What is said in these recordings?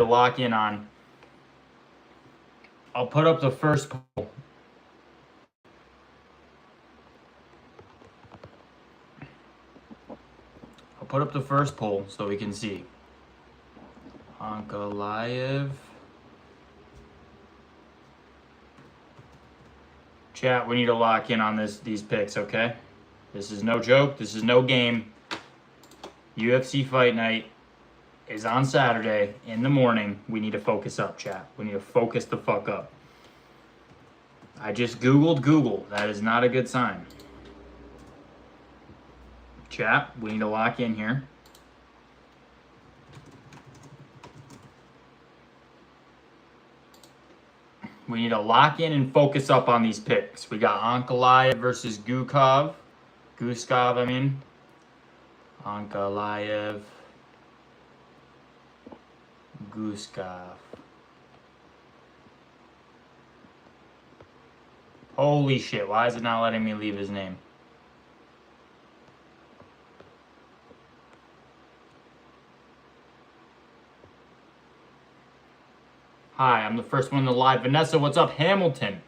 to lock in on. I'll put up the first poll. I'll put up the first poll so we can see. Ankalaev. Chat, we need to lock in on these picks, okay? This is no joke. This is no game. UFC Fight Night is on Saturday in the morning. We need to focus up, chat. We need to focus the fuck up. I just Googled Google. That is not a good sign. Chat, we need to lock in here. We need to lock in and focus up on these picks. We got Ankalaev versus Guskov. I mean. Ankalaev. Guskov. Holy shit, why is it not letting me leave his name? Hi, I'm the first one in the live. Vanessa, what's up? Hamilton.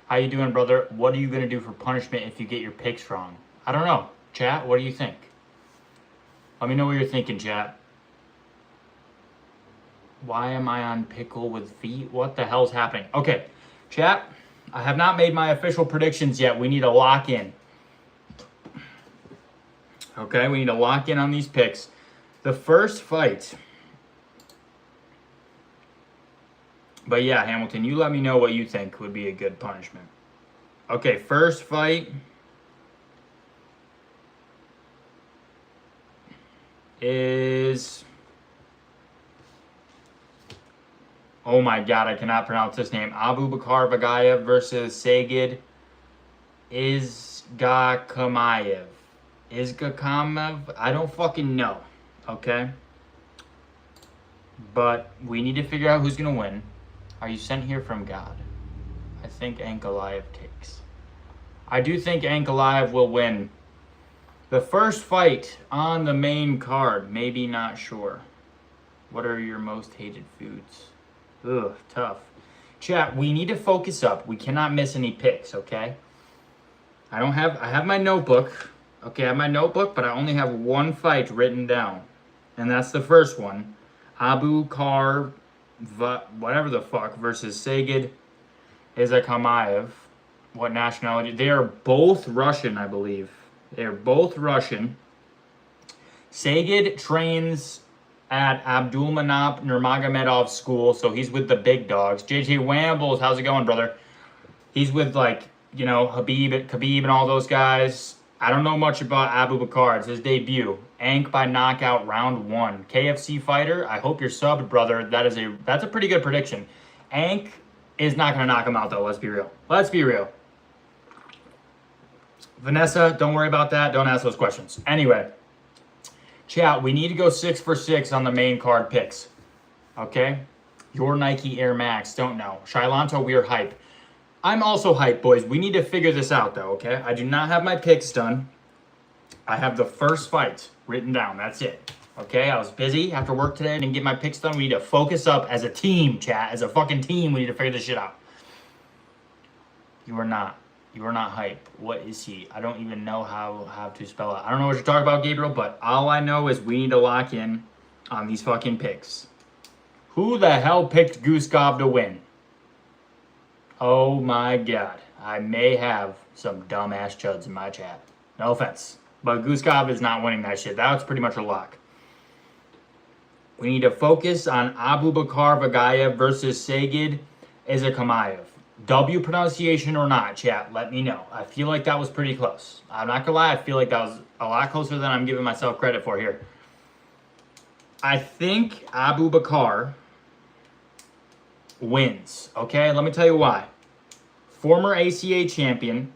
How you doing, brother? What are you going to do for punishment if you get your picks wrong? I don't know. Chat, what do you think? Let me know what you're thinking, chat. Why am I on pickle with feet? What the hell's happening? Okay, chat, I have not made my official predictions yet. We need to lock in. Okay, we need to lock in on these picks. The first fight... But yeah, Hamilton, you let me know what you think would be a good punishment. Okay, first fight is... Oh my god, I cannot pronounce this name. Abubakar Vagayev versus Sagid Izgakamayev. Izgakamayev? I don't fucking know, okay? But we need to figure out who's going to win. Are you sent here from God? I think Ankalaev takes. I do think Ankalaev will win. The first fight on the main card, maybe not sure. What are your most hated foods? Ugh, tough. Chat, we need to focus up. We cannot miss any picks, okay? I have my notebook. Okay, I have my notebook, but I only have one fight written down. And that's the first one. Abubakar whatever the fuck versus Sagid Izgakamayev. What nationality? They are both Russian, I believe. They are both Russian. Sagid trains at Abdulmanap Nurmagomedov school, so he's with the big dogs. JJ Wambles, how's it going, brother? He's with, like, you know, Khabib and all those guys. I don't know much about Abubakar. It's his debut. Ank by knockout round 1. KFC fighter. I hope you're subbed, brother. That's a pretty good prediction. Ank is not going to knock him out, though. Let's be real. Let's be real. Vanessa, don't worry about that. Don't ask those questions. Anyway, chat, we need to go 6 for 6 on the main card picks. Okay? Your Nike Air Max. Don't know. Shilanto, we're hype. I'm also hyped, boys. We need to figure this out, though, okay? I do not have my picks done. I have the first fight written down. That's it. Okay? I was busy after work today. I didn't get my picks done. We need to focus up as a team, chat. As a fucking team, we need to figure this shit out. You are not. You are not hype. What is he? I don't even know how to spell it. I don't know what you're talking about, Gabriel, but all I know is we need to lock in on these fucking picks. Who the hell picked Guskov to win? Oh my god. I may have some dumbass chuds in my chat. No offense. But Guskov is not winning that shit. That's pretty much a lock. We need to focus on Abubakar Vagayev versus Sagid Izgakamayev. W pronunciation or not, chat, let me know. I feel like that was pretty close. I'm not gonna lie, I feel like that was a lot closer than I'm giving myself credit for here. I think Abubakar wins, okay? Let me tell you why. Former ACA champion.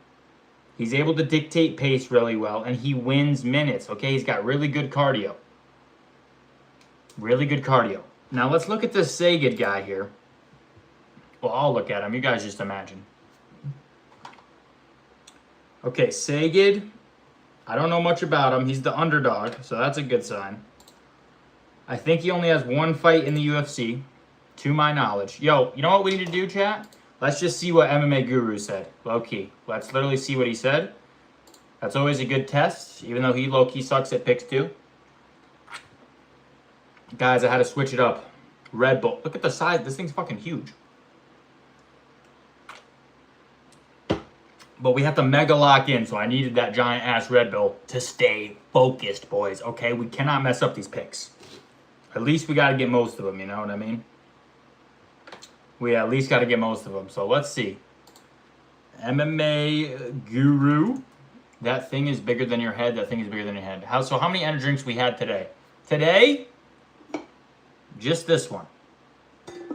He's able to dictate pace really well, and he wins minutes, okay? He's got really good cardio. Really good cardio. Now, let's look at this Sagid guy here. Well, I'll look at him. You guys just imagine. Okay, Sagid. I don't know much about him. He's the underdog, so that's a good sign. I think he only has one fight in the UFC. To my knowledge. Yo, you know what we need to do, chat? Let's just see what MMA Guru said. Low-key. Let's literally see what he said. That's always a good test, even though he low-key sucks at picks too. Guys, I had to switch it up. Red Bull. Look at the size. This thing's fucking huge. But we have to mega lock in, so I needed that giant ass Red Bull to stay focused, boys. Okay, we cannot mess up these picks. At least we got to get most of them, you know what I mean? We at least got to get most of them. So let's see. MMA Guru. That thing is bigger than your head. That thing is bigger than your head. So how many energy drinks we had today? Today, just this one.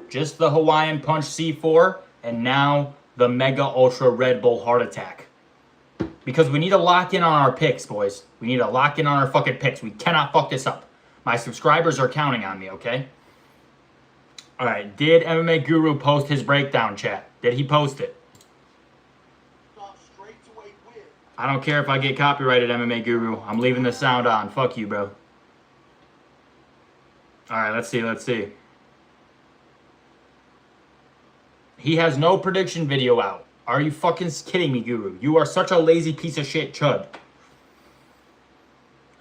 Just the Hawaiian Punch C4. And now the Mega Ultra Red Bull Heart Attack. Because we need to lock in on our picks, boys. We need to lock in on our fucking picks. We cannot fuck this up. My subscribers are counting on me, okay? Alright, did MMA Guru post his breakdown, chat? Did he post it? I don't care if I get copyrighted, MMA Guru. I'm leaving the sound on. Fuck you, bro. Alright, let's see. He has no prediction video out. Are you fucking kidding me, Guru? You are such a lazy piece of shit chud.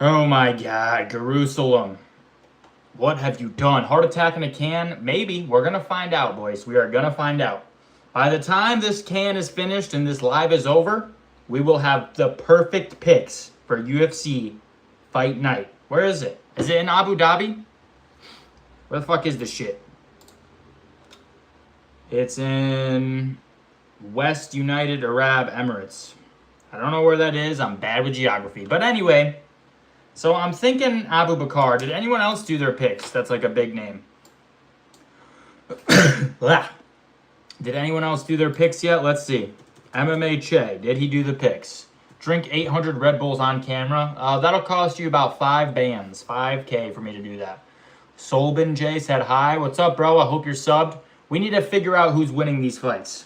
Oh my god, Jerusalem. What have you done? Heart attack in a can? Maybe. We're going to find out, boys. We are going to find out. By the time this can is finished and this live is over, we will have the perfect picks for UFC Fight Night. Where is it? Is it in Abu Dhabi? Where the fuck is this shit? It's in West United Arab Emirates. I don't know where that is. I'm bad with geography. But anyway, so I'm thinking Abu Bakr. Did anyone else do their picks? That's like a big name. Did anyone else do their picks yet? Let's see. MMA Che, did he do the picks? Drink 800 Red Bulls on camera. That'll cost you about 5 bands. 5K for me to do that. Solbin J said hi. What's up, bro? I hope you're subbed. We need to figure out who's winning these fights.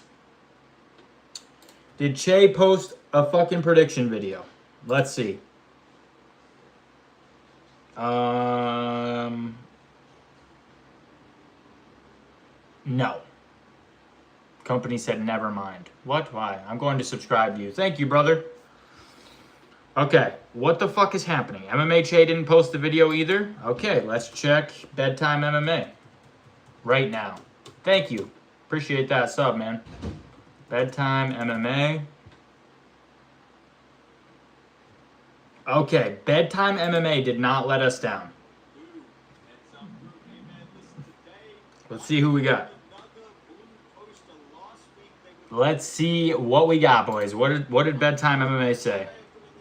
Did Che post a fucking prediction video? Let's see. No. Company said never mind. What? Why? I'm going to subscribe to you. Thank you, brother. Okay, what the fuck is happening? MMA Che didn't post the video either? Okay, let's check Bedtime MMA right now. Thank you. Appreciate that sub, man. Bedtime MMA. Okay, Bedtime MMA did not let us down. Let's see who we got. Let's see what we got, boys. What did Bedtime MMA say?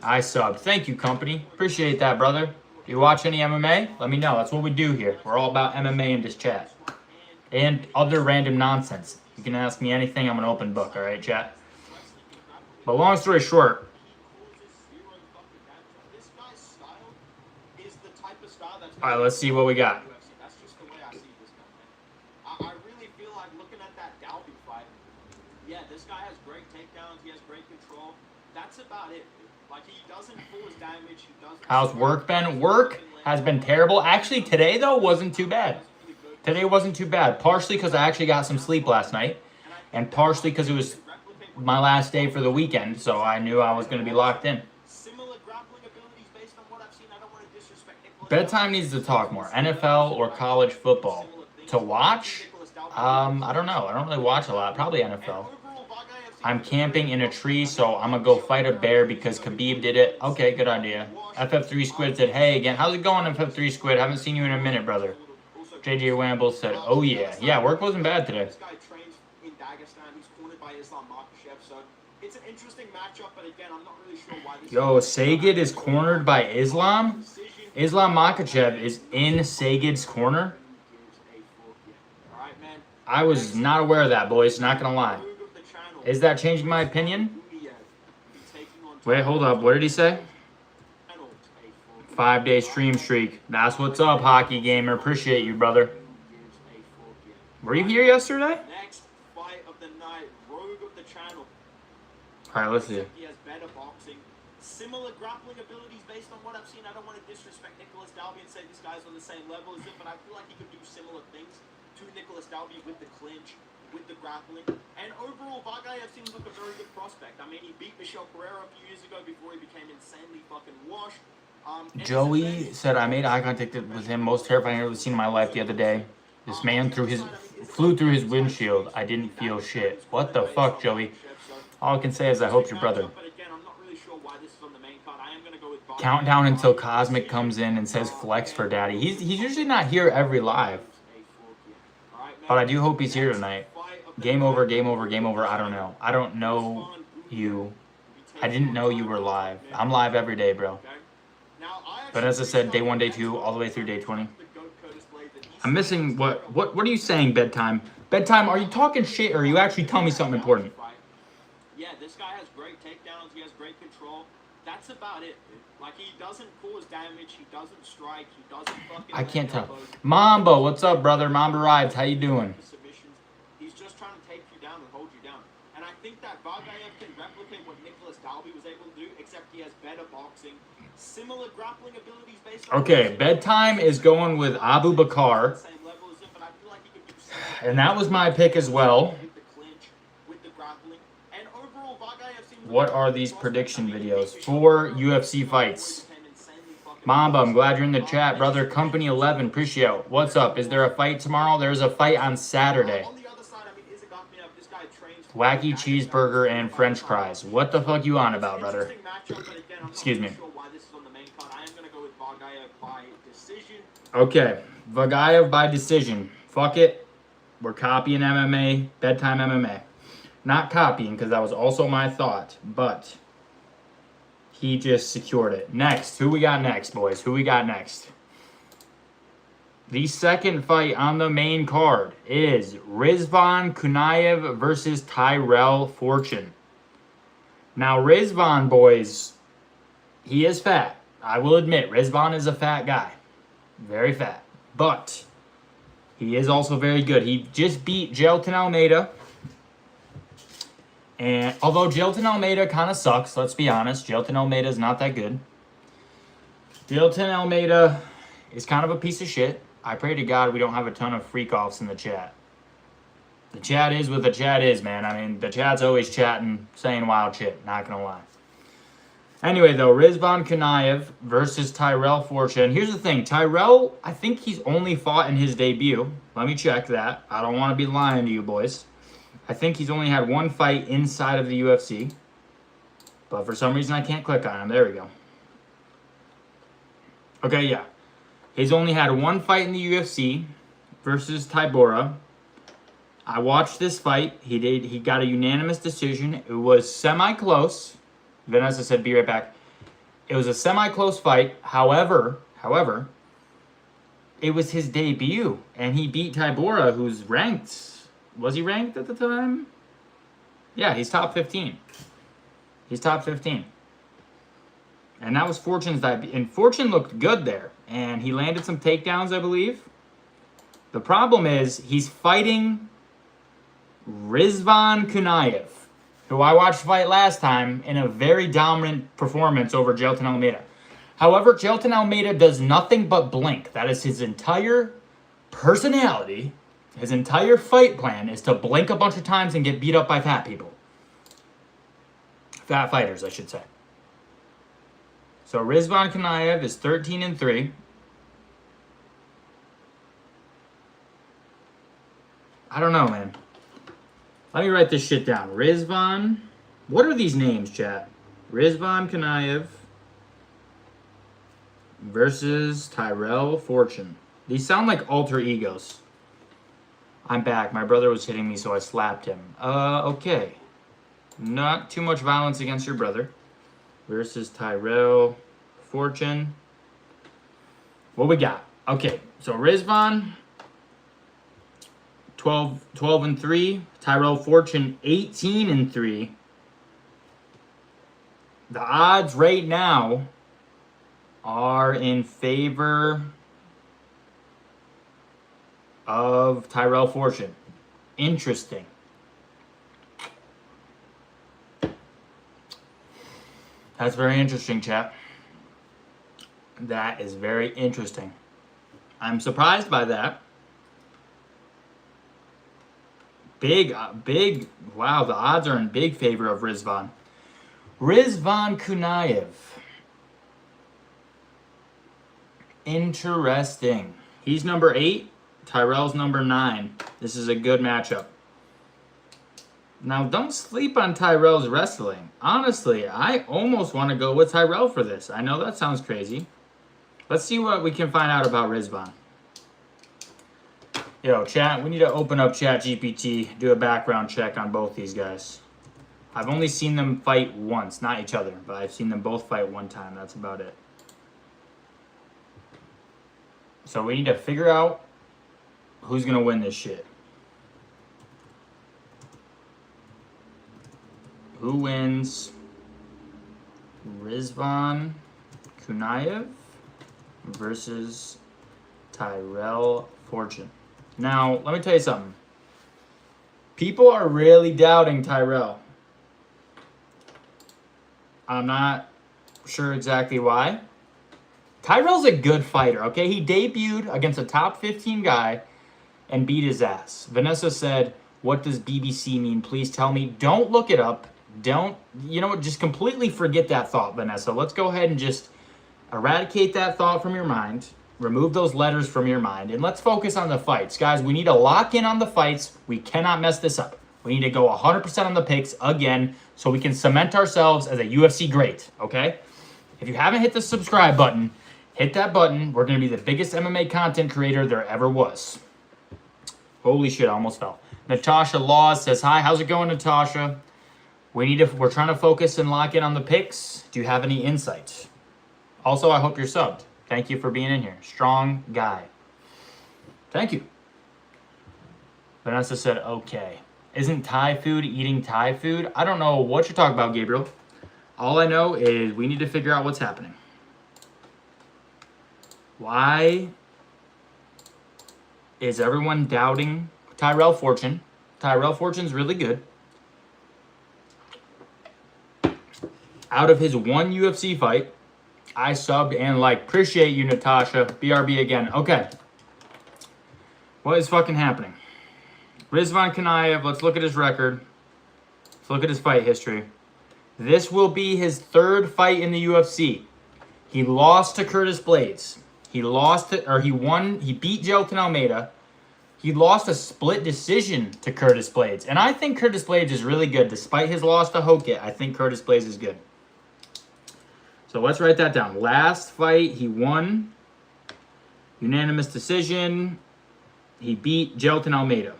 I subbed. Thank you, company. Appreciate that, brother. Do you watch any MMA? Let me know. That's what we do here. We're all about MMA in this chat. And other random nonsense. You can ask me anything. I'm an open book, all right, chat? But long story short. All right, let's see what we got. Yeah, this guy has great takedowns. He has great control. That's about it. Like, he doesn't pull his damage. He doesn't. How's work been? Work has been terrible. Actually, today, though, wasn't too bad. Today wasn't too bad. Partially because I actually got some sleep last night. And partially because it was my last day for the weekend. So I knew I was going to be locked in. Bedtime needs to talk more. NFL or college football. To watch? I don't know. I don't really watch a lot. Probably NFL. I'm camping in a tree, so I'm going to go fight a bear because Khabib did it. Okay, good idea. FF3 Squid said, hey again. How's it going, FF3 Squid? Haven't seen you in a minute, brother. JJ Wamble said, oh yeah. Yeah, work wasn't bad today. This guy trains in Dagestan. He's cornered by Islam Makhachev, so it's an interesting matchup, but again, I'm not really sure why this. Yo, Sagid is cornered by Islam? Islam Makhachev is in Sagid's corner? I was not aware of that, boys. Not going to lie. Is that changing my opinion? Wait, hold up. What did he say? 5-day stream streak. That's what's up, Hockey Gamer. Appreciate you, brother. Were you here yesterday? Next fight of the night, Rogue of the channel. All right, let's see. He has better boxing, similar grappling abilities based on what I've seen. I don't want to disrespect Nicholas Dalby and say this guy's on the same level as him, but I feel like he could do similar things to Nicholas Dalby with the clinch, with the grappling. And overall, Vargayev seems like a very good prospect. I mean, he beat Michel Pereira a few years ago before he became insanely fucking washed. Joey said, I made eye contact with him. Most terrifying I've ever seen in my life the other day. This man flew through his windshield. I didn't feel shit. What the fuck, Joey? All I can say is I hope your brother. Countdown until Cosmic comes in and says flex for daddy. He's usually not here every live. But I do hope he's here tonight. Game over, game over, game over. I don't know. I don't know you. I didn't know you were live. I'm live every day, bro. But as I said, day 1, day 2, all the way through day 20. I'm missing what are you saying, bedtime? Bedtime, are you talking shit or are you actually telling me something important? Yeah, this guy has great takedowns, he has great control. That's about it, dude. Like, he doesn't cause damage, he doesn't strike, he doesn't fucking... I can't tell. Mambo, what's up, brother? Mamba Rides, how you doing? He's just trying to take you down and hold you down. And I think that Vargayev can replicate what Nicholas Dalby was able to do, except he has better boxing, similar grappling abilities based on... Okay, bedtime is going with Abu Bakar. And that was my pick as well. What are these prediction videos for UFC fights? Mamba, I'm glad you're in the chat, brother. Company 11, appreciate it. What's up? Is there a fight tomorrow? There's a fight on Saturday. Wacky cheeseburger and french fries. What the fuck you on about, brother? Excuse me. Okay, Vargayev by decision. Fuck it. We're copying MMA, bedtime MMA. Not copying, because that was also my thought, but he just secured it. Next, who we got next, boys? Who we got next? The second fight on the main card is Rizvan Kunaev versus Tyrell Fortune. Now, Rizvan, boys, he is fat. I will admit, Rizvan is a fat guy. Very fat. But he is also very good. He just beat Jailton Almeida. And although Jailton Almeida kind of sucks, let's be honest. Jailton Almeida is not that good. Jailton Almeida is kind of a piece of shit. I pray to God we don't have a ton of freak-offs in the chat. The chat is what the chat is, man. I mean, the chat's always chatting, saying wild shit. Not gonna lie. Anyway, though, Rizvan Kunaev versus Tyrell Fortune. Here's the thing. Tyrell, I think he's only fought in his debut. Let me check that. I don't want to be lying to you, boys. I think he's only had one fight inside of the UFC. But for some reason, I can't click on him. There we go. Okay, yeah. He's only had one fight in the UFC versus Tybura. I watched this fight. He got a unanimous decision. It was semi-close. Vanessa said, be right back. It was a semi-close fight. However, it was his debut. And he beat Tybura, who's ranked. Was he ranked at the time? Yeah, he's top 15. He's top 15. And that was Fortune's debut. And Fortune looked good there. And he landed some takedowns, I believe. The problem is, he's fighting Rizvan Kunaev, who I watched fight last time in a very dominant performance over Jailton Almeida. However, Jailton Almeida does nothing but blink. That is his entire personality. His entire fight plan is to blink a bunch of times and get beat up by fat people. Fat fighters, I should say. So Rizvan Kunaev is 13-3. I don't know, man. Let me write this shit down. Rizvan. What are these names, chat? Rizvan Kunaev versus Tyrell Fortune. These sound like alter egos. I'm back. My brother was hitting me, so I slapped him. Okay. Not too much violence against your brother. Versus Tyrell Fortune. What we got? Okay, so Rizvan, 12-3. Tyrell Fortune, 18-3. The odds right now are in favor of Tyrell Fortune. Interesting. That's very interesting, chat. That is very interesting. I'm surprised by that. Big. Wow, the odds are in big favor of Rizvan. Rizvan Kunayev. Interesting. He's number 8. Tyrell's number 9. This is a good matchup. Now, don't sleep on Tyrell's wrestling. Honestly, I almost want to go with Tyrell for this. I know that sounds crazy. Let's see what we can find out about Rizvan. Yo, chat, we need to open up ChatGPT, do a background check on both these guys. I've only seen them fight once, not each other, but I've seen them both fight one time. That's about it. So we need to figure out who's going to win this shit. Who wins? Rizvan Kunayev versus Tyrell Fortune. Now, let me tell you something. People are really doubting Tyrell. I'm not sure exactly why. Tyrell's a good fighter, okay? He debuted against a top 15 guy and beat his ass. Vanessa said, "What does BBC mean? Please tell me." Don't look it up. Don't, you know what, just completely forget that thought, Vanessa. Let's go ahead and just eradicate that thought from your mind. Remove those letters from your mind. And let's focus on the fights. Guys, we need to lock in on the fights. We cannot mess this up. We need to go 100% on the picks again so we can cement ourselves as a UFC great, okay? If you haven't hit the subscribe button, hit that button. We're going to be the biggest MMA content creator there ever was. Holy shit, I almost fell. Natasha Laws says, "Hi, how's it going, Natasha? We're trying to focus and lock in on the picks. Do you have any insights? Also, I hope you're subbed. Thank you for being in here. Strong guy." Thank you. Vanessa said, "Okay. Isn't Thai food eating Thai food?" I don't know what you're talking about, Gabriel. All I know is we need to figure out what's happening. Why is everyone doubting Tyrell Fortune? Tyrell Fortune's really good. Out of his one UFC fight, I subbed and liked. Appreciate you, Natasha. BRB again. Okay. What is fucking happening? Rizvan Kunayev, let's look at his record. Let's look at his fight history. This will be his 3rd fight in the UFC. He lost to Curtis Blades. He beat Gelton Almeida. He lost a split decision to Curtis Blades. And I think Curtis Blades is really good. Despite his loss to Hokit, I think Curtis Blades is good. So let's write that down. Last fight, he won. Unanimous decision. He beat Gelton Almeida.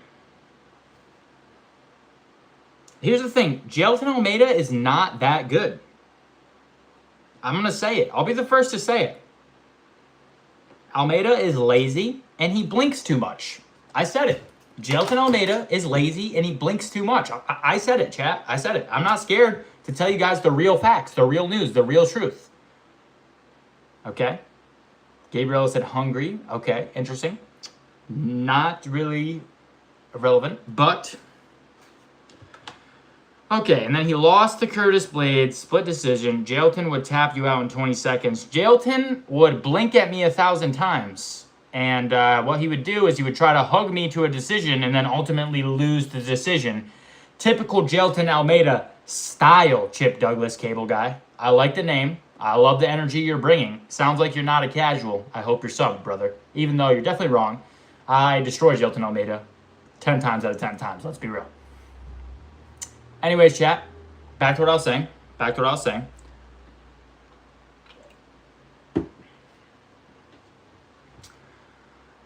Here's the thing. Gelton Almeida is not that good. I'm going to say it. I'll be the first to say it. Almeida is lazy, and he blinks too much. I said it. Gelton Almeida is lazy, and he blinks too much. I said it, chat. I said it. I'm not scared to tell you guys the real facts, the real news, the real truth. Okay? Gabriel said hungry. Okay, interesting. Not really relevant, but... Okay, and then he lost to Curtis Blades, split decision. Gelton would tap you out in 20 seconds. Gelton would blink at me 1,000 times. And what he would do is he would try to hug me to a decision and then ultimately lose the decision. Typical Gelton Almeida style, Chip Douglas, cable guy. I like the name. I love the energy you're bringing. Sounds like you're not a casual. I hope you're subbed, brother. Even though you're definitely wrong. I destroy Gelton Almeida 10 times out of 10 times. Let's be real. Anyways, chat. Back to what I was saying.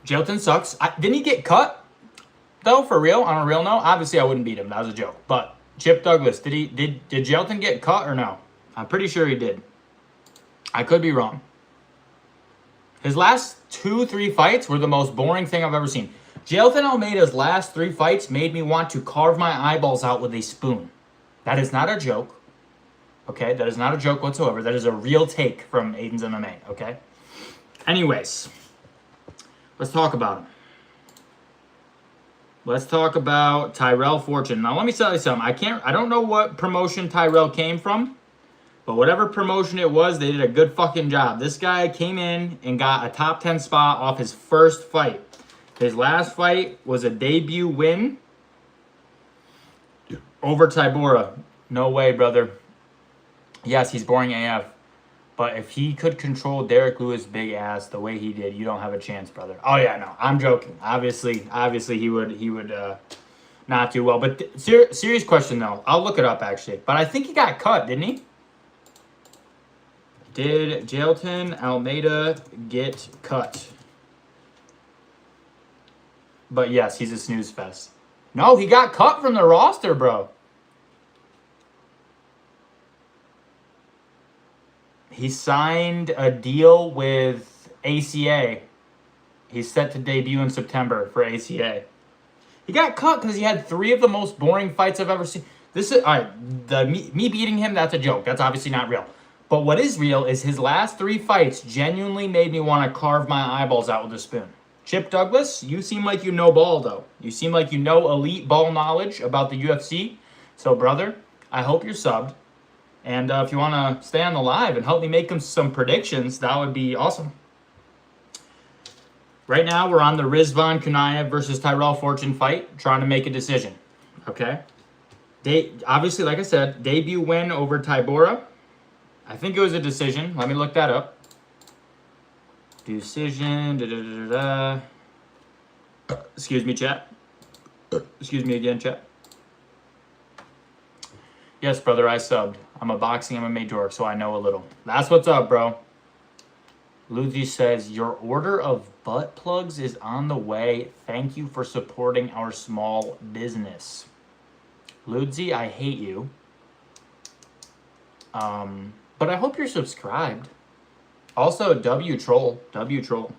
Gelton sucks. Didn't he get cut? Though, for real? On a real note? Obviously, I wouldn't beat him. That was a joke. But Chip Douglas, did Gelton get cut or no? I'm pretty sure he did. I could be wrong. His last 2-3 fights were the most boring thing I've ever seen. Gelton Almeida's last 3 fights made me want to carve my eyeballs out with a spoon. That is not a joke. Okay? That is not a joke whatsoever. That is a real take from Aiden's MMA. Okay? Anyways. Let's talk about him. Let's talk about Tyrell Fortune. Now, let me tell you something. I don't know what promotion Tyrell came from, but whatever promotion it was, they did a good fucking job. This guy came in and got a top 10 spot off his first fight. His last fight was a debut win Over Tybura. No way, brother. Yes, he's boring AF. But if he could control Derek Lewis' big ass the way he did, you don't have a chance, brother. Oh yeah, no, I'm joking. Obviously, he would not do well. But serious question though. I'll look it up actually. But I think he got cut, didn't he? Did Jailton Almeida get cut? But yes, he's a snooze fest. No, he got cut from the roster, bro. He signed a deal with ACA. He's set to debut in September for ACA. He got cut because he had 3 of the most boring fights I've ever seen. This is all right. Me beating him, that's a joke. That's obviously not real. But what is real is his last 3 fights genuinely made me want to carve my eyeballs out with a spoon. Chip Douglas, you seem like you know ball, though. You seem like you know elite ball knowledge about the UFC. So, brother, I hope you're subbed. And if you want to stay on the live and help me make some predictions, that would be awesome. Right now, we're on the Rizvan Kunaev versus Tyrell Fortune fight, trying to make a decision. Okay? Obviously, like I said, debut win over Tybura. I think it was a decision. Let me look that up. Decision. Excuse me, chat. Excuse me again, chat. Yes, brother, I subbed. I'm a boxing MMA dork, so I know a little. That's what's up, bro. Luigi says, your order of butt plugs is on the way. Thank you for supporting our small business. Luigi, I hate you. But I hope you're subscribed. Also, W troll. W troll.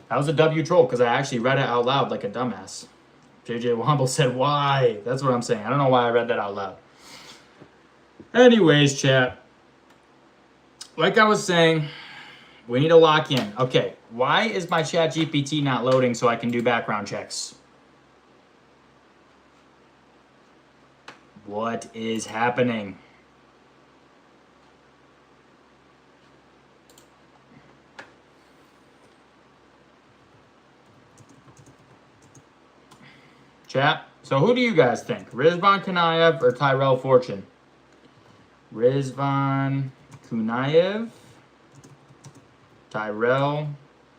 That was a W troll because I actually read it out loud like a dumbass. JJ Womble said, why? That's what I'm saying. I don't know why I read that out loud. Anyways, chat. Like I was saying, we need to lock in. Okay, why is my chat GPT not loading so I can do background checks? What is happening? Chat. So who do you guys think? Rizvan Kunaev or Tyrell Fortune? Rizvan Kunaev. Tyrell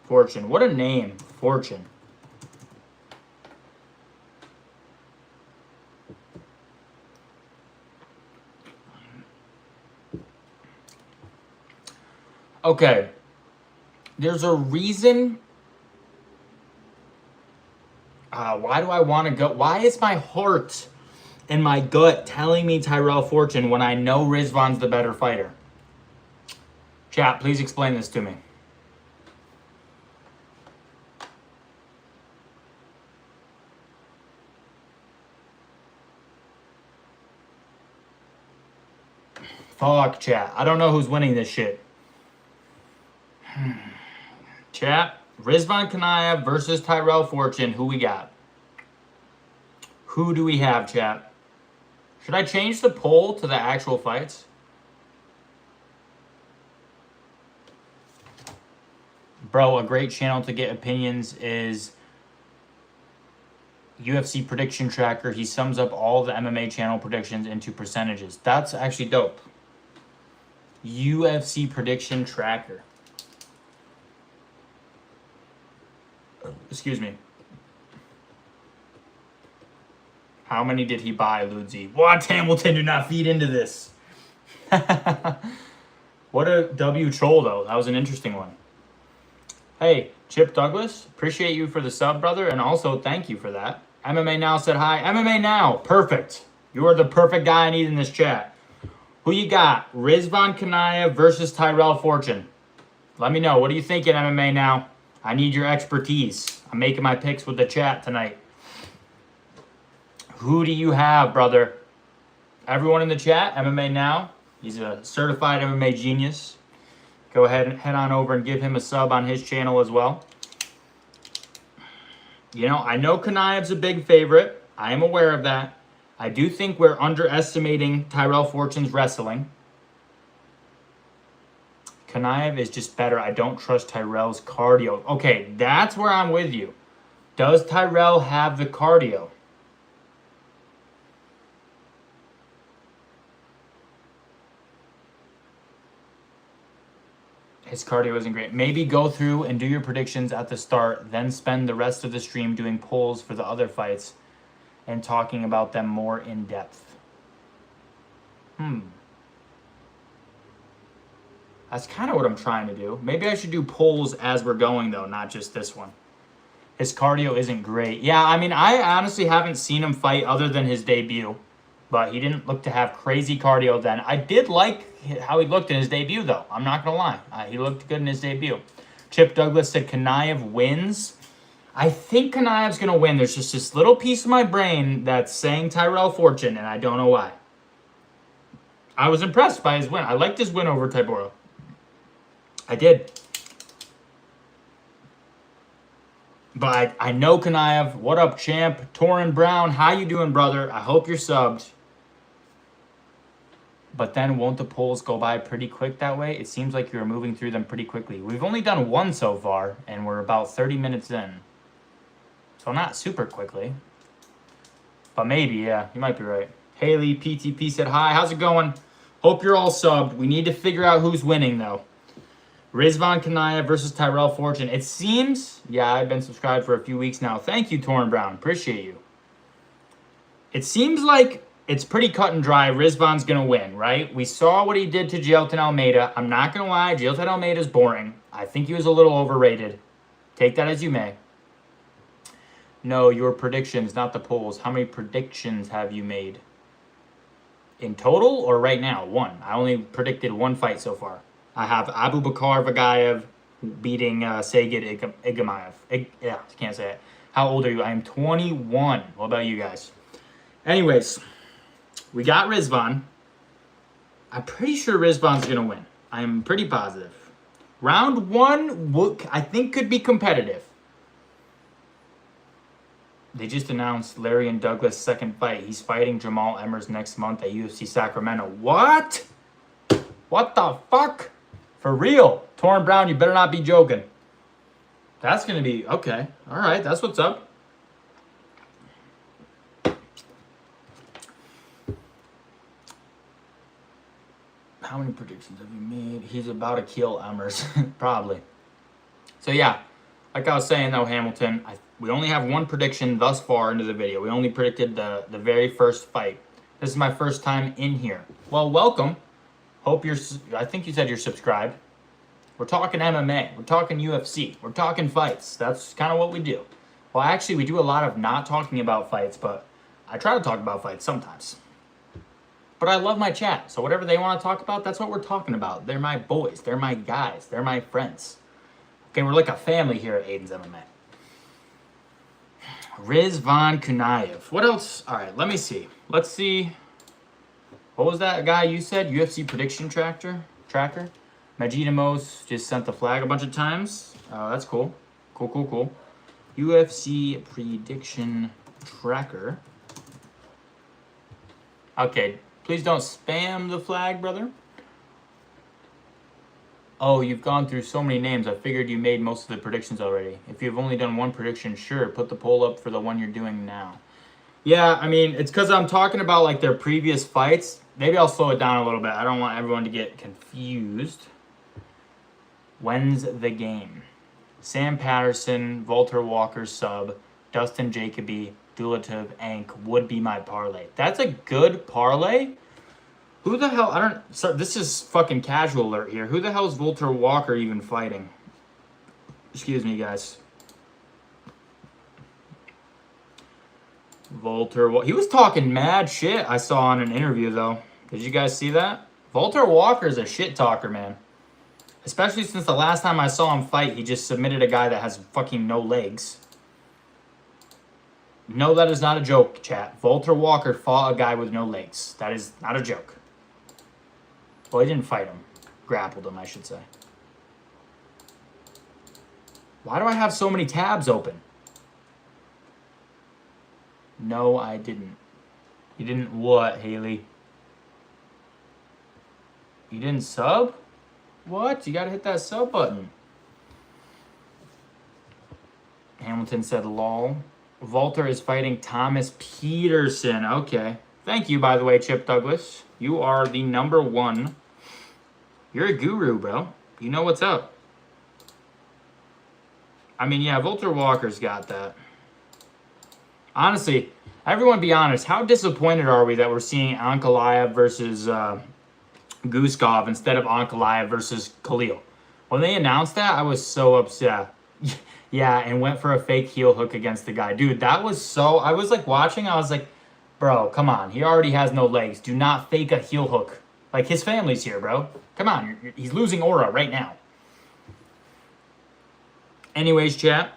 Fortune. What a name. Fortune. Okay. There's a reason. Why do I want to go? Why is my heart and my gut telling me Tyrell Fortune when I know Rizvan's the better fighter? Chat, please explain this to me. Fuck, chat. I don't know who's winning this shit. Chat, Rizvan Kunaev versus Tyrell Fortune. Who we got? Who do we have, chat? Should I change the poll to the actual fights? Bro, a great channel to get opinions is UFC Prediction Tracker. He sums up all the MMA channel predictions into percentages. That's actually dope. UFC Prediction Tracker. Excuse me. How many did he buy, Ludzie? What, Hamilton, do not feed into this. What a W troll, though. That was an interesting one. Hey, Chip Douglas, appreciate you for the sub, brother, and also thank you for that. MMA Now said hi. MMA Now, perfect. You are the perfect guy I need in this chat. Who you got? Rizvan Kunaev versus Tyrell Fortune. Let me know. What do you think in MMA Now? I need your expertise. I'm making my picks with the chat tonight. Who do you have, brother? Everyone in the chat, MMA Now. He's a certified MMA genius. Go ahead and head on over and give him a sub on his channel as well. You know, I know Kunaev's a big favorite. I am aware of that. I do think we're underestimating Tyrell Fortune's wrestling. Kunaev is just better. I don't trust Tyrell's cardio. Okay, that's where I'm with you. Does Tyrell have the cardio? His cardio isn't great. Maybe go through and do your predictions at the start, then spend the rest of the stream doing polls for the other fights and talking about them more in depth. That's kind of what I'm trying to do. Maybe I should do polls as we're going, though, not just this one. His cardio isn't great. Yeah, I mean, I honestly haven't seen him fight other than his debut. But he didn't look to have crazy cardio then. I did like how he looked in his debut, though. I'm not going to lie. He looked good in his debut. Chip Douglas said Kanaev wins. I think Kanaev's going to win. There's just this little piece of my brain that's saying Tyrell Fortune, and I don't know why. I was impressed by his win. I liked his win over Tybura. I did. But I know Kanaev. What up, champ? Torin Brown, how you doing, brother? I hope you're subbed. But then won't the polls go by pretty quick that way? It seems like you're moving through them pretty quickly. We've only done one so far, and we're about 30 minutes in. So not super quickly. But maybe, yeah. You might be right. Haley PTP said, hi, how's it going? Hope you're all subbed. We need to figure out who's winning, though. Rizvan Kanaev versus Tyrell Fortune. It seems, yeah, I've been subscribed for a few weeks now. Thank you, Torin Brown. Appreciate you. It seems like it's pretty cut and dry. Rizvan's going to win, right? We saw what he did to Jailton Almeida. I'm not going to lie. Jailton Almeida's boring. I think he was a little overrated. Take that as you may. No, your predictions, not the polls. How many predictions have you made? In total or right now? One. I only predicted one fight so far. I have Abu Bakar Vagayev beating Sagid Igamaev. Yeah, I can't say it. How old are you? I am 21. What about you guys? Anyways, we got Rizvan. I'm pretty sure Rizvan's going to win. I'm pretty positive. Round one, I think, could be competitive. They just announced Larry and Douglas' second fight. He's fighting Jamal Emmers next month at UFC Sacramento. What? What the fuck? For real. Torin Brown, you better not be joking. That's going to be... Okay. All right. That's what's up. How many predictions have you made? He's about to kill Emmers. Probably. So, yeah. Like I was saying, though, Hamilton, we only have one prediction thus far into the video. We only predicted the very first fight. This is my first time in here. Well, welcome. Hope you're... I think you said you're subscribed. We're talking MMA. We're talking UFC. We're talking fights. That's kind of what we do. Well, actually, we do a lot of not talking about fights, but I try to talk about fights sometimes. But I love my chat, so whatever they want to talk about, that's what we're talking about. They're my boys. They're my guys. They're my friends. Okay, we're like a family here at Aiden's MMA. Rizvan Kanaev. What else? All right, let me see. Let's see. What was that guy you said? UFC prediction tracker? Majid Amos just sent the flag a bunch of times. That's cool. Cool. UFC prediction tracker. Okay, please don't spam the flag, brother. Oh, you've gone through so many names. I figured you made most of the predictions already. If you've only done one prediction, sure, put the poll up for the one you're doing now. Yeah, I mean, it's because I'm talking about like their previous fights. Maybe I'll slow it down a little bit. I don't want everyone to get confused. When's the game? Sam Patterson, Walter Walker sub, Dustin Jacoby, Dulativ, Ank would be my parlay. That's a good parlay. Who the hell? This is fucking casual alert here. Who the hell is Walter Walker even fighting? Excuse me, guys. He was talking mad shit I saw in an interview, though. Did you guys see that? Walter Walker is a shit talker, man. Especially since the last time I saw him fight, he just submitted a guy that has fucking no legs. No, that is not a joke, chat. Walter Walker fought a guy with no legs. That is not a joke. Well, he didn't fight him. Grappled him, I should say. Why do I have so many tabs open? No, I didn't. You didn't what, Haley? You didn't sub? What? You gotta hit that sub button. Hamilton said lol. Walter is fighting Thomas Peterson. Okay. Thank you, by the way, Chip Douglas. You are the #1. You're a guru, bro. You know what's up. I mean, yeah, Volter Walker's got that. Honestly, everyone be honest. How disappointed are we that we're seeing Ankalaev versus Guskov instead of Ankalaev versus Khalil? When they announced that, I was so upset. Yeah, and went for a fake heel hook against the guy. Dude, that was so... I was like watching, I was like, bro, come on. He already has no legs. Do not fake a heel hook. Like, his family's here, bro. Come on. He's losing aura right now. Anyways, chat.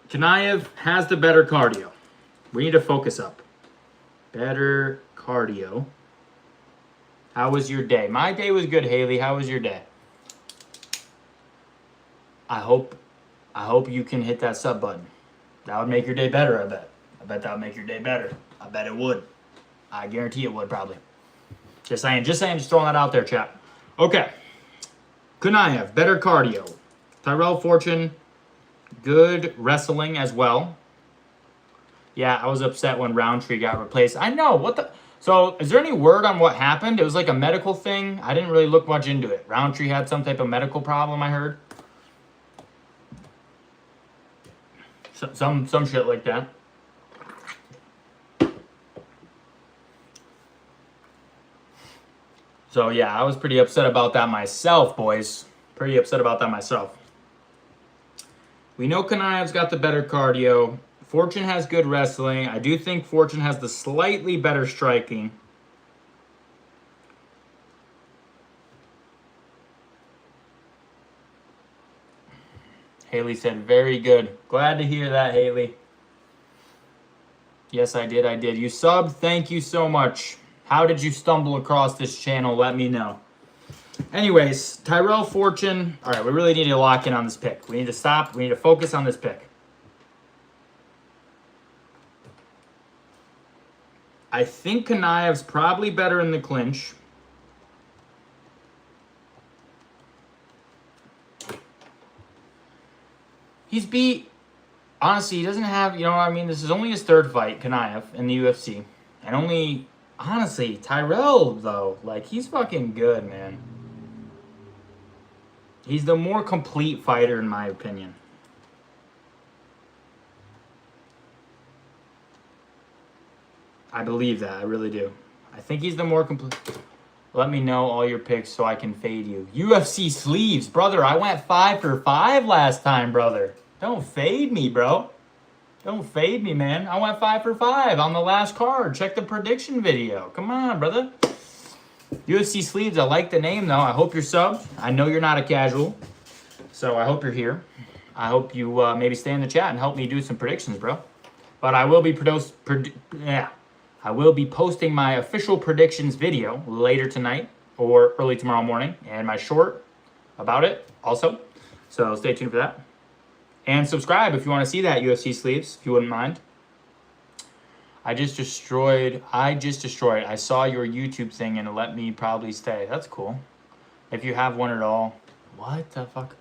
Kanaev has the better cardio. We need to focus up. Better cardio. How was your day? My day was good, Haley. How was your day? I hope you can hit that sub button. That would make your day better, I bet. I bet that would make your day better. I bet it would. I guarantee it would, probably. Just saying, just throwing that out there, chat. Okay. Kanaev, better cardio. Tyrell Fortune, good wrestling as well. Yeah, I was upset when Roundtree got replaced. I know, what the... So, is there any word on what happened? It was like a medical thing. I didn't really look much into it. Roundtree had some type of medical problem, I heard. Some shit like that. So, yeah, I was pretty upset about that myself, boys. Pretty upset about that myself. We know Kanaev's got the better cardio. Fortune has good wrestling. I do think Fortune has the slightly better striking. Haley said, very good. Glad to hear that, Haley. Yes, I did. You subbed. Thank you so much. How did you stumble across this channel? Let me know. Anyways, Tyrell Fortune. All right, we really need to lock in on this pick. We need to stop. We need to focus on this pick. I think Kanaev's probably better in the clinch. He's beat... Honestly, he doesn't have... You know what I mean? This is only his third fight, Kanaev, in the UFC. And only... Honestly, Tyrell, though, like, he's fucking good, man. He's the more complete fighter, in my opinion. I believe that. I really do. I think he's the more complete... Let me know all your picks so I can fade you. UFC sleeves. Brother, I went 5 for 5 last time, brother. Don't fade me, bro. Don't fade me, man. I went 5 for 5 on the last card. Check the prediction video. Come on, brother. UFC sleeves. I like the name, though. I hope you're subbed. I know you're not a casual. So I hope you're here. I hope you maybe stay in the chat and help me do some predictions, bro. But I will be posting my official predictions video later tonight or early tomorrow morning, and my short about it also. So stay tuned for that. And subscribe if you want to see that, UFC sleeves, if you wouldn't mind. I just destroyed. I saw your YouTube thing and it let me probably stay. That's cool. If you have one at all. What the fuck?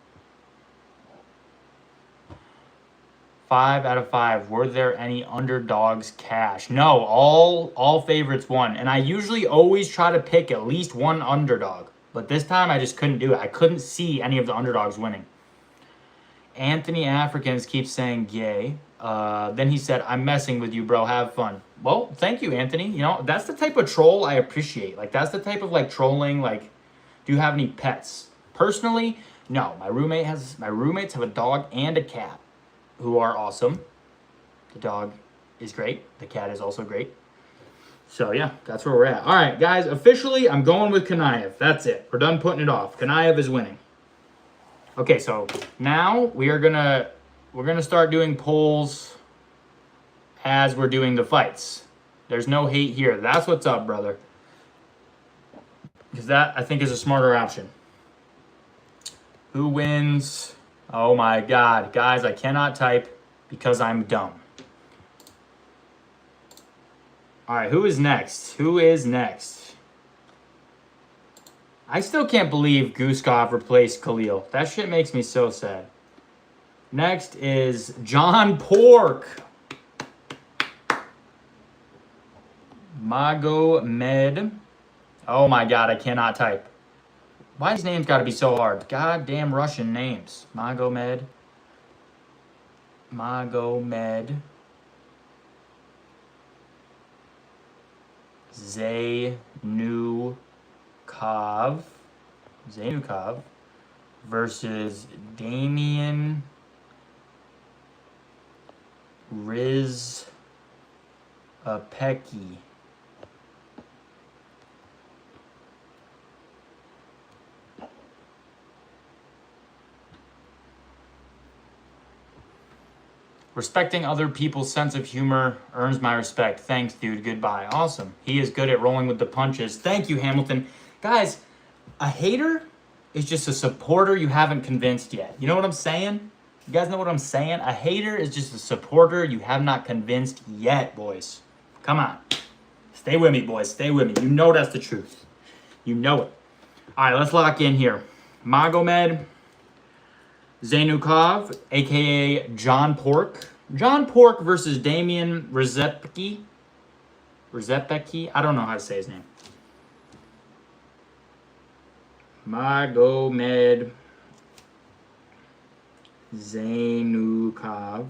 5 out of 5. Were there any underdogs cash? No, all favorites won. And I usually always try to pick at least one underdog. But this time I just couldn't do it. I couldn't see any of the underdogs winning. Anthony Africans keeps saying yay. Then he said, I'm messing with you, bro. Have fun. Well, thank you, Anthony. You know, that's the type of troll I appreciate. Like, that's the type of, like, trolling, like, do you have any pets? Personally, no. My roommates have a dog and a cat who are awesome. The dog is great. The cat is also great. So, yeah, that's where we're at. All right, guys, officially, I'm going with Kanaev. That's it. We're done putting it off. Kanaev is winning. Okay, so now we're gonna start doing polls as we're doing the fights. There's no hate here. That's what's up, brother. Because that, I think, is a smarter option. Who wins? Oh my God. Guys, I cannot type because I'm dumb. All right, who is next? Who is next? I still can't believe Guskov replaced Khalil. That shit makes me so sad. Next is John Pork. Magomed. Oh my God, I cannot type. Why these names gotta be so hard? Goddamn Russian names. Magomed. Magomed. Zaynukov versus Damian Rizapeki. Respecting other people's sense of humor earns my respect. Thanks, dude. Goodbye. Awesome. He is good at rolling with the punches. Thank you, Hamilton. Guys, a hater is just a supporter you haven't convinced yet. You know what I'm saying? You guys know what I'm saying? A hater is just a supporter you have not convinced yet, boys. Come on. Stay with me, boys. Stay with me. You know that's the truth. You know it. All right, let's lock in here. Magomed Zaynukov, a.k.a. John Pork. John Pork versus Damian Rizepeki. Rizepeki? I don't know how to say his name. Magomed Zaynukov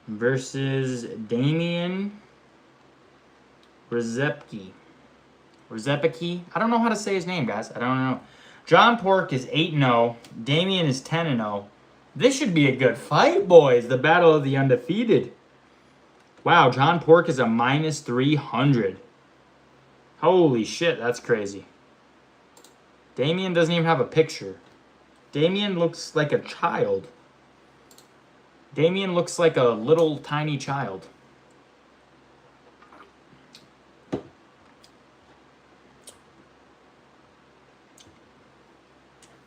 versus Damian Rizepeki. Rizepeki? I don't know how to say his name, guys. I don't know. John Pork is 8-0. Damian is 10-0. This should be a good fight, boys. The battle of the undefeated. Wow, John Pork is a minus 300. Holy shit, that's crazy. Damian doesn't even have a picture. Damian looks like a child. Damian looks like a little tiny child.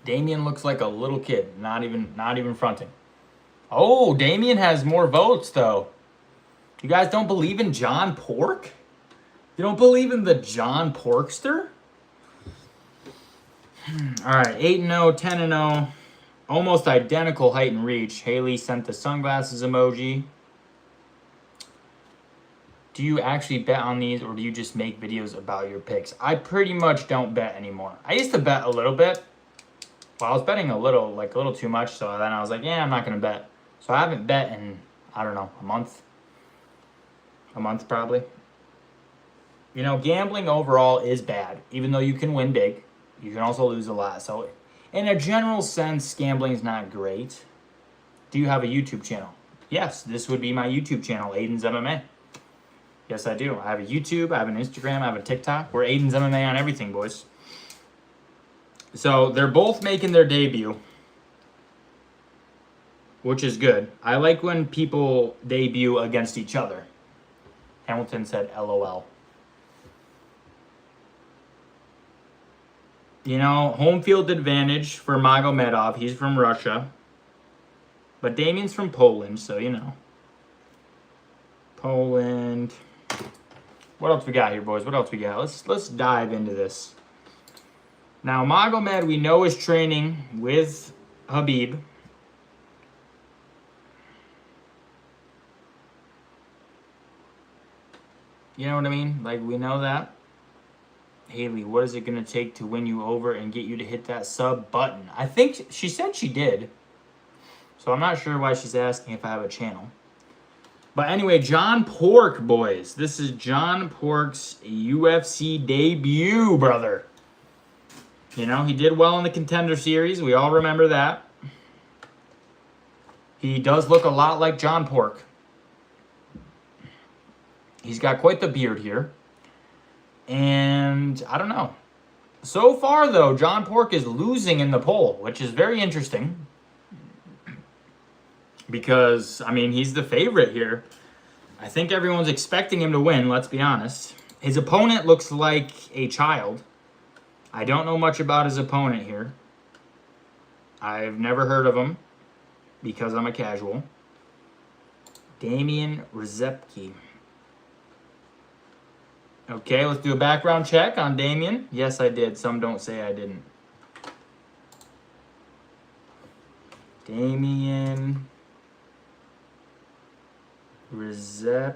Damian looks like a little kid, not even fronting. Oh, Damian has more votes though. You guys don't believe in John Pork? You don't believe in the John Porkster? All right, 8-0, 10-0. Almost identical height and reach. Haley sent the sunglasses emoji. Do you actually bet on these or do you just make videos about your picks? I pretty much don't bet anymore. I used to bet a little bit. Well, I was betting a little too much, so then I was like, yeah, I'm not going to bet. So I haven't bet in, I don't know, a month. A month, probably. You know, gambling overall is bad. Even though you can win big, you can also lose a lot. So in a general sense, gambling is not great. Do you have a YouTube channel? Yes, this would be my YouTube channel, Aiden's MMA. Yes, I do. I have a YouTube, I have an Instagram, I have a TikTok. We're Aiden's MMA on everything, boys. So they're both making their debut, which is good. I like when people debut against each other. Hamilton said LOL. You know, home field advantage for Magomedov. He's from Russia. But Damian's from Poland, so you know. Poland. What else we got here, boys? What else we got? Let's dive into this. Now, Magomed, we know, is training with Khabib. You know what I mean? Like, we know that. Haley, what is it going to take to win you over and get you to hit that sub button? I think she said she did. So I'm not sure why she's asking if I have a channel. But anyway, John Pork, boys. This is John Pork's UFC debut, brother. You know, he did well in the Contender Series. We all remember that. He does look a lot like John Pork. He's got quite the beard here. And I don't know. So far, though, John Pork is losing in the poll, which is very interesting. Because, I mean, he's the favorite here. I think everyone's expecting him to win, let's be honest. His opponent looks like a child. I don't know much about his opponent here. I've never heard of him because I'm a casual. Damian Rizepeki. Okay, let's do a background check on Damian. Yes, I did. Some don't say I didn't. Damian Rizepeki.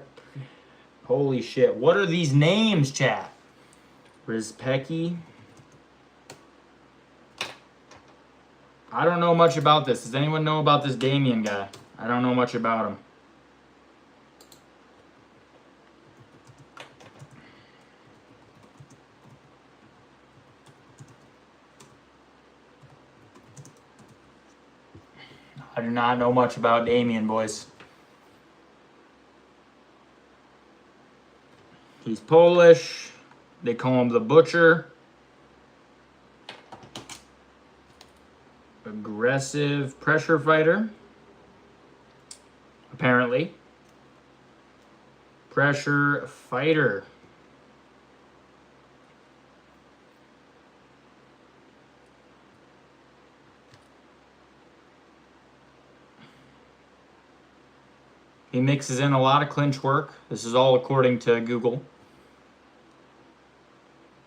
Holy shit. What are these names, chat? Rizepeki. I don't know much about this. Does anyone know about this Damian guy? I don't know much about him. I do not know much about Damian, boys. He's Polish. They call him the Butcher. Aggressive pressure fighter. Apparently. Pressure fighter. He mixes in a lot of clinch work. This is all according to Google.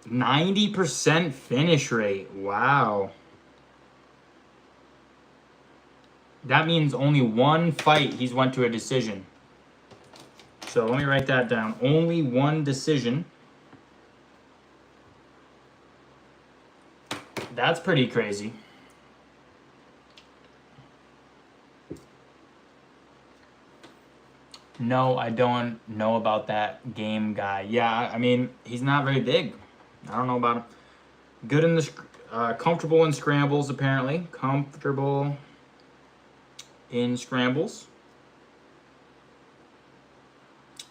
90% finish rate. Wow. That means only one fight he's went to a decision. So let me write that down. Only one decision. That's pretty crazy. No, I don't know about that game guy. Yeah, I mean, he's not very big. I don't know about him. Good in the comfortable in scrambles, apparently. Comfortable in scrambles.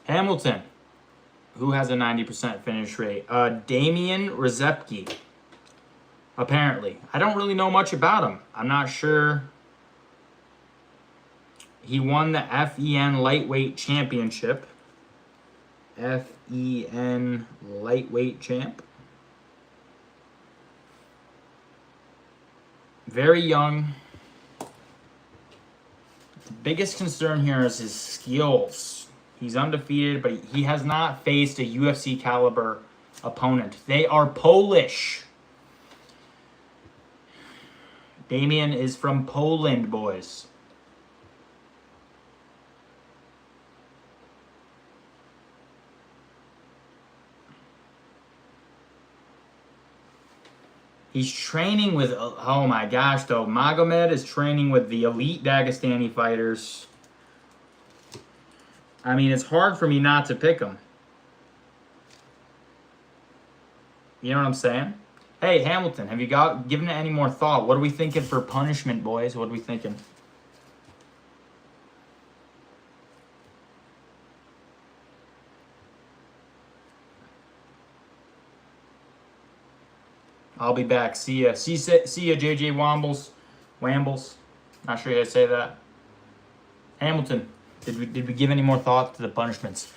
Hamilton, who has a 90% finish rate. Damian Rezepke, apparently. I don't really know much about him. I'm not sure. He won the FEN Lightweight Championship. FEN Lightweight Champ. Very young. The biggest concern here is his skills. He's undefeated, but he has not faced a UFC caliber opponent. They are Polish. Damian is from Poland, boys. He's training with, oh my gosh, though. Magomed is training with the elite Dagestani fighters. I mean, it's hard for me not to pick him. You know what I'm saying? Hey, Hamilton, have you given it any more thought? What are we thinking for punishment, boys? What are we thinking? I'll be back. See ya. See ya, JJ Wambles. Wambles. Not sure how to say that. Hamilton, did we give any more thought to the punishments?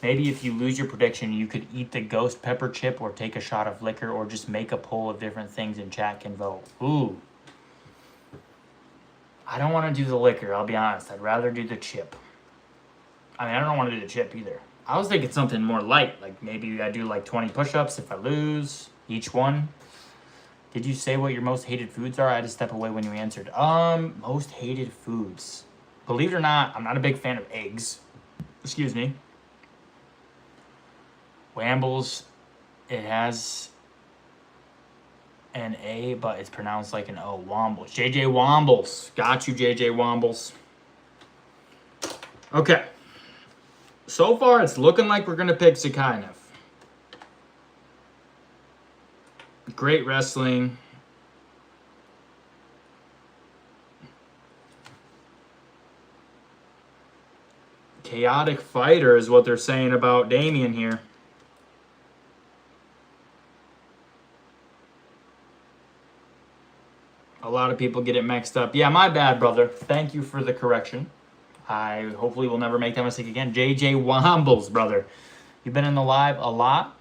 Maybe if you lose your prediction, you could eat the ghost pepper chip or take a shot of liquor or just make a poll of different things and chat can vote. Ooh. I don't want to do the liquor, I'll be honest. I'd rather do the chip. I mean, I don't want to do the chip either. I was thinking something more light. Like maybe I do like 20 push-ups if I lose each one. Did you say what your most hated foods are? I had to step away when you answered. Most hated foods. Believe it or not, I'm not a big fan of eggs. Excuse me. Wambles, it has an A, but it's pronounced like an O. Wambles. JJ Wambles. Got you, JJ Wambles. Okay. So far, it's looking like we're going to pick Zakayev. Great wrestling. Chaotic fighter is what they're saying about Damian here. A lot of people get it mixed up. Yeah, my bad, brother. Thank you for the correction. I hopefully will never make that mistake again. JJ Wambles, brother. You've been in the live a lot,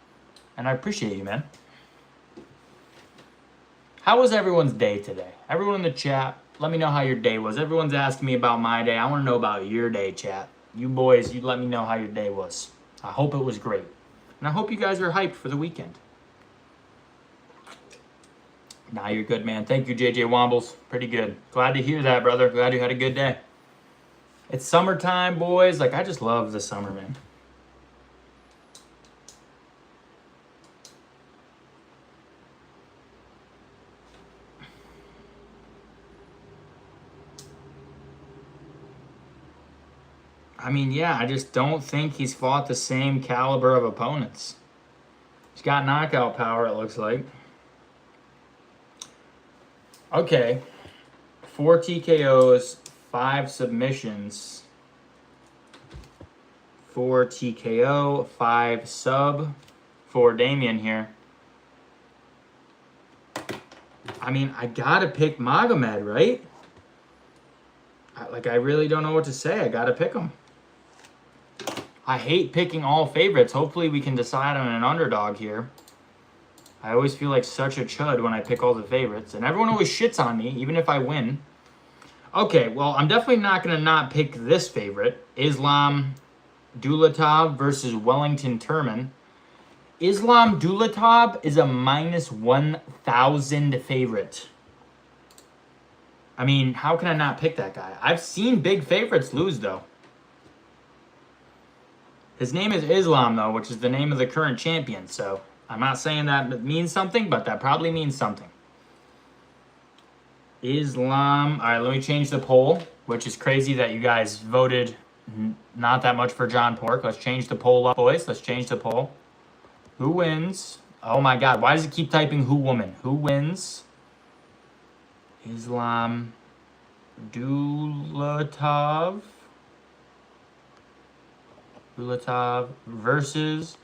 and I appreciate you, man. How was everyone's day today? Everyone in the chat, let me know how your day was. Everyone's asking me about my day. I want to know about your day, chat. You boys, you let me know how your day was. I hope it was great. And I hope you guys are hyped for the weekend. Nah, you're good, man. Thank you, JJ Wambles. Pretty good. Glad to hear that, brother. Glad you had a good day. It's summertime, boys. Like, I just love the summer, man. I mean, yeah, I just don't think he's fought the same caliber of opponents. He's got knockout power, it looks like. Okay. 4 TKOs, 5 submissions. 4 TKO, 5 sub for Damian here. I mean, I gotta pick Magomed, right? I really don't know what to say. I gotta pick him. I hate picking all favorites. Hopefully we can decide on an underdog here. I always feel like such a chud when I pick all the favorites. And everyone always shits on me, even if I win. Okay, well, I'm definitely not going to not pick this favorite. Islam Dulatov versus Wellington Turman. Islam Dulatov is a minus 1,000 favorite. I mean, how can I not pick that guy? I've seen big favorites lose, though. His name is Islam, though, which is the name of the current champion. So I'm not saying that means something, but that probably means something. Islam. All right, let me change the poll, which is crazy that you guys voted not that much for John Pork. Let's change the poll up, boys. Let's change the poll. Who wins? Oh, my God. Why does it keep typing who woman? Who wins? Islam Dulatov versus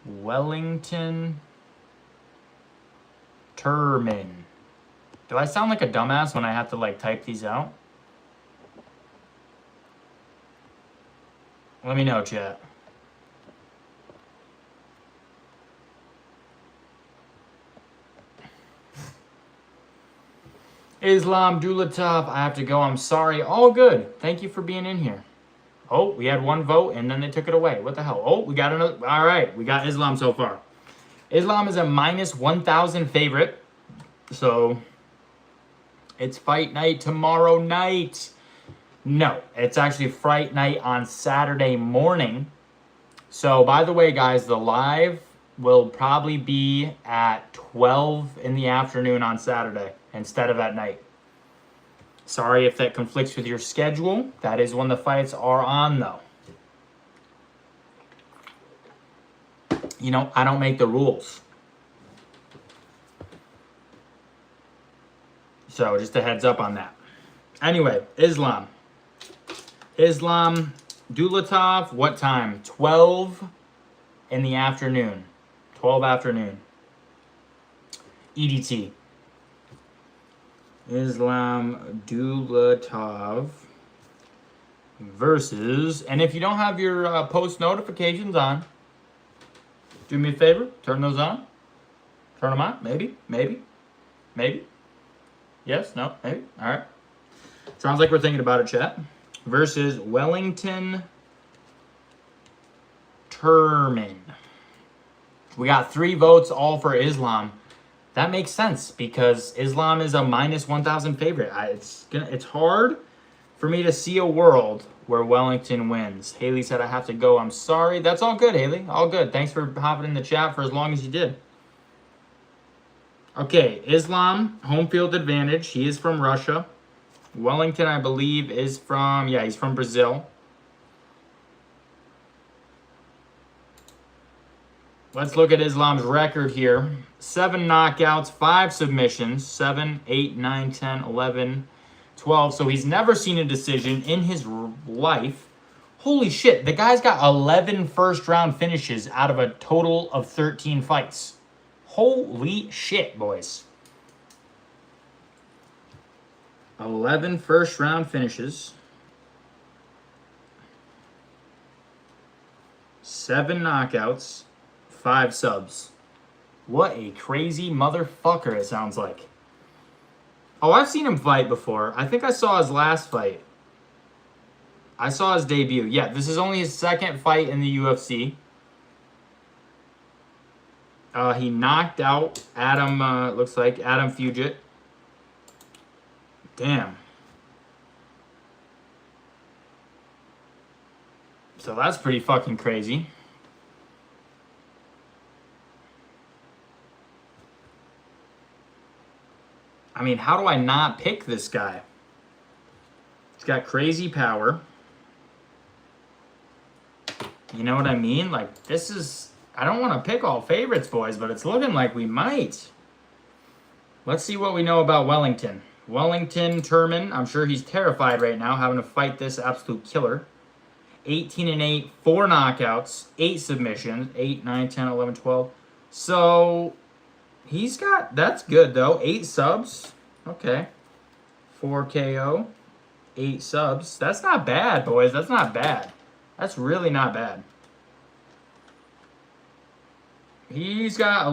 Wellington Turman. Do I sound like a dumbass when I have to like type these out? Let me know, chat. Islam Dulatov, I have to go. I'm sorry. All good. Thank you for being in here. Oh, we had one vote and then they took it away. What the hell? Oh, we got another. All right, we got Islam so far. Islam is a minus 1,000 favorite. So it's fight night tomorrow night. No, it's actually fight night on Saturday morning. So by the way, guys, the live will probably be at 12 in the afternoon on Saturday instead of at night. Sorry if that conflicts with your schedule. That is when the fights are on, though. You know, I don't make the rules. So just a heads up on that. Anyway, Islam Dulatov, what time? 12 in the afternoon. 12 afternoon. EDT. Islam Dulatov versus, and if you don't have your post notifications on, do me a favor, turn those on. Turn them on, maybe. Yes, no, maybe, all right. Sounds like we're thinking about it, chat. Versus Wellington Turman. We got 3 votes all for Islam. That makes sense because Islam is a minus 1,000 favorite. It's hard for me to see a world where Wellington wins. Haley said I have to go. I'm sorry. That's all good, Haley. All good. Thanks for hopping in the chat for as long as you did. Okay, Islam, home field advantage. He is from Russia. Wellington, I believe, is from, yeah, he's from Brazil. Let's look at Islam's record here. 7 knockouts, 5 submissions, 7, 8, 9, 10, 11, 12. So he's never seen a decision in his life. Holy shit, the guy's got 11 first-round finishes out of a total of 13 fights. Holy shit, boys. 11 first-round finishes. 7 knockouts. 5 subs. What a crazy motherfucker it sounds like. Oh, I've seen him fight before. I think I saw his last fight. I saw his debut. Yeah, this is only his 2nd fight in the UFC. He knocked out Adam, looks like Adam Fugit. Damn. So that's pretty fucking crazy. I mean, how do I not pick this guy? He's got crazy power. You know what I mean? Like, this is... I don't want to pick all favorites, boys, but it's looking like we might. Let's see what we know about Wellington. Wellington Turman, I'm sure he's terrified right now having to fight this absolute killer. 18-8, 4 knockouts, 8 submissions, 8, 9, 10, 11, 12. So, he's got... That's good, though. 8 subs. Okay. 4 KO. 8 subs. That's not bad, boys. That's not bad. That's really not bad. He's got a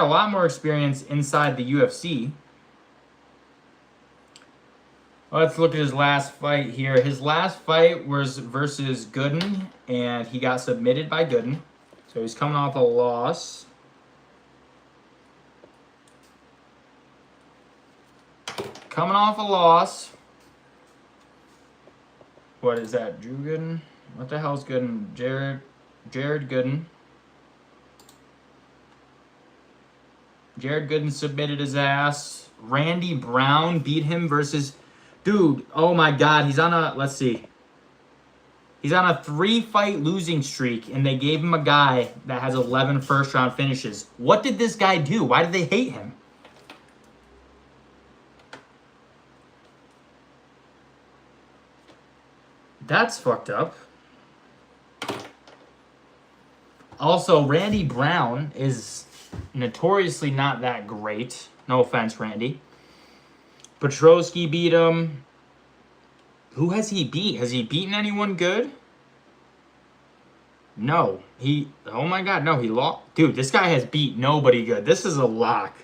lot more experience inside the UFC. Let's look at his last fight here. His last fight was versus Gooden, and he got submitted by Gooden. So he's coming off a loss. Coming off a loss. What is that? Drew Gooden? What the hell's Gooden? Jared Gooden. Jared Gooden submitted his ass. Randy Brown beat him versus... Dude, oh my God. He's on a... Let's see. He's on a 3-fight losing streak, and they gave him a guy that has 11 first-round finishes. What did this guy do? Why did they hate him? That's fucked up. Also, Randy Brown is notoriously not that great. No offense, Randy. Petrosky beat him. Who has he beat? Has he beaten anyone good? No. Oh my God, no, he lost. Dude, this guy has beat nobody good. This is a lock.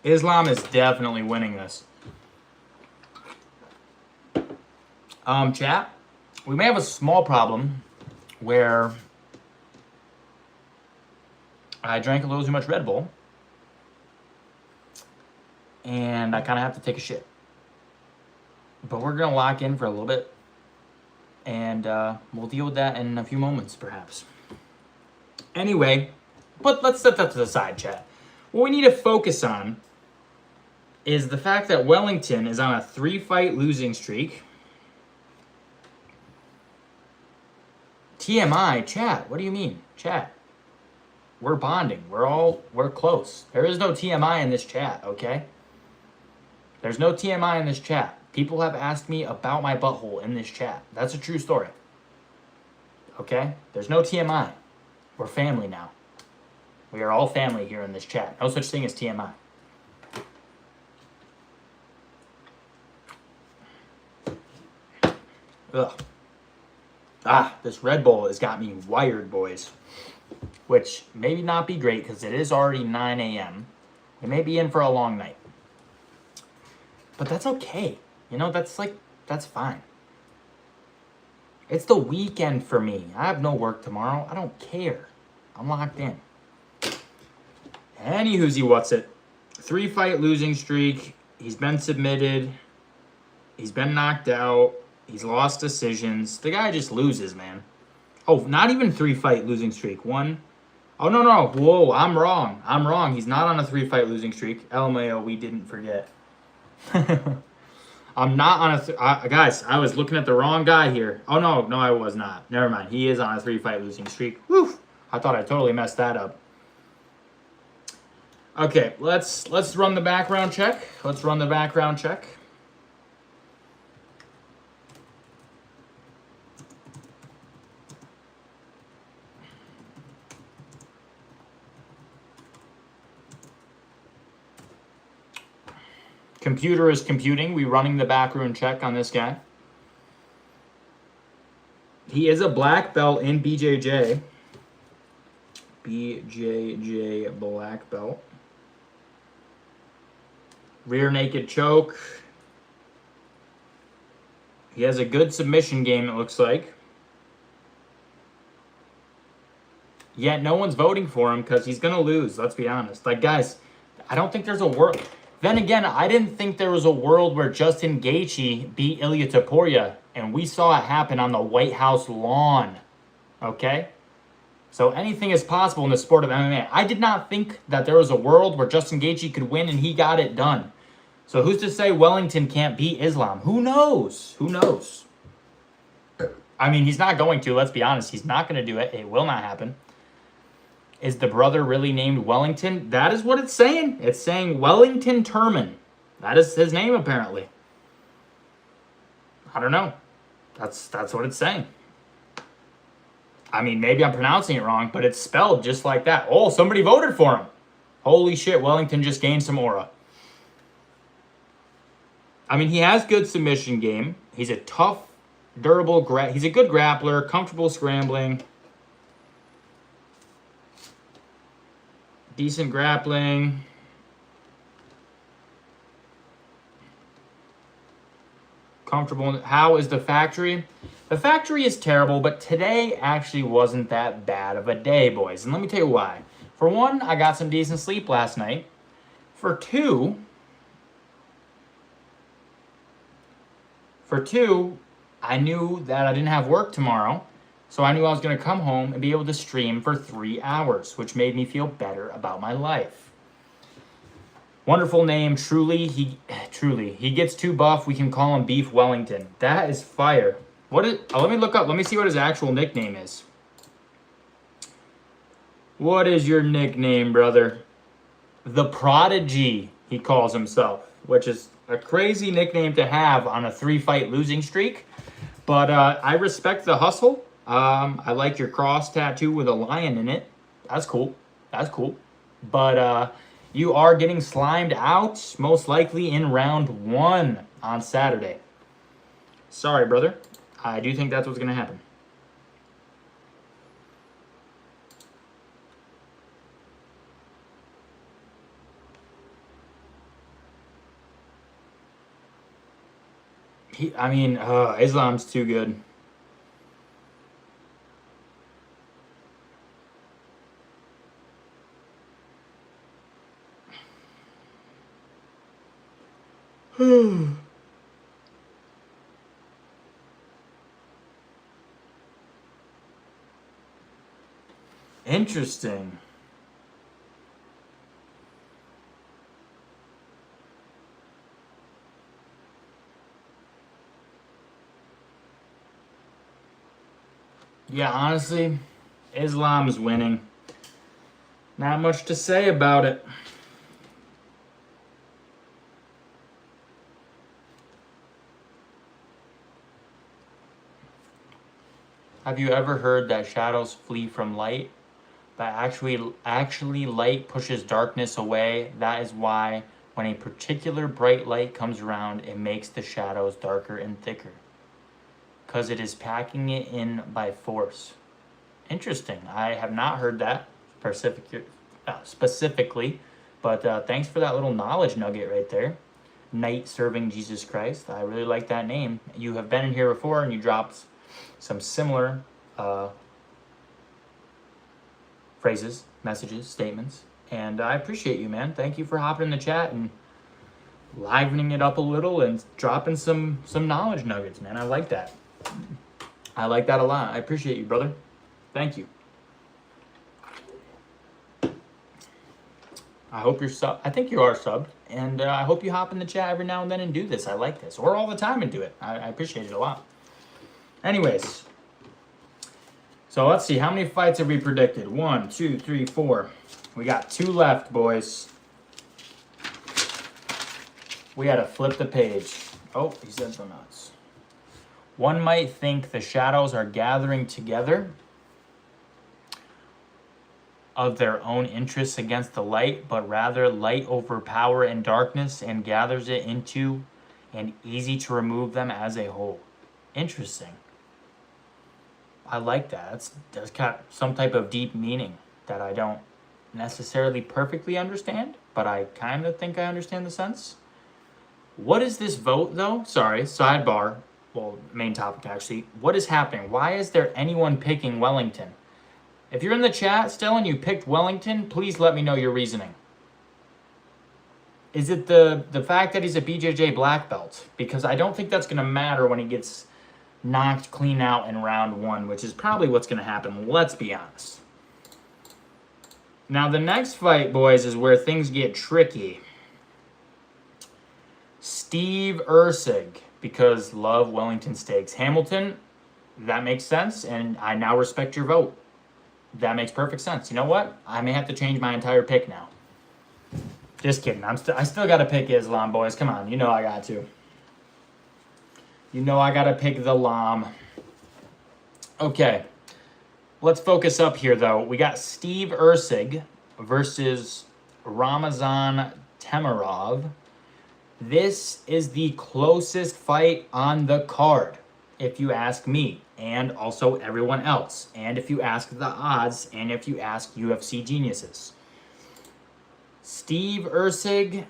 Islam is definitely winning this. Chat, we may have a small problem where I drank a little too much Red Bull and I kind of have to take a shit. But we're going to lock in for a little bit and we'll deal with that in a few moments, perhaps. Anyway, but let's set that to the side, chat. What we need to focus on is the fact that Wellington is on a 3-fight losing streak. TMI, chat, what do you mean? Chat, we're bonding. We're close. There is no TMI in this chat, okay? There's no TMI in this chat. People have asked me about my butthole in this chat. That's a true story. Okay? There's no TMI. We're family now. We are all family here in this chat. No such thing as TMI. Ugh. This Red Bull has got me wired, boys. Which maybe not be great because it is already 9 a.m. We may be in for a long night. But that's okay. You know, that's fine. It's the weekend for me. I have no work tomorrow. I don't care. I'm locked in. Anywho's what's it? 3-fight losing streak. He's been submitted. He's been knocked out. He's lost decisions. The guy just loses, man. Oh, not even 3-fight losing streak. 1. Oh, no. Whoa, I'm wrong. He's not on a 3-fight losing streak. LMAO, we didn't forget. I'm not on a... guys, I was looking at the wrong guy here. Oh, no, I was not. Never mind. He is on a 3-fight losing streak. Whew. I thought I totally messed that up. Okay, let's run the background check. Computer is computing. We running the background check on this guy. He is a black belt in BJJ. BJJ black belt. Rear naked choke. He has a good submission game, it looks like. Yet no one's voting for him because he's going to lose, let's be honest. Like, guys, I don't think there's a world... Then again, I didn't think there was a world where Justin Gaethje beat Ilia Topuria, and we saw it happen on the White House lawn, okay? So anything is possible in the sport of MMA. I did not think that there was a world where Justin Gaethje could win, and he got it done. So who's to say Wellington can't beat Islam? Who knows? I mean, he's not going to. Let's be honest. He's not going to do it. It will not happen. Is the brother really named Wellington? That is what it's saying. It's saying Wellington Turman. That is his name, apparently. I don't know. That's what it's saying. I mean, maybe I'm pronouncing it wrong, but it's spelled just like that. Oh, somebody voted for him. Holy shit, Wellington just gained some aura. I mean, he has good submission game. He's a tough, durable, he's a good grappler, comfortable scrambling. Decent grappling. Comfortable. How is the factory? The factory is terrible, but today actually wasn't that bad of a day, boys. And let me tell you why. For one, I got some decent sleep last night. For two, I knew that I didn't have work tomorrow. So I knew I was going to come home and be able to stream for 3 hours, which made me feel better about my life. Wonderful name, truly. He gets too buff. We can call him Beef Wellington. That is fire. Let me look up. Let me see what his actual nickname is. What is your nickname, brother? The Prodigy, he calls himself, which is a crazy nickname to have on a 3-fight losing streak. But I respect the hustle. I like your cross tattoo with a lion in it. That's cool. That's cool. But you are getting slimed out, most likely in round 1 on Saturday. Sorry, brother. I do think that's what's going to happen. Islam's too good. Interesting. Yeah, honestly, Islam is winning. Not much to say about it. Have you ever heard that shadows flee from light? That actually light pushes darkness away. That is why when a particular bright light comes around, it makes the shadows darker and thicker. Because it is packing it in by force. Interesting. I have not heard that specifically, but thanks for that little knowledge nugget right there. Knight serving Jesus Christ. I really like that name. You have been in here before and you dropped some similar phrases, messages, statements, and I appreciate you, man. Thank you for hopping in the chat and livening it up a little and dropping some knowledge nuggets, man. I like that. I like that a lot. I appreciate you, brother. Thank you. I hope you're sub. I think you are subbed, and I hope you hop in the chat every now and then and do this. I like this, or all the time and do it. I appreciate it a lot. Anyways, so let's see. How many fights have we predicted? 1, 2, 3, 4. We got 2 left, boys. We had to flip the page. Oh, he said the nuts. One might think the shadows are gathering together of their own interests against the light, but rather light overpower and darkness and gathers it into and easy to remove them as a whole. Interesting. I like that. That's got some type of deep meaning that I don't necessarily perfectly understand, but I kind of think I understand the sense. What is this vote, though? Sorry, sidebar. Well, main topic, actually. What is happening? Why is there anyone picking Wellington? If you're in the chat still and you picked Wellington, please let me know your reasoning. Is it the fact that he's a BJJ black belt? Because I don't think that's going to matter when he gets knocked clean out in round 1, which is probably what's going to happen. Let's be honest. Now, the next fight, boys, is where things get tricky. Steve Erceg, because love Wellington steaks. Hamilton, That makes sense, and I now respect your vote. That makes perfect sense. You know what? I may have to change my entire pick now. Just kidding. I still got to pick Islam, boys. Come on. You know I got to. You know I got to pick the Lam. Okay. Let's focus up here, though. We got Steve Ursig versus Ramazan Temirov. This is the closest fight on the card, if you ask me, and also everyone else, and if you ask the odds, and if you ask UFC geniuses. Steve Ursig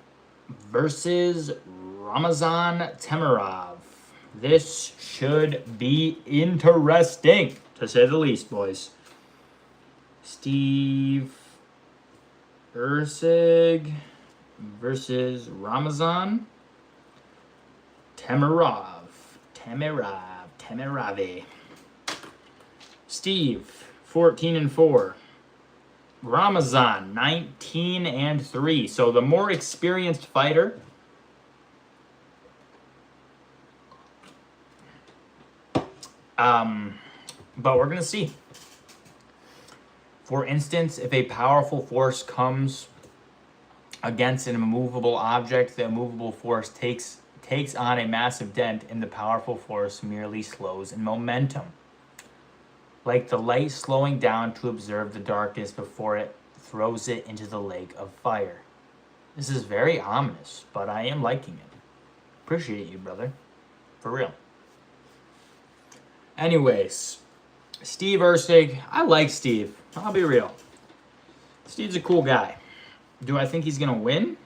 versus Ramazan Temirov. This should be interesting, to say the least, boys. Steve Ursig versus Ramazan Temiravi. Steve, 14-4. Ramazan, 19-3. So the more experienced fighter. But we're gonna see. For instance, if a powerful force comes against an immovable object, the immovable force takes on a massive dent, and the powerful force merely slows in momentum. Like the light slowing down to observe the darkness before it throws it into the lake of fire. This is very ominous, but I am liking it. Appreciate you, brother. For real. Anyways, Steve Ursig. I like Steve. I'll be real. Steve's a cool guy. Do I think he's going to win?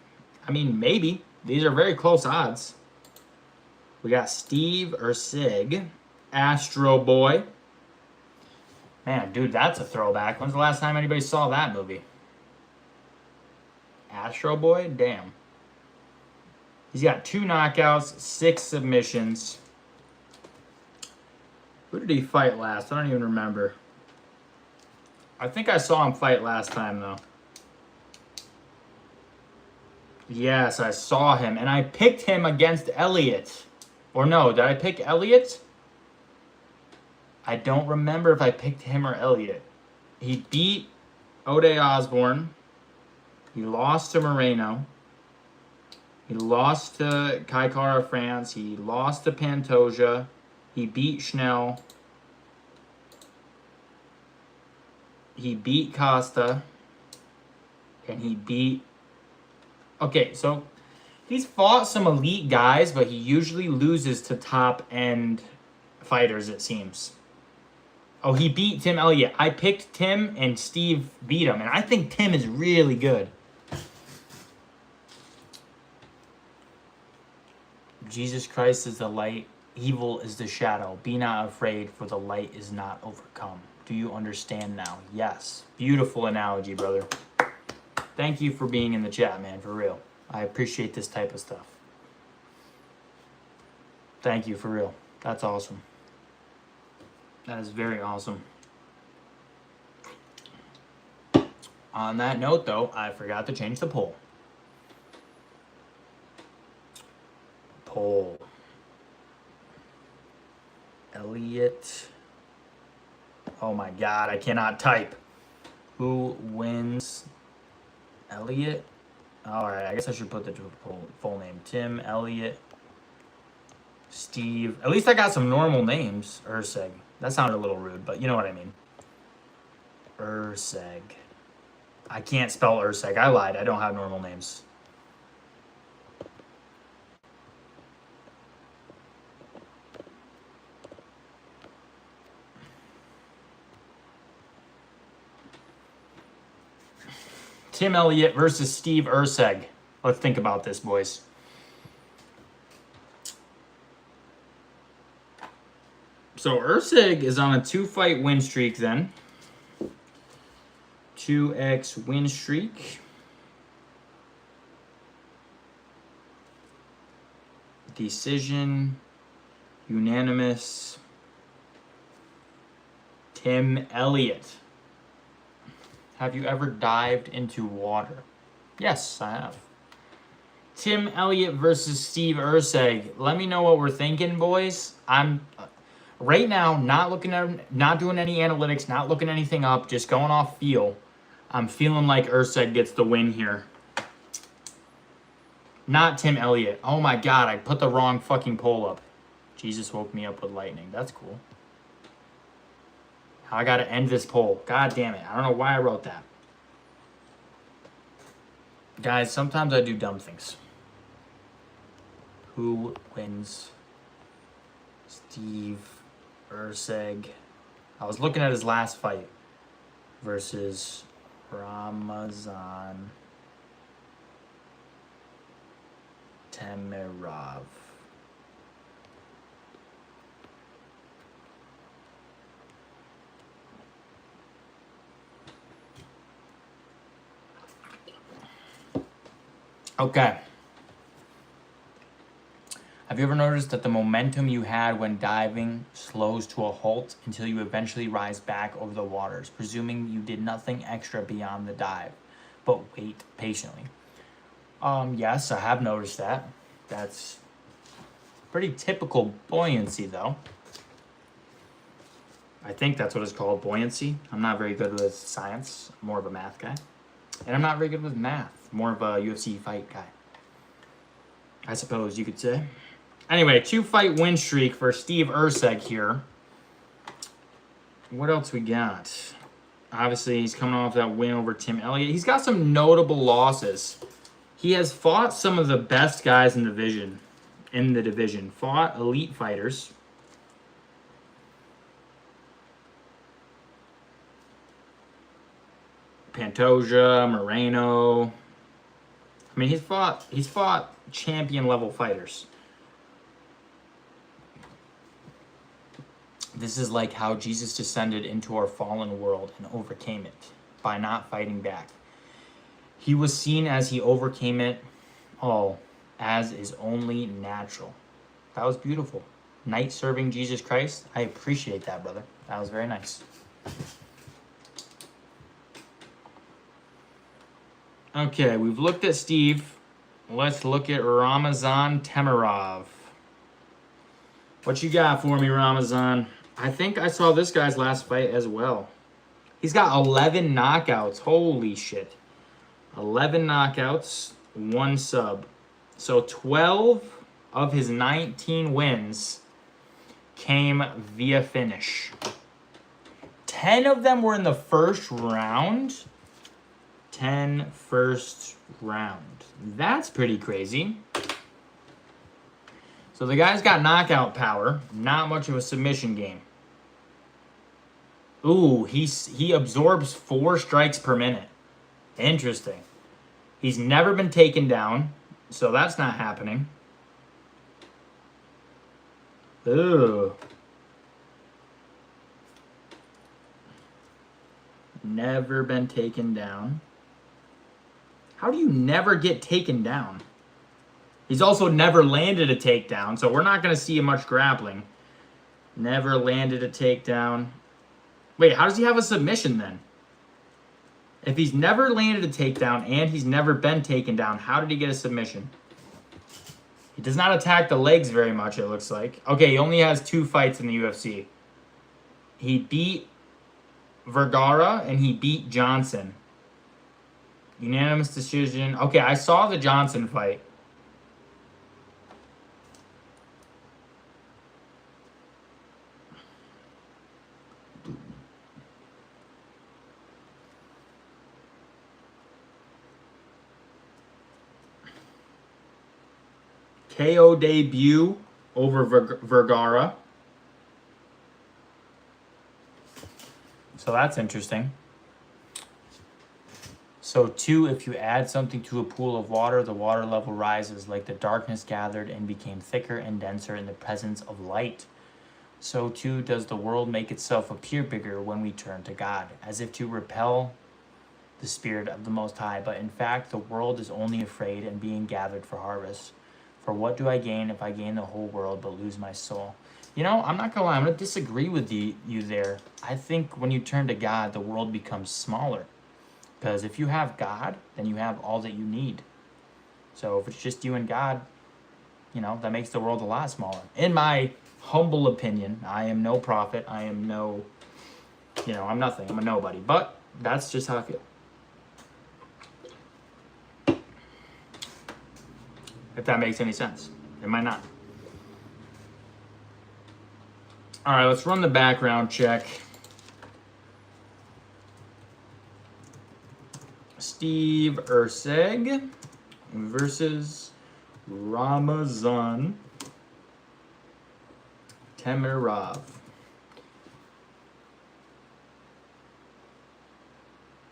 I mean, maybe. These are very close odds. We got Steve Ursig, Astro Boy. Man, dude, that's a throwback. When's the last time anybody saw that movie? Astro Boy? Damn. He's got 2 knockouts, 6 submissions. Who did he fight last? I don't even remember. I think I saw him fight last time, though. Yes, I saw him. And I picked him against Elliott. Or no, did I pick Elliott? I don't remember if I picked him or Elliott. He beat Ode Osborne. He lost to Moreno. He lost to Kai Kara France. He lost to Pantoja. He beat Schnell. He beat Costa. And he beat... Okay, so he's fought some elite guys, but he usually loses to top-end fighters, it seems. Oh, he beat Tim Elliott. I picked Tim, and Steve beat him. And I think Tim is really good. Jesus Christ is the light. Evil is the shadow. Be not afraid, for the light is not overcome. Do you understand now? Yes. Beautiful analogy, brother. Thank you for being in the chat, man, for real. I appreciate this type of stuff. Thank you, for real. That's awesome. That is very awesome. On that note, though, I forgot to change the poll. Poll. Elliott. Oh my God, I cannot type. Who wins? Elliott? Alright, I guess I should put the full name. Tim, Elliott, Steve. At least I got some normal names. Ursig. That sounded a little rude, but you know what I mean. Ursig. I can't spell Ursig. I lied. I don't have normal names. Tim Elliott versus Steve Ursig. Let's think about this, boys. So Ursig is on a 2-fight win streak then. 2x win streak. Decision. Unanimous. Tim Elliott. Have you ever dived into water? Yes, I have. Tim Elliott versus Steve Ursig. Let me know what we're thinking, boys. Right now, not doing any analytics, not looking anything up, just going off feel. I'm feeling like Urseg gets the win here. Not Tim Elliott. Oh my God, I put the wrong fucking poll up. Jesus woke me up with lightning. That's cool. I gotta end this poll. God damn it. I don't know why I wrote that. Guys, sometimes I do dumb things. Who wins? Steve Urseg. I was looking at his last fight versus Ramazan Temirov. Okay. Have you ever noticed that the momentum you had when diving slows to a halt until you eventually rise back over the waters, presuming you did nothing extra beyond the dive, but wait patiently? Yes, I have noticed that. That's pretty typical buoyancy, though. I think that's what it's called, buoyancy. I'm not very good with science. I'm more of a math guy. And I'm not very good with math. More of a UFC fight guy, I suppose you could say. Anyway, 2-fight win streak for Steve Urseg here. What else we got? Obviously, he's coming off that win over Tim Elliott. He's got some notable losses. He has fought some of the best guys in the division. Fought elite fighters. Pantoja, Moreno. I mean, he's fought champion level fighters. This is like how Jesus descended into our fallen world and overcame it by not fighting back. He was seen as he overcame it all, as is only natural. That was beautiful. Knight serving Jesus Christ. I appreciate that, brother. That was very nice. Okay, we've looked at Steve. Let's look at Ramazan Temirov. What you got for me, Ramazan? I think I saw this guy's last fight as well. He's got 11 knockouts. Holy shit. 11 knockouts, 1 sub. So 12 of his 19 wins came via finish. 10 of them were in the first round. 10 first round. That's pretty crazy. So the guy's got knockout power. Not much of a submission game. Ooh, he absorbs 4 strikes per minute. Interesting. He's never been taken down, so that's not happening. Ooh. Never been taken down. How do you never get taken down? He's also never landed a takedown, so we're not going to see much grappling. Never landed a takedown. Wait, how does he have a submission then? If he's never landed a takedown and he's never been taken down, how did he get a submission? He does not attack the legs very much, it looks like. Okay, he only has 2 fights in the UFC. He beat Vergara and he beat Johnson. Unanimous decision. Okay, I saw the Johnson fight. KO debut over Vergara. So that's interesting. So 2, if you add something to a pool of water, the water level rises like the darkness gathered and became thicker and denser in the presence of light. So too does the world make itself appear bigger when we turn to God, as if to repel the Spirit of the Most High. But in fact, the world is only afraid and being gathered for harvest. For what do I gain if I gain the whole world but lose my soul? You know, I'm not gonna lie, I'm gonna disagree with you there. I think when you turn to God, the world becomes smaller. Because if you have God, then you have all that you need. So if it's just you and God, you know, that makes the world a lot smaller. In my humble opinion. I am no prophet. I am no, I'm nothing. I'm a nobody. But that's just how I feel. If that makes any sense. It might not. All right, let's run the background check. Steve Erceg versus Ramazan Temirov.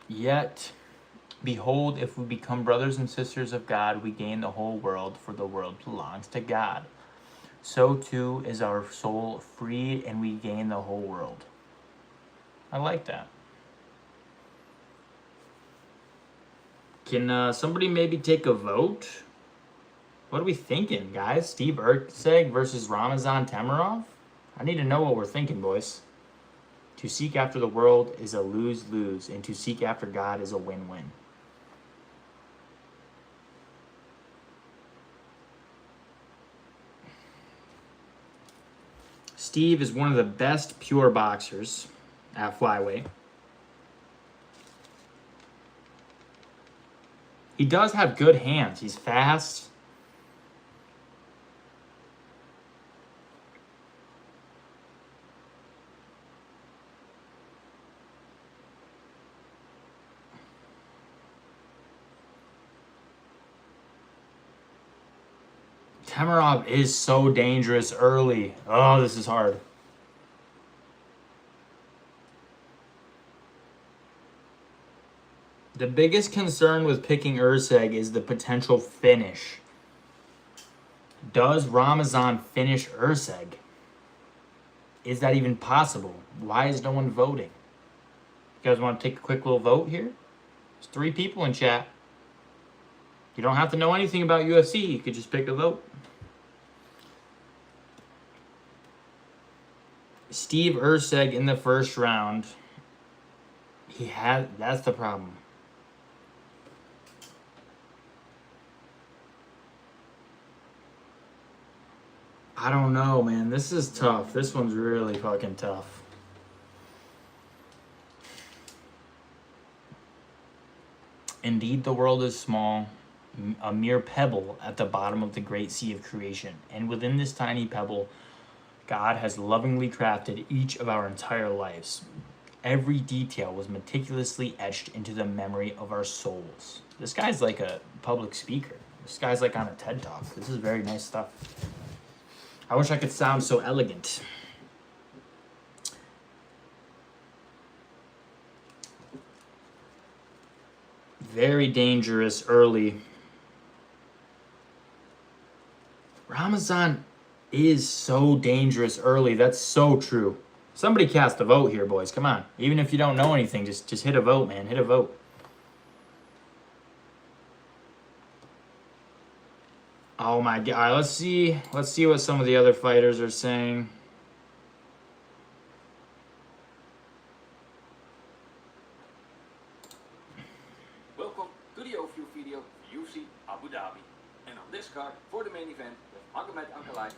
Yet, behold, if we become brothers and sisters of God, we gain the whole world, for the world belongs to God. So too is our soul freed, and we gain the whole world. I like that. Can somebody maybe take a vote? What are we thinking, guys? Steve Erceg versus Ramazan Temirov? I need to know what we're thinking, boys. To seek after the world is a lose-lose, and to seek after God is a win-win. Steve is one of the best pure boxers at flyweight. He does have good hands. He's fast. Temirov is so dangerous early. Oh, this is hard. The biggest concern with picking Erceg is the potential finish. Does Ramazan finish Erceg? Is that even possible? Why is no one voting? You guys want to take a quick little vote here? There's 3 people in chat. You don't have to know anything about UFC. You could just pick a vote. Steve Erceg in the first round. That's the problem. I don't know, man. This is tough. This one's really fucking tough. Indeed, the world is small, a mere pebble at the bottom of the great sea of creation. And within this tiny pebble, God has lovingly crafted each of our entire lives. Every detail was meticulously etched into the memory of our souls. This guy's like a public speaker. This guy's like on a TED Talk. This is very nice stuff. I wish I could sound so elegant. Very dangerous early. Ramazan is so dangerous early. That's so true. Somebody cast a vote here, boys. Come on. Even if you don't know anything, just hit a vote, man. Hit a vote. Oh my god. All right, let's see what some of the other fighters are saying. Welcome to the overview video for UFC Abu Dhabi. And on this card, for the main event, with Magomed Ankalaev.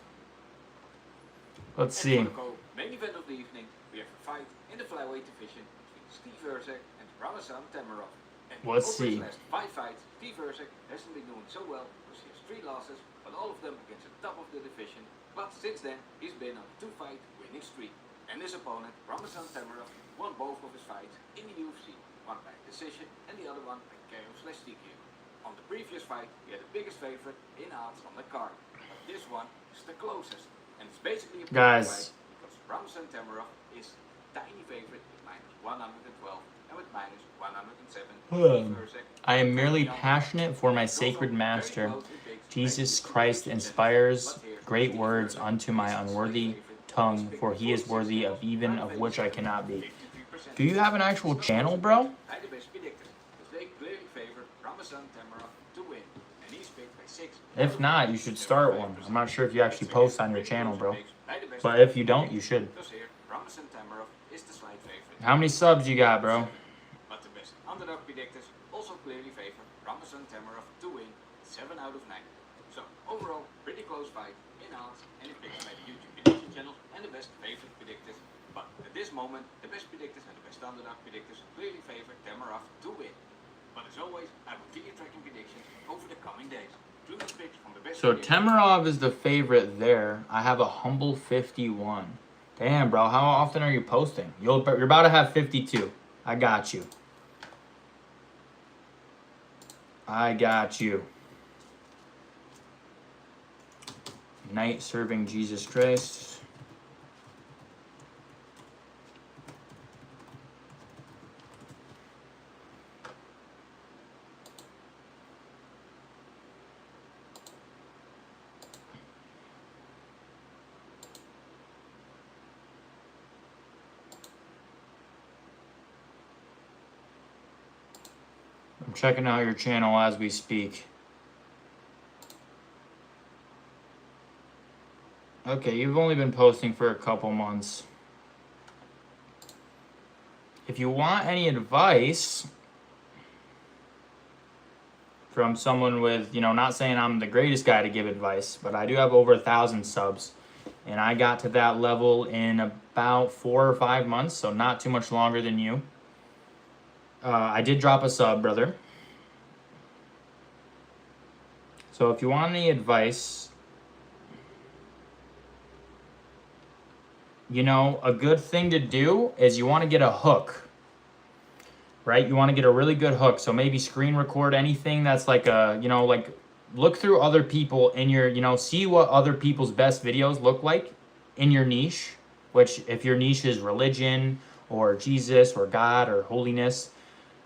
Let's see. And for the main event of the evening, we have a fight in the flyweight division between Steve Erceg and Ramazan Temirov. And Let's over see. his last 5 fights, Steve Erceg hasn't been doing so well, because he has 3 losses, but all of them against the top of the division. But since then, he's been on a 2-fight winning streak. And his opponent, Ramazan Temirov, won both of his fights in the UFC, one by decision and the other one by KO/TKO. On the previous fight, he had the biggest favorite in odds on the card, but this one is the closest, and it's basically a Guys. fight because Ramazan Temirov is tiny favorite with -112 and with -107. I am merely passionate for my sacred master. Jesus Christ inspires great words unto my unworthy tongue, for he is worthy of even of which I cannot be. Do you have an actual channel, bro? By the best predictors, because they clearly favor Ramazan Temirov to win, and he's picked by 6. If not, you should start one. I'm not sure if you actually post on your channel, bro. But if you don't, you should. Because here, Ramazan Temirov is the slight favorite. How many subs you got, bro? But the best underdog predictors also clearly favor Ramazan Temirov to win 7 out of 9. So overall, pretty close fight in odds, and it picks by the YouTube prediction channel and the best favorite predictors. But at this moment, the best predictors and the best underdog predictors clearly favor Tamarov to win. But as always, I will keep you tracking predictions over the coming days. Including picks from the best So predictors. Tamarov is the favorite there. I have a humble 51. Damn, bro. How often are you posting? You're about to have 52. I got you. I got you. Knight serving Jesus Christ. I'm checking out your channel as we speak. Okay, you've only been posting for a couple months. If you want any advice from someone with, not saying I'm the greatest guy to give advice, but I do have over 1,000 subs. And I got to that level in about 4 or 5 months, so not too much longer than you. I did drop a sub, brother. So if you want any advice, a good thing to do is you want to get a hook, right? You want to get a really good hook. So maybe screen record anything that's like look through other people in your, see what other people's best videos look like in your niche, which if your niche is religion or Jesus or God or holiness,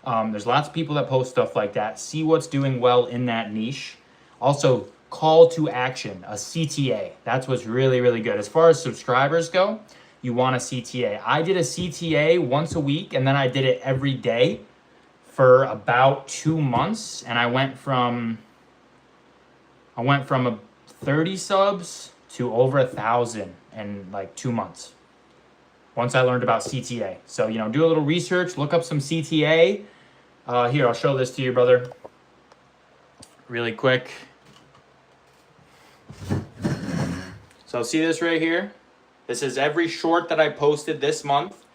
there's lots of people that post stuff like that. See what's doing well in that niche. Also, call to action, a CTA. That's what's really, really good. As far as subscribers go, you want a CTA. I did a CTA once a week, and then I did it every day for about 2 months, and I went from 30 subs to over 1,000 in like 2 months. Once I learned about CTA. So, do a little research, look up some CTA. Here, I'll show this to you, brother. Really quick. So see this right here? This is every short that I posted this month.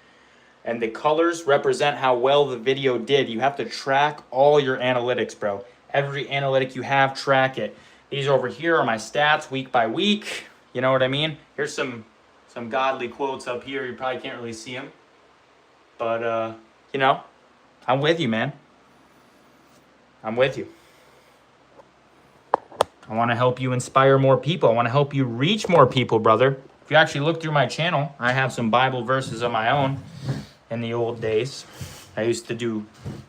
And the colors represent how well the video did. You have to track all your analytics, bro. Every analytic you have, track it. These over here are my stats week by week. You know what I mean? Here's some godly quotes up here. You probably can't really see them. But, I'm with you, man. I'm with you. I want to help you inspire more people. I want to help you reach more people, brother. If you actually look through my channel, I have some Bible verses of my own in the old days. I used to do,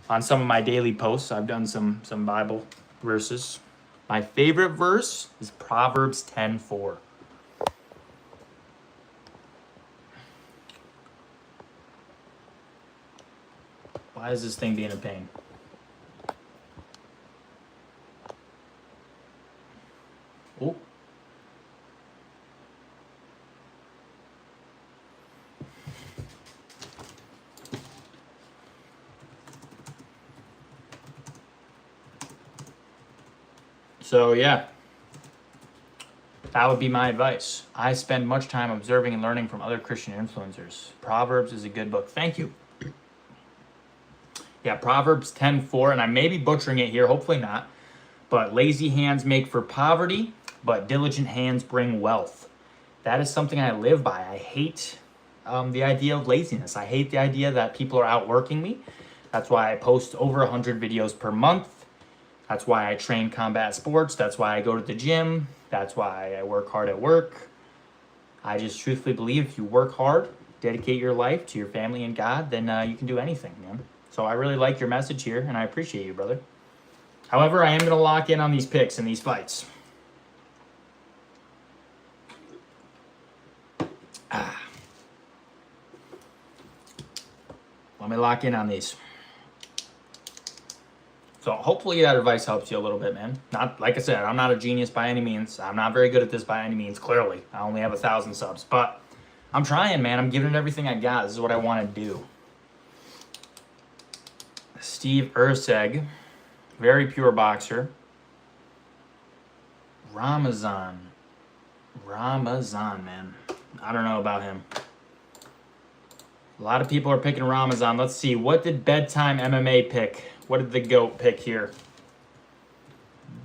on some of my daily posts, I've done some Bible verses. My favorite verse is Proverbs 10:4. Why is this thing being a pain? Oh. So yeah, that would be my advice. I spend much time observing and learning from other Christian influencers. Proverbs is a good book. Thank you. Yeah, Proverbs 10:4, and I may be butchering it here, hopefully not. But lazy hands make for poverty, but diligent hands bring wealth. That is something I live by. I hate the idea of laziness. I hate the idea that people are outworking me. That's why I post over 100 videos per month. That's why I train combat sports. That's why I go to the gym. That's why I work hard at work. I just truthfully believe if you work hard, dedicate your life to your family and God, then you can do anything, man. So I really like your message here, and I appreciate you, brother. However, I am going to lock in on these picks and these fights. Let me lock in on these. So hopefully that advice helps you a little bit, man. Not, like I said, I'm not a genius by any means. I'm not very good at this by any means, clearly. I only have 1,000 subs. But I'm trying, man. I'm giving it everything I got. This is what I want to do. Steve Erceg. Very pure boxer. Ramazan, man. I don't know about him. A lot of people are picking Ramazan. Let's see. What did Bedtime MMA pick? What did the GOAT pick here?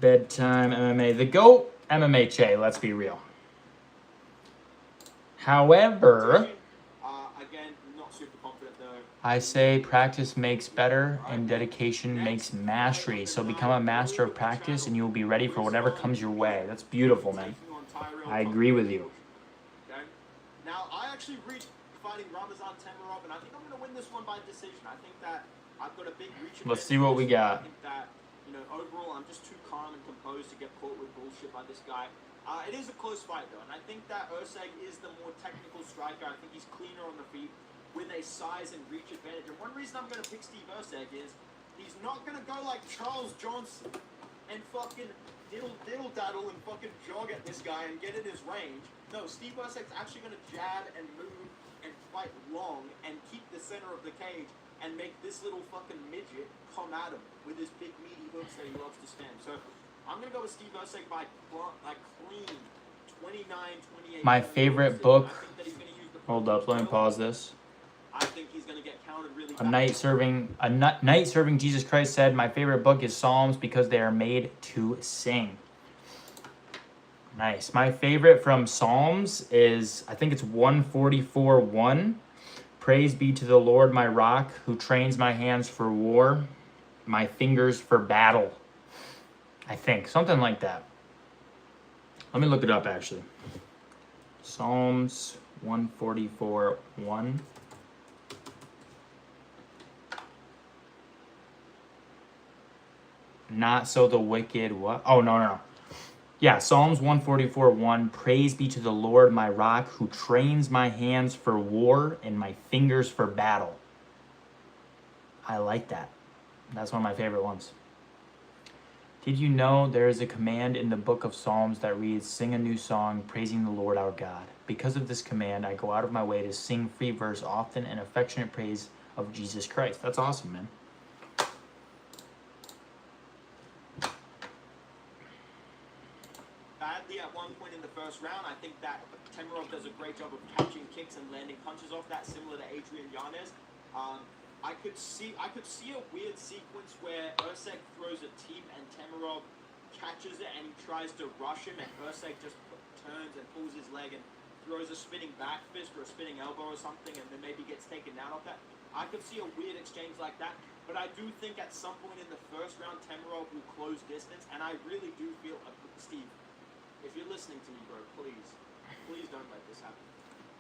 Bedtime MMA. The GOAT MMA Che, let's be real. However, Again, not super confident though. I say practice makes better and dedication makes mastery. So become a master of practice and you will be ready for whatever comes your way. That's beautiful, man. Taking on Tyrell I agree with you. Okay. Now I actually reached fighting Ramazan Temirov, and I think I'm going to win this one by decision. I think that I've got a big reach. Let's see what we got. I think that, overall I'm just too calm and composed to get caught with bullshit by this guy. It is a close fight though, and I think that Erceg is the more technical striker. I think he's cleaner on the feet with a size and reach advantage. And one reason I'm going to pick Steve Erceg is he's not going to go like Charles Johnson and fucking diddle daddle and fucking jog at this guy and get in his range. No, Steve Erceg's actually going to jab and move and fight long and keep the center of the cage and make this little fucking midget come at him with his big meaty hooks that he loves to spam. So I'm going to go with Steve Erceg by clean 29-28. My favorite book. Hold up, let me pause this. I think he's going to get counted really A knight serving Jesus Christ said, "My favorite book is Psalms because they are made to sing." Nice. My favorite from Psalms is, I think it's 144:1. Praise be to the Lord, my rock, who trains my hands for war, my fingers for battle. I think something like that. Let me look it up actually. Psalms 144:1. Not so the wicked. What? Oh, no. Yeah, Psalms 144:1. Praise be to the Lord, my rock, who trains my hands for war and my fingers for battle. I like that. That's one of my favorite ones. Did you know there is a command in the book of Psalms that reads, "Sing a new song, praising the Lord our God"? Because of this command, I go out of my way to sing free verse often in affectionate praise of Jesus Christ. That's awesome, man. Badly at one point in the first round. I think that Temirov does a great job of catching kicks and landing punches off that, similar to Adrian Yanez. I could see a weird sequence where Erceg throws a teep and Temirov catches it and he tries to rush him, and Erceg just turns and pulls his leg and throws a spinning back fist or a spinning elbow or something, and then maybe gets taken down off that. I could see a weird exchange like that, but I do think at some point in the first round Temirov will close distance, and I really do feel, Steve, if you're listening to me, bro, please don't let this happen.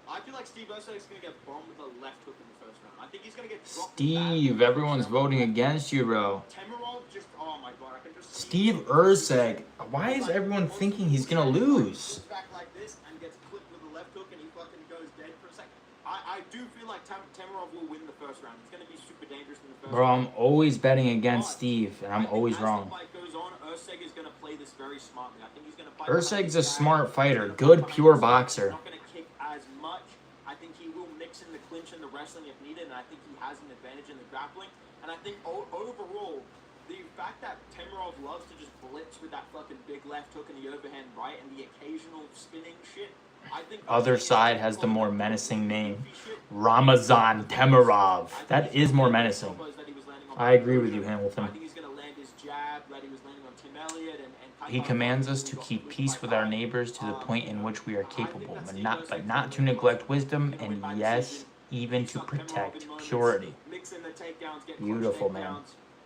I feel like Steve Erceg is going to get bombed with a left hook in the first round. I think he's going to get dropped. Steve, everyone's voting against you, bro. Temirov just, oh my god, I can just Steve Erceg. Why is everyone thinking he's going to lose? Back like this and gets clipped with a left hook and he fucking goes dead for a second. I do feel like Temirov will win the first round. He's going to be super dangerous in the first Bro, round. I'm always betting against Steve, and I'm always wrong. As the fight goes on, Erceg is going to play this very smartly. I think he's going to fight. Erceg's a smart fighter, good pure boxer. He's not going to kick as much. I think he will mix in the clinch and the wrestling if needed, and I think he has an advantage in the grappling. And I think overall, the fact that Temirov loves to just blitz with that fucking big left hook and the overhand right and the occasional spinning shit, I think Other side has the more menacing name, Ramazan Temirov. That is more menacing. I agree with you, Hamilton. I think he's going to land his jab that he was landing on Tim Elliott and He commands us to keep peace with our neighbors to the point in which we are capable, but not to neglect wisdom, and yes, even to protect purity. Beautiful, man.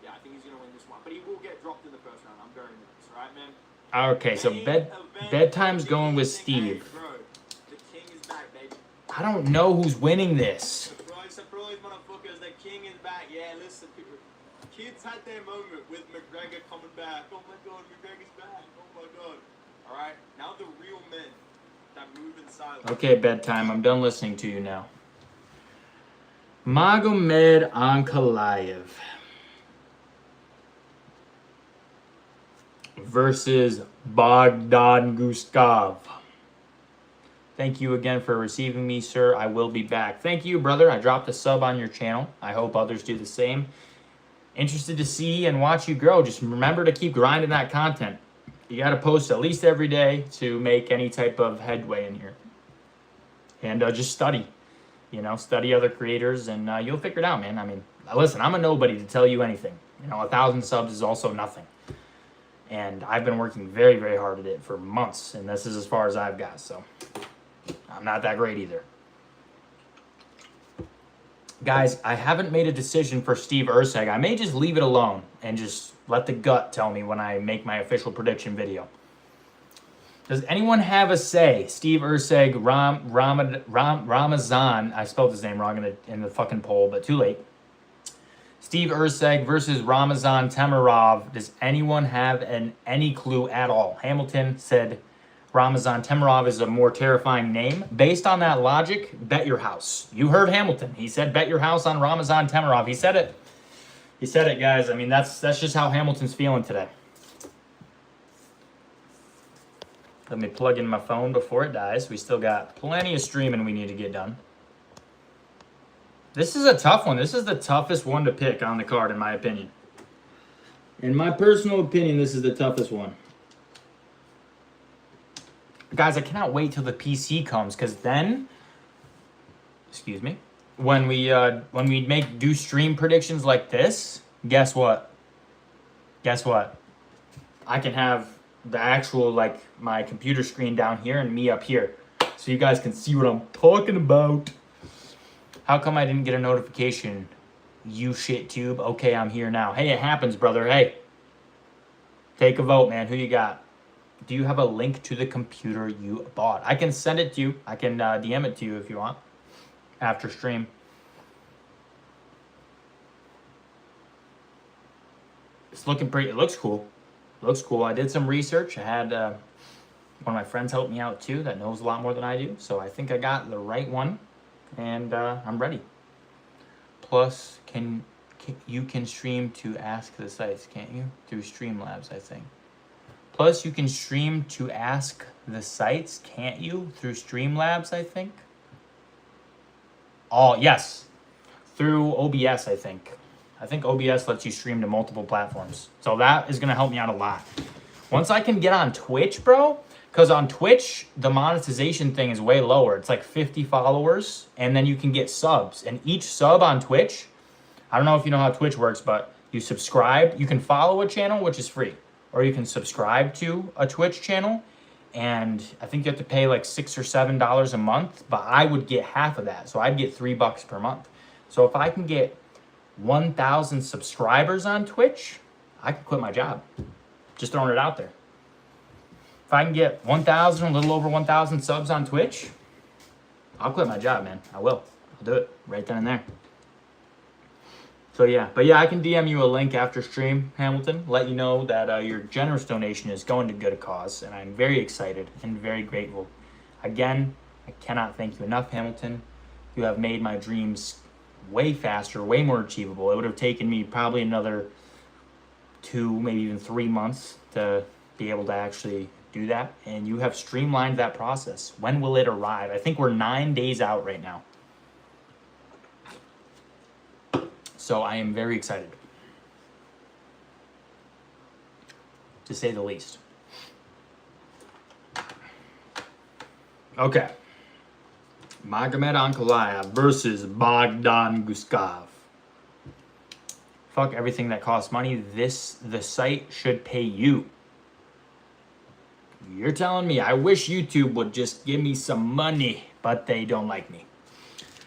Yeah, I think he's going to win this one, but he will get dropped in the first round. I'm very nervous, all right, man? Okay, so bedtime's going with Steve. The king is back, baby. I don't know who's winning this. Surprise, motherfuckers. The king is back. Yeah, listen, people. Kids had their moment with McGregor coming back. Oh my god, McGregor's back. Oh my god. Alright, now the real men that move in silence. Okay, bedtime. I'm done listening to you now. Magomed Ankalaev versus Bogdan Gustav. Thank you again for receiving me, sir. I will be back. Thank you, brother. I dropped a sub on your channel. I hope others do the same. Interested to see and watch you grow. Just remember to keep grinding that content. You got to post at least every day to make any type of headway in here. and just study. You know, study other creators, and you'll figure it out, man. I mean, listen, I'm a nobody to tell you anything. You know, 1,000 subs is also nothing. And I've been working very, very hard at it for months, and this is as far as I've got, so I'm not that great either. Guys, I haven't made a decision for Steve Erceg. I may just leave it alone and just let the gut tell me when I make my official prediction video. Does anyone have a say? Steve Erceg, Ramazan, I spelled his name wrong in the fucking poll, but too late. Steve Erceg versus Ramazan Temirov. Does anyone have any clue at all? Hamilton said Ramazan Temirov is a more terrifying name. Based on that logic, bet your house. You heard Hamilton. He said bet your house on Ramazan Temirov. He said it. He said it, guys. I mean, that's just how Hamilton's feeling today. Let me plug in my phone before it dies. We still got plenty of streaming we need to get done. This is a tough one. This is the toughest one to pick on the card, in my opinion. In my personal opinion, this is the toughest one. Guys, I cannot wait till the PC comes, because then, excuse me, when we do stream predictions like this, guess what? Guess what? I can have the actual, like, my computer screen down here and me up here, so you guys can see what I'm talking about. How come I didn't get a notification? You shit tube. Okay, I'm here now. Hey, it happens, brother. Hey, take a vote, man. Who you got? Do you have a link to the computer you bought? I can send it to you. I can DM it to you if you want after stream. It's looking pretty. It looks cool. It looks cool. I did some research. I had one of my friends help me out too that knows a lot more than I do. So I think I got the right one. And I'm ready. Plus, you can stream to ask the sites, can't you? Through Streamlabs, I think. Plus, you can stream to ask the sites, can't you? Through Streamlabs, I think. Oh, yes. Through OBS, I think. I think OBS lets you stream to multiple platforms. So that is going to help me out a lot. Once I can get on Twitch, bro, because on Twitch, the monetization thing is way lower. It's like 50 followers, and then you can get subs. And each sub on Twitch, I don't know if you know how Twitch works, but you subscribe. You can follow a channel, which is free. Or you can subscribe to a Twitch channel, and I think you have to pay like $6 or $7 a month, but I would get half of that. So I'd get $3 per month. So if I can get 1,000 subscribers on Twitch, I can quit my job. Just throwing it out there. If I can get 1,000, a little over 1,000 subs on Twitch, I'll quit my job, man. I will. I'll do it right then and there. So yeah, but yeah, I can DM you a link after stream, Hamilton. Let you know that your generous donation is going to good cause, and I'm very excited and very grateful. Again, I cannot thank you enough, Hamilton. You have made my dreams way faster, way more achievable. It would have taken me probably another 2, maybe even 3 months to be able to actually do that, and you have streamlined that process. When will it arrive? I think we're 9 days out right now. So I am very excited, to say the least. Okay. Magomed Ankalaev versus Bogdan Guskov. Fuck everything that costs money. The site should pay you. You're telling me I wish YouTube would just give me some money, but they don't like me.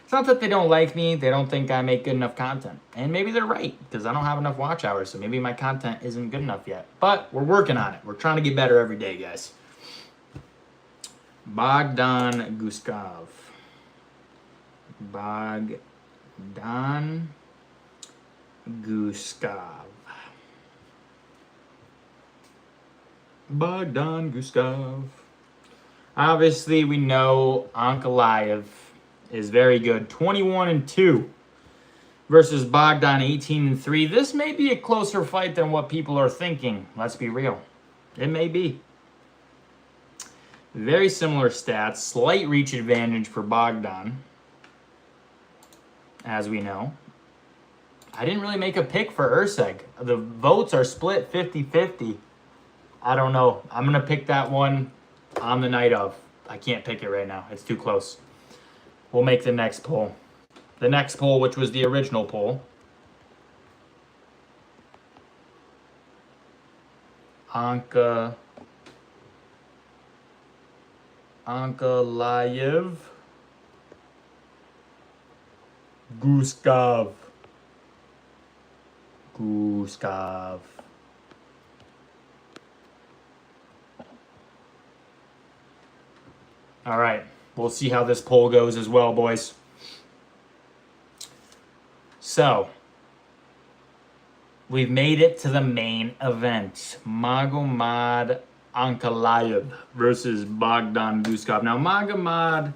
It's not that they don't like me, they don't think I make good enough content. And maybe they're right, because I don't have enough watch hours, so maybe my content isn't good enough yet. But we're working on it. We're trying to get better every day, guys. Bogdan Guskov. Bogdan Guskov. Bogdan Guskov. Obviously, we know Ankalaev is very good. 21-2 versus Bogdan 18-3. This may be a closer fight than what people are thinking. Let's be real. It may be. Very similar stats. Slight reach advantage for Bogdan, as we know. I didn't really make a pick for Erceg. The votes are split 50-50. I don't know. I'm going to pick that one on the night of. I can't pick it right now. It's too close. We'll make the next poll. The next poll, which was the original poll. Ankalaev. Guskov. All right. We'll see how this poll goes as well, boys. So, we've made it to the main event. Magomed Ankalaev versus Bogdan Guskov. Now, Magomed,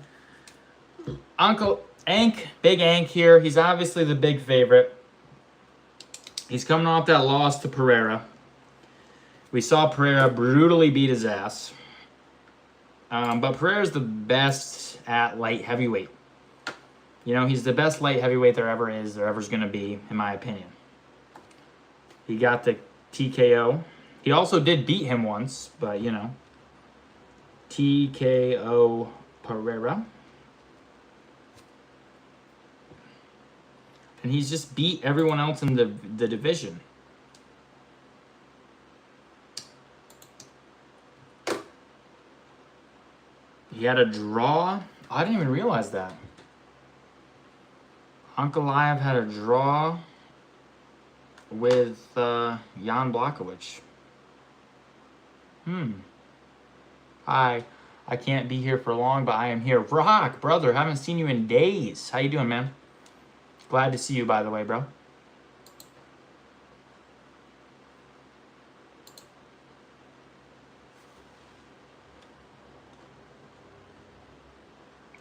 Big Ank here. He's obviously the big favorite. He's coming off that loss to Pereira. We saw Pereira brutally beat his ass. But Pereira's the best at light heavyweight. You know, he's the best light heavyweight there ever's going to be, in my opinion. He got the TKO. He also did beat him once, but, you know. TKO Pereira. And he's just beat everyone else in the division. He had a draw. I didn't even realize that. Ankalaev had a draw with Jan Blachowicz. Hi. I can't be here for long, but I am here. Rock, brother, haven't seen you in days. How you doing, man? Glad to see you, by the way, bro.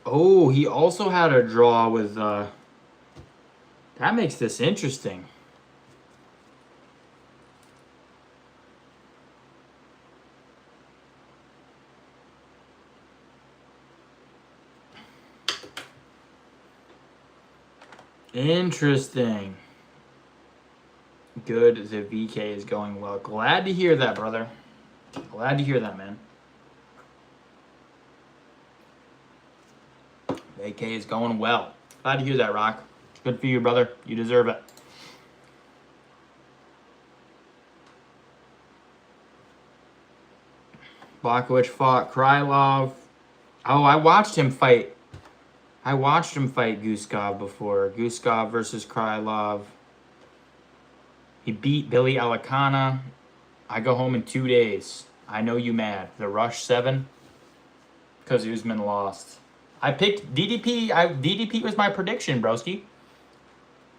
Oh, he also had a draw with... that makes this interesting. Interesting. Good, the VK is going well. Glad to hear that, brother. Glad to hear that, man. VK is going well. Glad to hear that, Rock. Good for you, brother. You deserve it. Blachowicz fought Krylov. Oh, I watched him fight Guskov before. Guskov versus Krylov. He beat Billy Alicana. I go home in 2 days. I know you mad. The Rush 7. Because Usman lost. I picked DDP. DDP was my prediction, broski.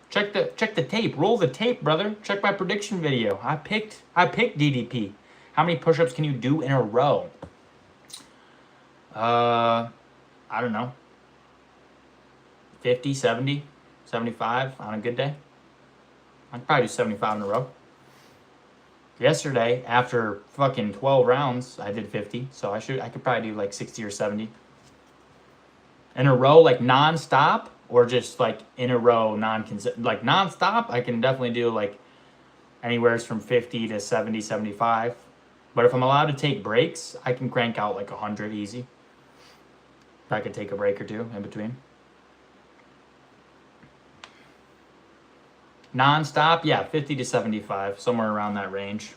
Check the tape. Roll the tape, brother. Check my prediction video. I picked DDP. How many push-ups can you do in a row? I don't know. 50, 70, 75 on a good day. I could probably do 75 in a row. Yesterday, after fucking 12 rounds, I did 50. So I could probably do like 60 or 70. In a row, like non-stop, or just like in a row, like non-stop, I can definitely do like anywhere from 50 to 70, 75. But if I'm allowed to take breaks, I can crank out like 100 easy. If I could take a break or two in between. Non-stop, yeah, 50 to 75, somewhere around that range.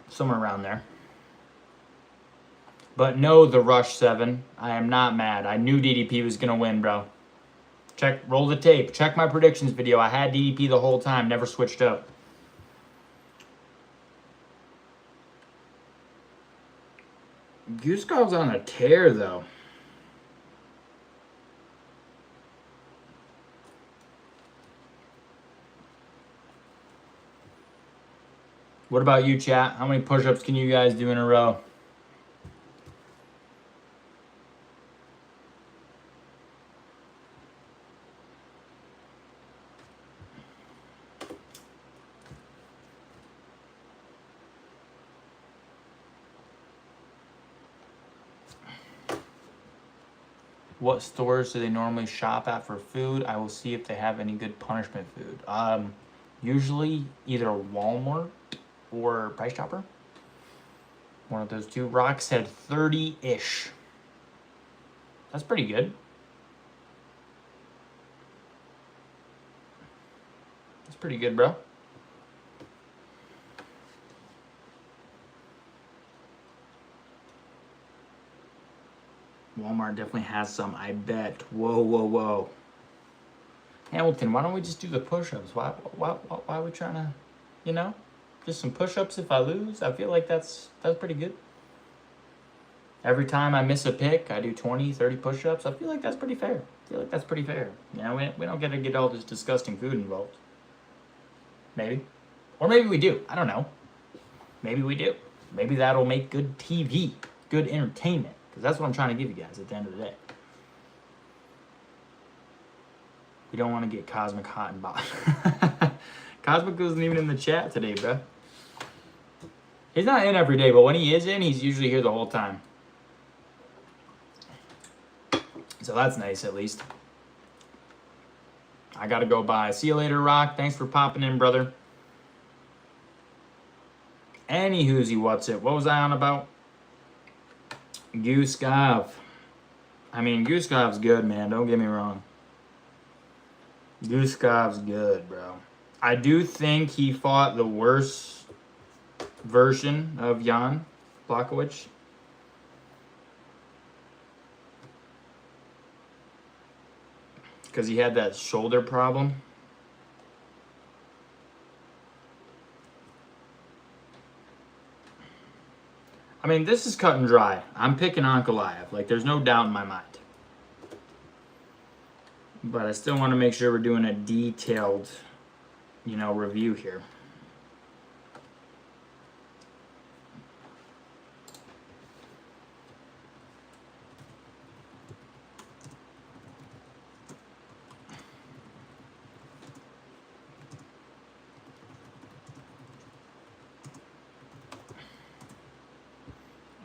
Somewhere around there. But no, the Rush 7. I am not mad. I knew DDP was going to win, bro. Roll the tape. Check my predictions video. I had DDP the whole time, never switched up. Guskov's on a tear, though. What about you, chat? How many push-ups can you guys do in a row? What stores do they normally shop at for food? I will see if they have any good punishment food. Usually either Walmart or Price Chopper. One of those two. Rock said 30-ish. That's pretty good. That's pretty good, bro. Walmart definitely has some, I bet. Whoa, whoa, whoa. Hamilton, why don't we just do the push-ups? Why are we trying to, you know? Just some push-ups if I lose? I feel like that's pretty good. Every time I miss a pick, I do 20, 30 push-ups. I feel like that's pretty fair. You know, we don't get to get all this disgusting food involved. Maybe. Or maybe we do. I don't know. Maybe we do. Maybe that'll make good TV, good entertainment. Because that's what I'm trying to give you guys at the end of the day. We don't want to get Cosmic hot and bot. Cosmic wasn't even in the chat today, bro. He's not in every day, but when he is in, he's usually here the whole time. So that's nice, at least. I gotta go bye. See you later, Rock. Thanks for popping in, brother. Anywhoosie, what's it? What was I on about? Guskov. I mean, Guskov's good, man. Don't get me wrong. Guskov's good, bro. I do think he fought the worst version of Jan Blachowicz. Because he had that shoulder problem. I mean, this is cut and dry. I'm picking Ankalaev. Like, there's no doubt in my mind. But I still want to make sure we're doing a detailed, you know, review here.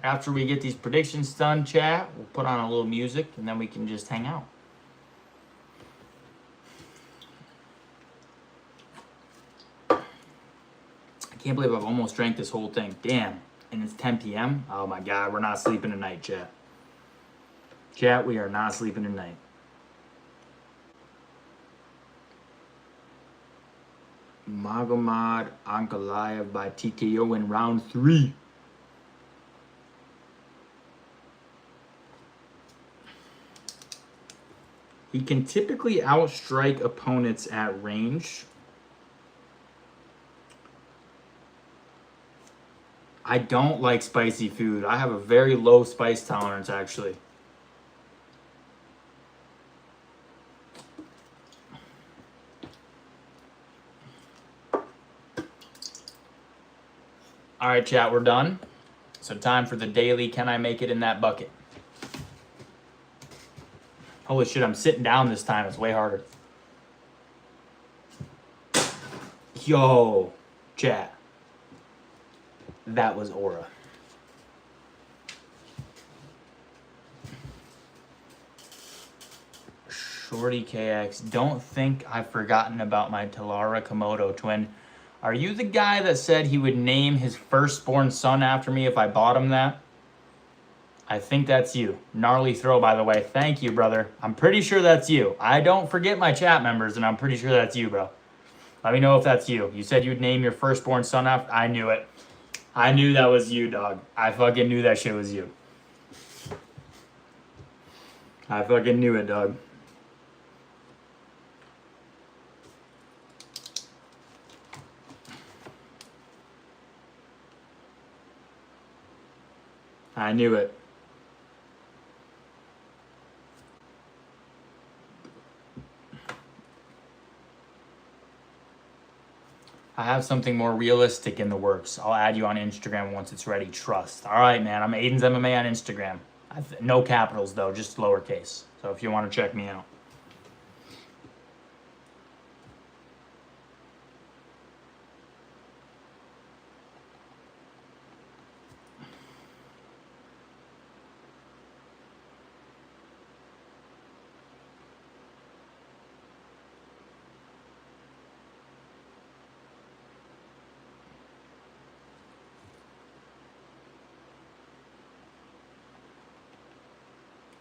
After we get these predictions done, chat, we'll put on a little music and then we can just hang out. I can't believe I've almost drank this whole thing. Damn. And it's 10 p.m. Oh my God, we're not sleeping tonight, chat. Chat, we are not sleeping tonight. Magomed Ankalaev by TKO in round 3. He can typically outstrike opponents at range. I don't like spicy food. I have a very low spice tolerance, actually. All right, chat, we're done. So time for the daily, can I make it in that bucket? Holy shit, I'm sitting down this time. It's way harder. Yo, chat. That was Aura. Shorty KX, don't think I've forgotten about my Talara Komodo twin. Are you the guy that said he would name his firstborn son after me if I bought him that? I think that's you. Gnarly throw, by the way. Thank you, brother. I'm pretty sure that's you. I don't forget my chat members, and I'm pretty sure that's you, bro. Let me know if that's you. You said you'd name your firstborn son after... I knew it. I knew that was you, dog. I fucking knew that shit was you. I fucking knew it, dog. I knew it. I have something more realistic in the works. I'll add you on Instagram once it's ready. Trust. All right, man. I'm Aiden's MMA on Instagram. No capitals, though. Just lowercase. So if you want to check me out.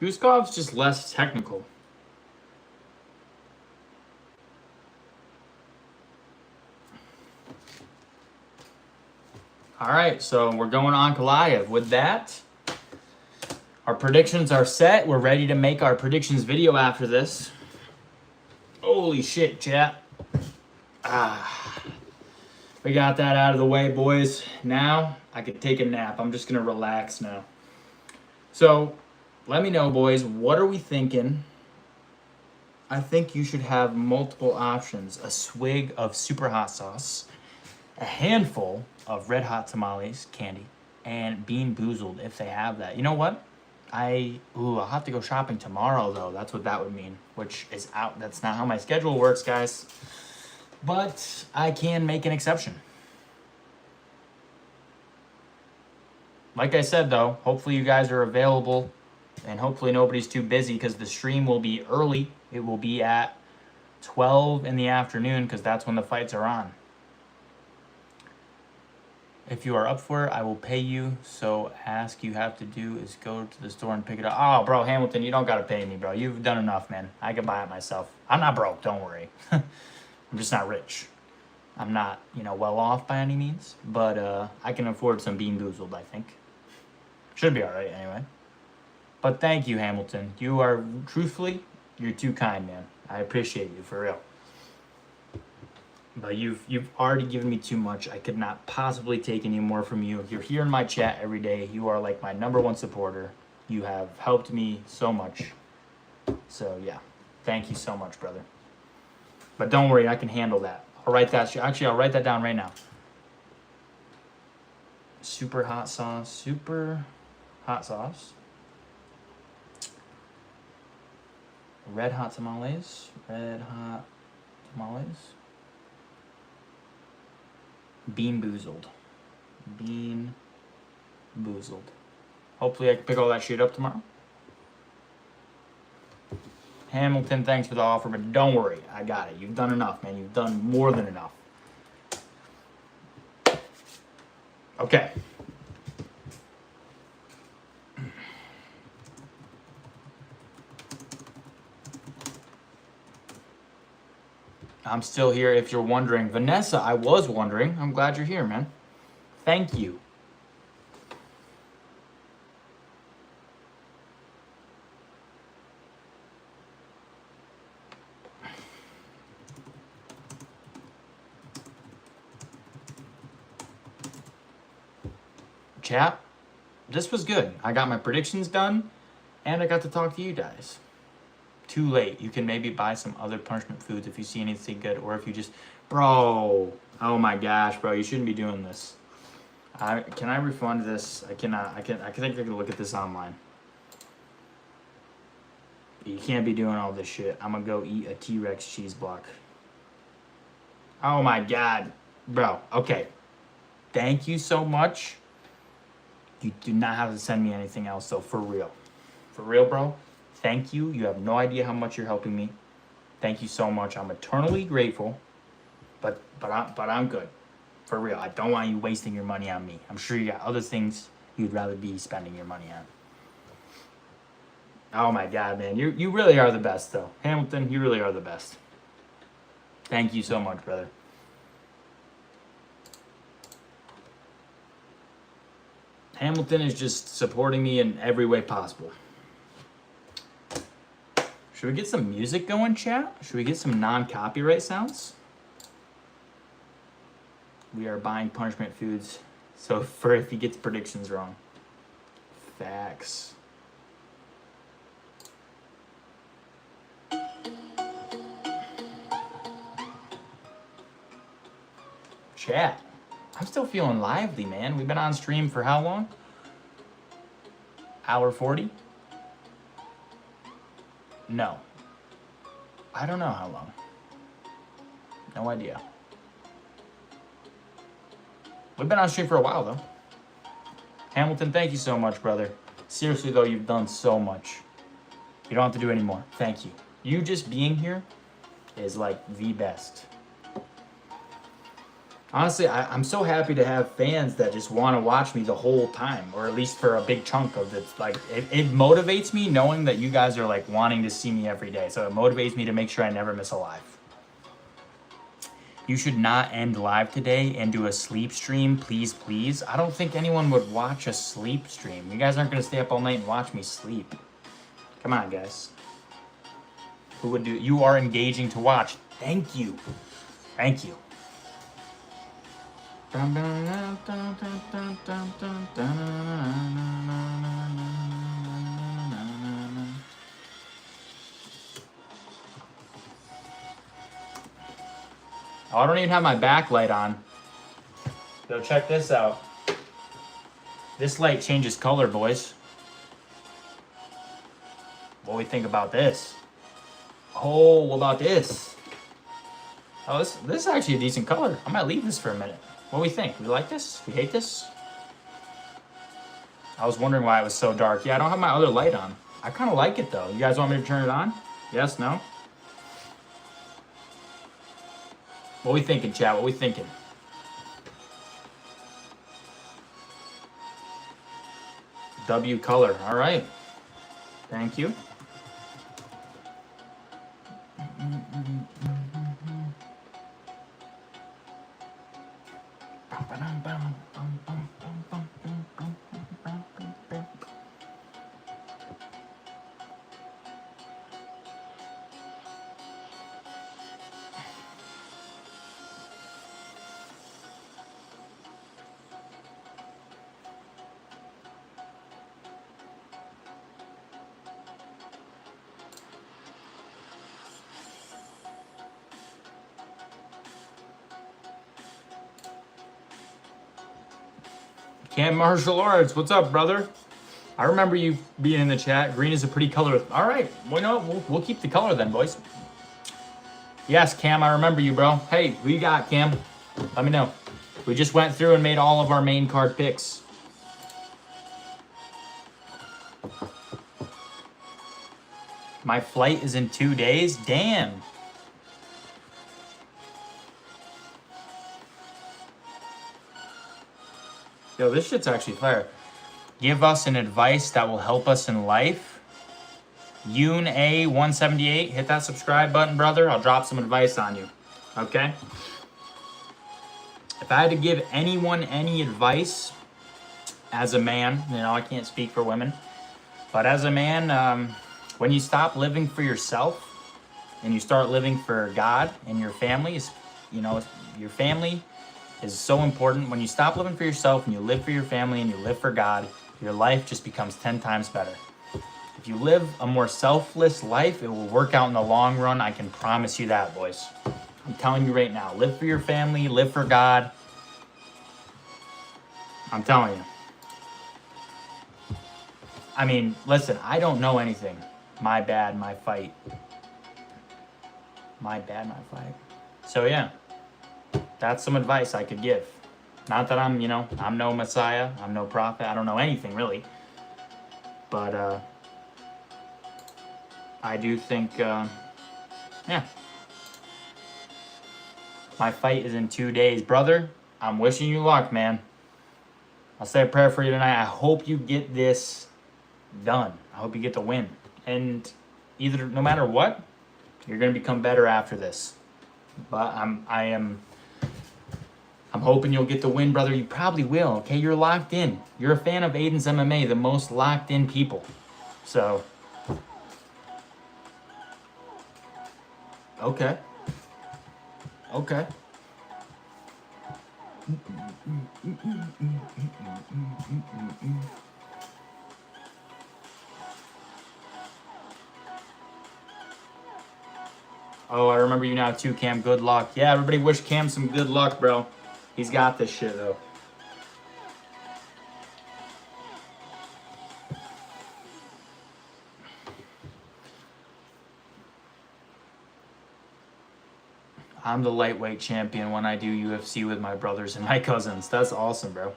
Guskov's just less technical. All right, so we're going on Ankalaev. With that, our predictions are set. We're ready to make our predictions video after this. Holy shit, chat. We got that out of the way, boys. Now I could take a nap. I'm just going to relax now. So let me know, boys, what are we thinking? I think you should have multiple options. A swig of super hot sauce, a handful of red hot tamales candy, and Bean Boozled if they have that. You know what? I'll have to go shopping tomorrow though. That's what that would mean, which is out. That's not how my schedule works, guys. But I can make an exception. Like I said though, hopefully you guys are available and hopefully nobody's too busy because the stream will be early. It will be at 12 in the afternoon because that's when the fights are on. If you are up for it, I will pay you. So ask you have to do is go to the store and pick it up. Oh, bro, Hamilton, you don't got to pay me, bro. You've done enough, man. I can buy it myself. I'm not broke, don't worry. I'm just not rich. I'm not, well off by any means. But I can afford some Bean Boozled, I think. Should be all right anyway. But thank you, Hamilton. You are, truthfully, you're too kind, man. I appreciate you, for real. But you've already given me too much. I could not possibly take any more from you. You're here in my chat every day. You are like my #1 supporter. You have helped me so much. So yeah, thank you so much, brother. But don't worry, I can handle that. I'll write that. Actually, I'll write that down right now. Super hot sauce. Super hot sauce. Red hot tamales. Red hot tamales. Bean Boozled. Bean Boozled. Hopefully I can pick all that shit up tomorrow. Hamilton, thanks for the offer, but don't worry. I got it. You've done enough, man. You've done more than enough. Okay. I'm still here if you're wondering. Vanessa, I was wondering. I'm glad you're here, man. Thank you. Chat, this was good. I got my predictions done, and I got to talk to you guys. Too late. You can maybe buy some other punishment foods if you see anything good, or if you just, bro. Oh my gosh, bro, you shouldn't be doing this. Can I refund this? I cannot. I think I can look at this online. You can't be doing all this shit. I'm gonna go eat a T-Rex cheese block. Oh my god, bro. Okay. Thank you so much. You do not have to send me anything else, though. For real. For real, bro. Thank you. You have no idea how much you're helping me. Thank you so much. I'm eternally grateful. But I'm good. For real. I don't want you wasting your money on me. I'm sure you got other things you'd rather be spending your money on. Oh my god, man. You really are the best, though. Hamilton, you really are the best. Thank you so much, brother. Hamilton is just supporting me in every way possible. Should we get some music going, chat? Should we get some non-copyright sounds? We are buying punishment foods, so for if he gets predictions wrong. Facts. Chat. I'm still feeling lively, man. We've been on stream for how long? Hour 40? No. I don't know how long. No idea. We've been on stream for a while, though. Hamilton, thank you so much, brother. Seriously, though, you've done so much. You don't have to do any more. Thank you. You just being here is, like, the best. Honestly, I'm so happy to have fans that just want to watch me the whole time, or at least for a big chunk of it. Like, it motivates me knowing that you guys are like wanting to see me every day. So it motivates me to make sure I never miss a live. You should not end live today and do a sleep stream, please, please. I don't think anyone would watch a sleep stream. You guys aren't going to stay up all night and watch me sleep. Come on, guys. Who would do? You are engaging to watch. Thank you. Thank you. Oh, I don't even have my backlight on. Yo, check this out. This light changes color, boys. What do we think about this? Oh, what about this? Oh, this is actually a decent color. I might leave this for a minute. What do we think? We like this? We hate this? I was wondering why it was so dark. Yeah, I don't have my other light on. I kind of like it, though. You guys want me to turn it on? Yes? No? What we thinking, chat? What we thinking? W color. All right. Thank you. Cam Martial Arts, what's up, brother? I remember you being in the chat. Green is a pretty color. All right, well, no, we'll keep the color then, boys. Yes, Cam, I remember you, bro. Hey, who you got, Cam? Let me know. We just went through and made all of our main card picks. My flight is in 2 days? Damn. Yo, this shit's actually fire. Give us an advice that will help us in life. Yoon A178, hit that subscribe button, brother. I'll drop some advice on you. Okay? If I had to give anyone any advice as a man, you know, I can't speak for women, but as a man, when you stop living for yourself and you start living for God and your family, you know, your family is so important. When you stop living for yourself and you live for your family and you live for God, your life just becomes 10 times better. If you live a more selfless life, it will work out in the long run. I can promise you that, boys. I'm telling you right now, live for your family, live for God. I'm telling you. I mean, listen, I don't know anything. My bad, my fight. My bad, my fight. So yeah, that's some advice I could give. Not that I'm, you know, I'm no messiah, I'm no prophet, I don't know anything really. But I do think, yeah. My fight is in 2 days. Brother, I'm wishing you luck, man. I'll say a prayer for you tonight. I hope you get this done. I hope you get the win. And either, no matter what, you're going to become better after this. But I'm hoping you'll get the win, brother. You probably will, okay? You're locked in. You're a fan of Aiden's MMA, the most locked in people. So, okay. Okay. Oh, I remember you now too, Cam. Good luck. Yeah, everybody wish Cam some good luck, bro. He's got this shit, though. I'm the lightweight champion when I do UFC with my brothers and my cousins. That's awesome, bro.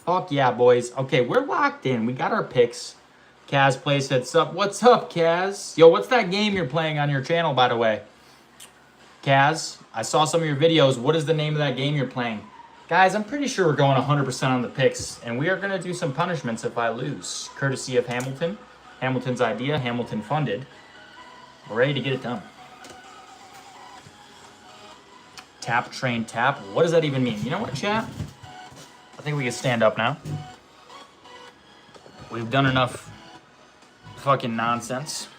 Fuck yeah, boys. Okay, we're locked in. We got our picks. Kaz plays heads up. What's up, Kaz? Yo, what's that game you're playing on your channel, by the way? Kaz, I saw some of your videos. What is the name of that game you're playing? Guys, I'm pretty sure we're going 100% on the picks, and we are going to do some punishments if I lose. Courtesy of Hamilton. Hamilton's idea. Hamilton funded. We're ready to get it done. Tap, train, tap. What does that even mean? You know what, chat? I think we can stand up now. We've done enough fucking nonsense.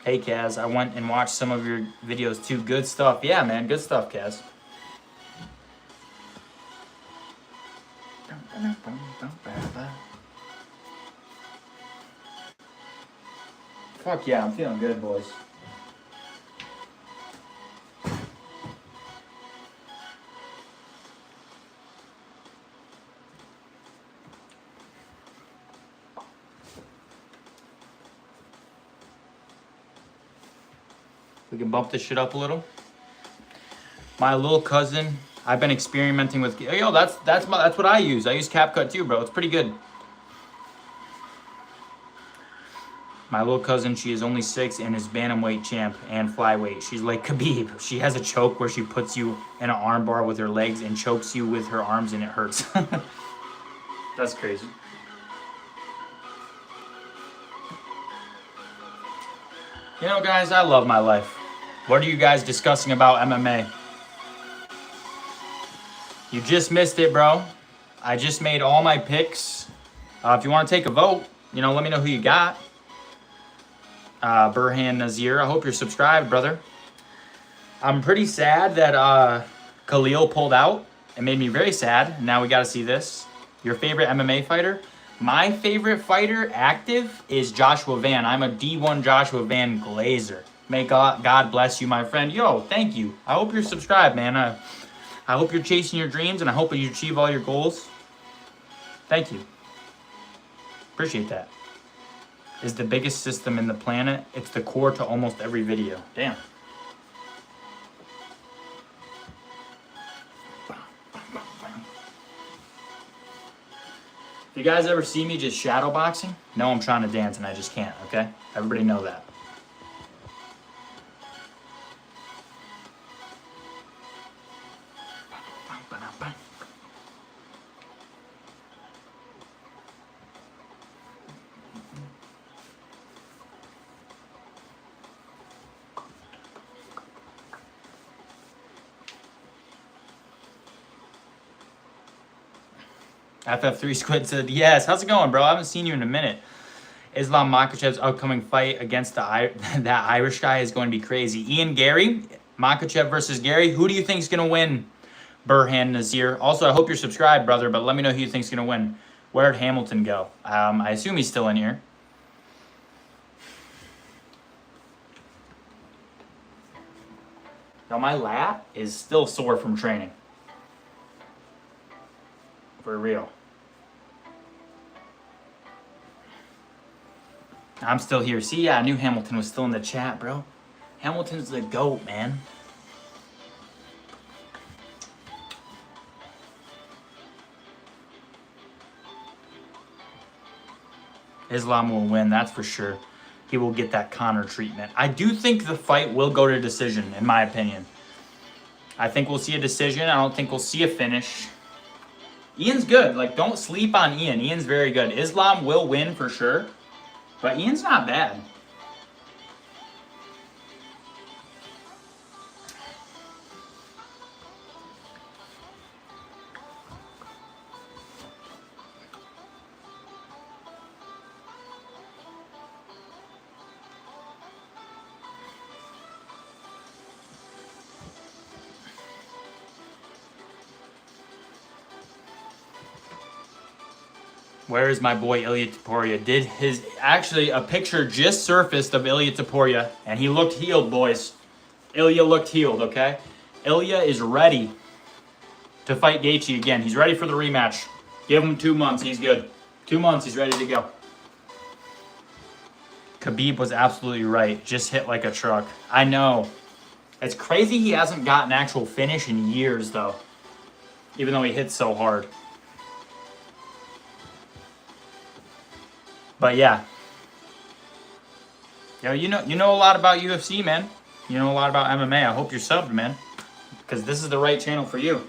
Hey, Kaz, I went and watched some of your videos too. Good stuff. Yeah, man, good stuff, Kaz. Fuck yeah, I'm feeling good, boys. We can bump this shit up a little. My little cousin, I've been experimenting with. Yo, that's what I use. I use CapCut too, bro. It's pretty good. My little cousin, she is only 6 and is bantamweight champ and flyweight. She's like Khabib. She has a choke where she puts you in an arm bar with her legs and chokes you with her arms, and it hurts. That's crazy. You know, guys, I love my life. What are you guys discussing about MMA? You just missed it, bro. I just made all my picks. If you want to take a vote, you know, let me know who you got. Burhan Nazir, I hope you're subscribed, brother. I'm pretty sad that Khalil pulled out. It made me very sad. Now we got to see this. Your favorite MMA fighter? My favorite fighter active is Joshua Van. I'm a D1 Joshua Van Glazer. May God bless you, my friend. Yo, thank you. I hope you're subscribed, man. I hope you're chasing your dreams, and I hope you achieve all your goals. Thank you. Appreciate that. Is the biggest system in the planet. It's the core to almost every video. Damn. If you guys ever see me just shadow boxing, know I'm trying to dance and I just can't, okay? Everybody know that. FF3 Squid said, yes. How's it going, bro? I haven't seen you in a minute. Islam Makhachev's upcoming fight against that Irish guy is going to be crazy. Ian Gary, Makhachev versus Gary. Who do you think is going to win? Burhan Nazir. Also, I hope you're subscribed, brother, but let me know who you think is going to win. Where'd Hamilton go? I assume he's still in here. Now, my lat is still sore from training. For real. I'm still here. See, yeah, I knew Hamilton was still in the chat, bro. Hamilton's the GOAT, man. Islam will win, that's for sure. He will get that Conor treatment. I do think the fight will go to decision, in my opinion. I think we'll see a decision. I don't think we'll see a finish. Ian's good. Like, don't sleep on Ian. Ian's very good. Islam will win for sure. But Ian's not bad. Where is my boy Ilya Topuria? Actually, a picture just surfaced of Ilya Topuria, and he looked healed, boys. Ilya looked healed, okay? Ilya is ready to fight Gaethje again. He's ready for the rematch. Give him 2 months, he's good. 2 months, he's ready to go. Khabib was absolutely right. Just hit like a truck. I know. It's crazy he hasn't gotten an actual finish in years, though. Even though he hits so hard. But yeah. Yo, you know a lot about UFC, man. You know a lot about MMA. I hope you're subbed, man. Because this is the right channel for you.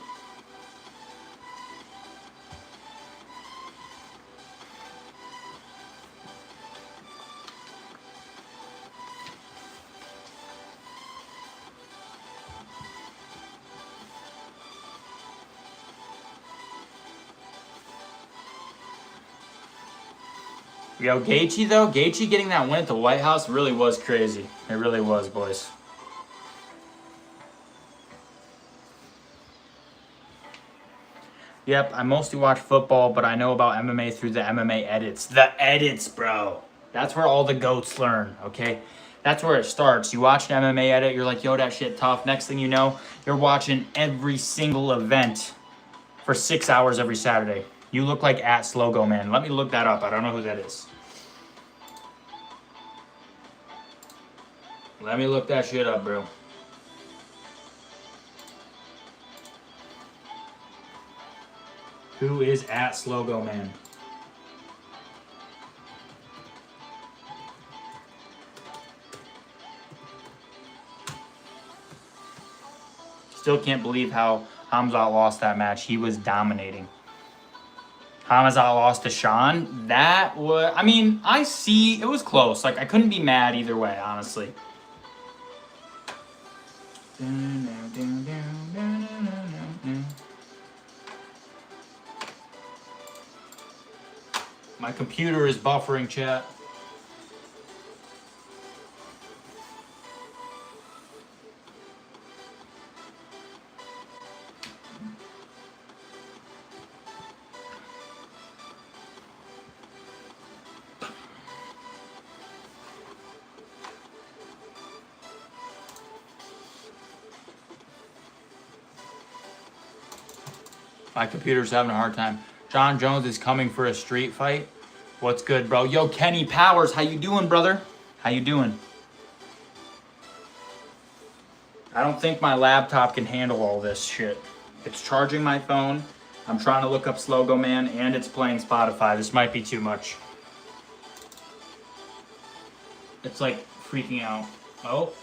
Yo, Gaethje though, Gaethje getting that win at the White House really was crazy. It really was, boys. Yep, I mostly watch football, but I know about MMA through the MMA edits. The edits, bro. That's where all the GOATs learn, okay? That's where it starts. You watch an MMA edit, you're like, yo, that shit tough. Next thing you know, you're watching every single event for 6 hours every Saturday. You look like @Slogo, man. Let me look that up. I don't know who that is. Let me look that shit up, bro. Who is @Slogo, man? Still can't believe how Hamzat lost that match. He was dominating. Hamzat lost to Sean. That was, I mean, I see, it was close. Like, I couldn't be mad either way, honestly. My computer is buffering, chat. My computer's having a hard time. John Jones is coming for a street fight. What's good, bro? Yo, Kenny Powers, how you doing, brother? How you doing? I don't think my laptop can handle all this shit. It's charging my phone. I'm trying to look up Slogo Man, and it's playing Spotify. This might be too much. It's like freaking out. Oh.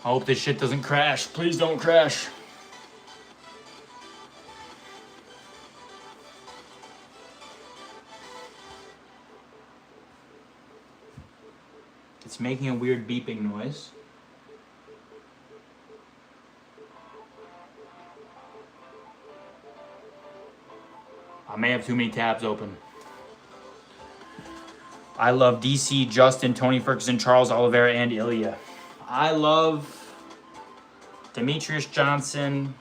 I hope this shit doesn't crash. Please don't crash. It's making a weird beeping noise. I may have too many tabs open. I love DC, Justin, Tony Ferguson, Charles Oliveira, and Ilya. I love Demetrius Johnson.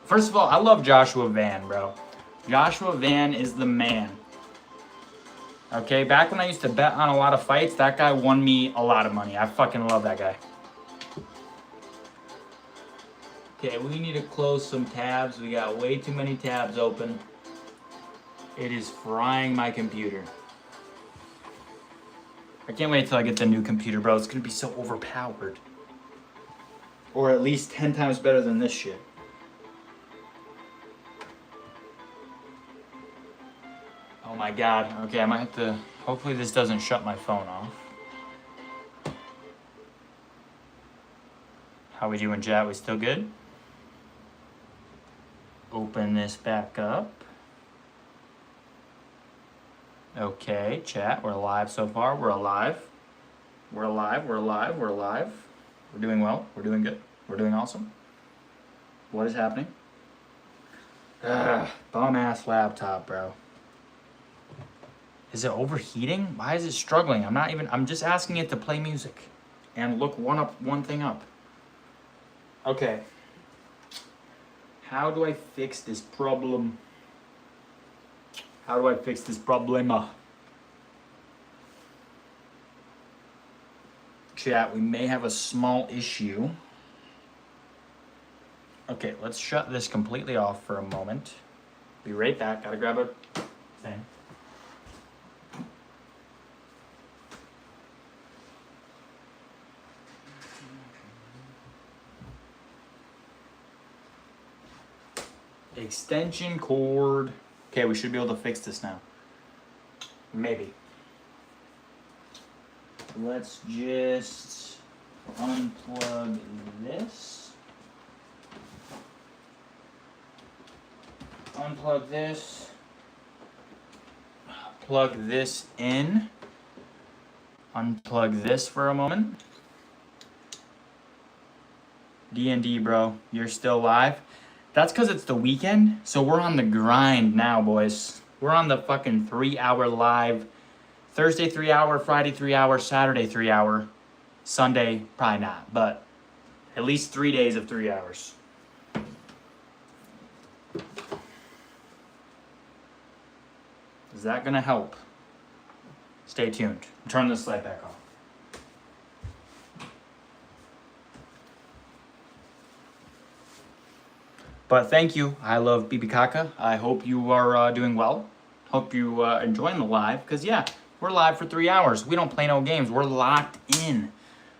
First of all, I love Joshua Van, bro. Joshua Van is the man. Okay, back when I used to bet on a lot of fights, that guy won me a lot of money. I fucking love that guy. Okay, we need to close some tabs. We got way too many tabs open. It is frying my computer. I can't wait till I get the new computer, bro. It's gonna be so overpowered. Or at least 10 times better than this shit. Oh my god. Okay, I might have to... Hopefully this doesn't shut my phone off. How we doing, chat? We still good? Open this back up. Okay, chat. We're alive so far. We're alive. We're alive. We're alive. We're alive. We're doing well. We're doing good. We're doing awesome. What is happening? Bum-ass laptop, bro. Is it overheating? Why is it struggling? I'm just asking it to play music and look one thing up. Okay. How do I fix this problem? How do I fix this problema? Chat, we may have a small issue. Okay, let's shut this completely off for a moment. Be right back. Gotta grab a thing. Extension cord. Okay, we should be able to fix this now. Maybe. Let's just unplug this. Unplug this. Plug this in. Unplug this for a moment. D&D, bro. You're still live? That's because it's the weekend, so we're on the grind now, boys. We're on the fucking 3-hour live. Thursday 3 hour, Friday 3 hour, Saturday 3 hour, Sunday probably not, but at least 3 days of 3 hours. Is that gonna help? Stay tuned. Turn this light back on. But thank you. I love BB Kaka. I hope you are doing well. Hope you enjoying the live, because yeah, we're live for 3 hours. We don't play no games. We're locked in,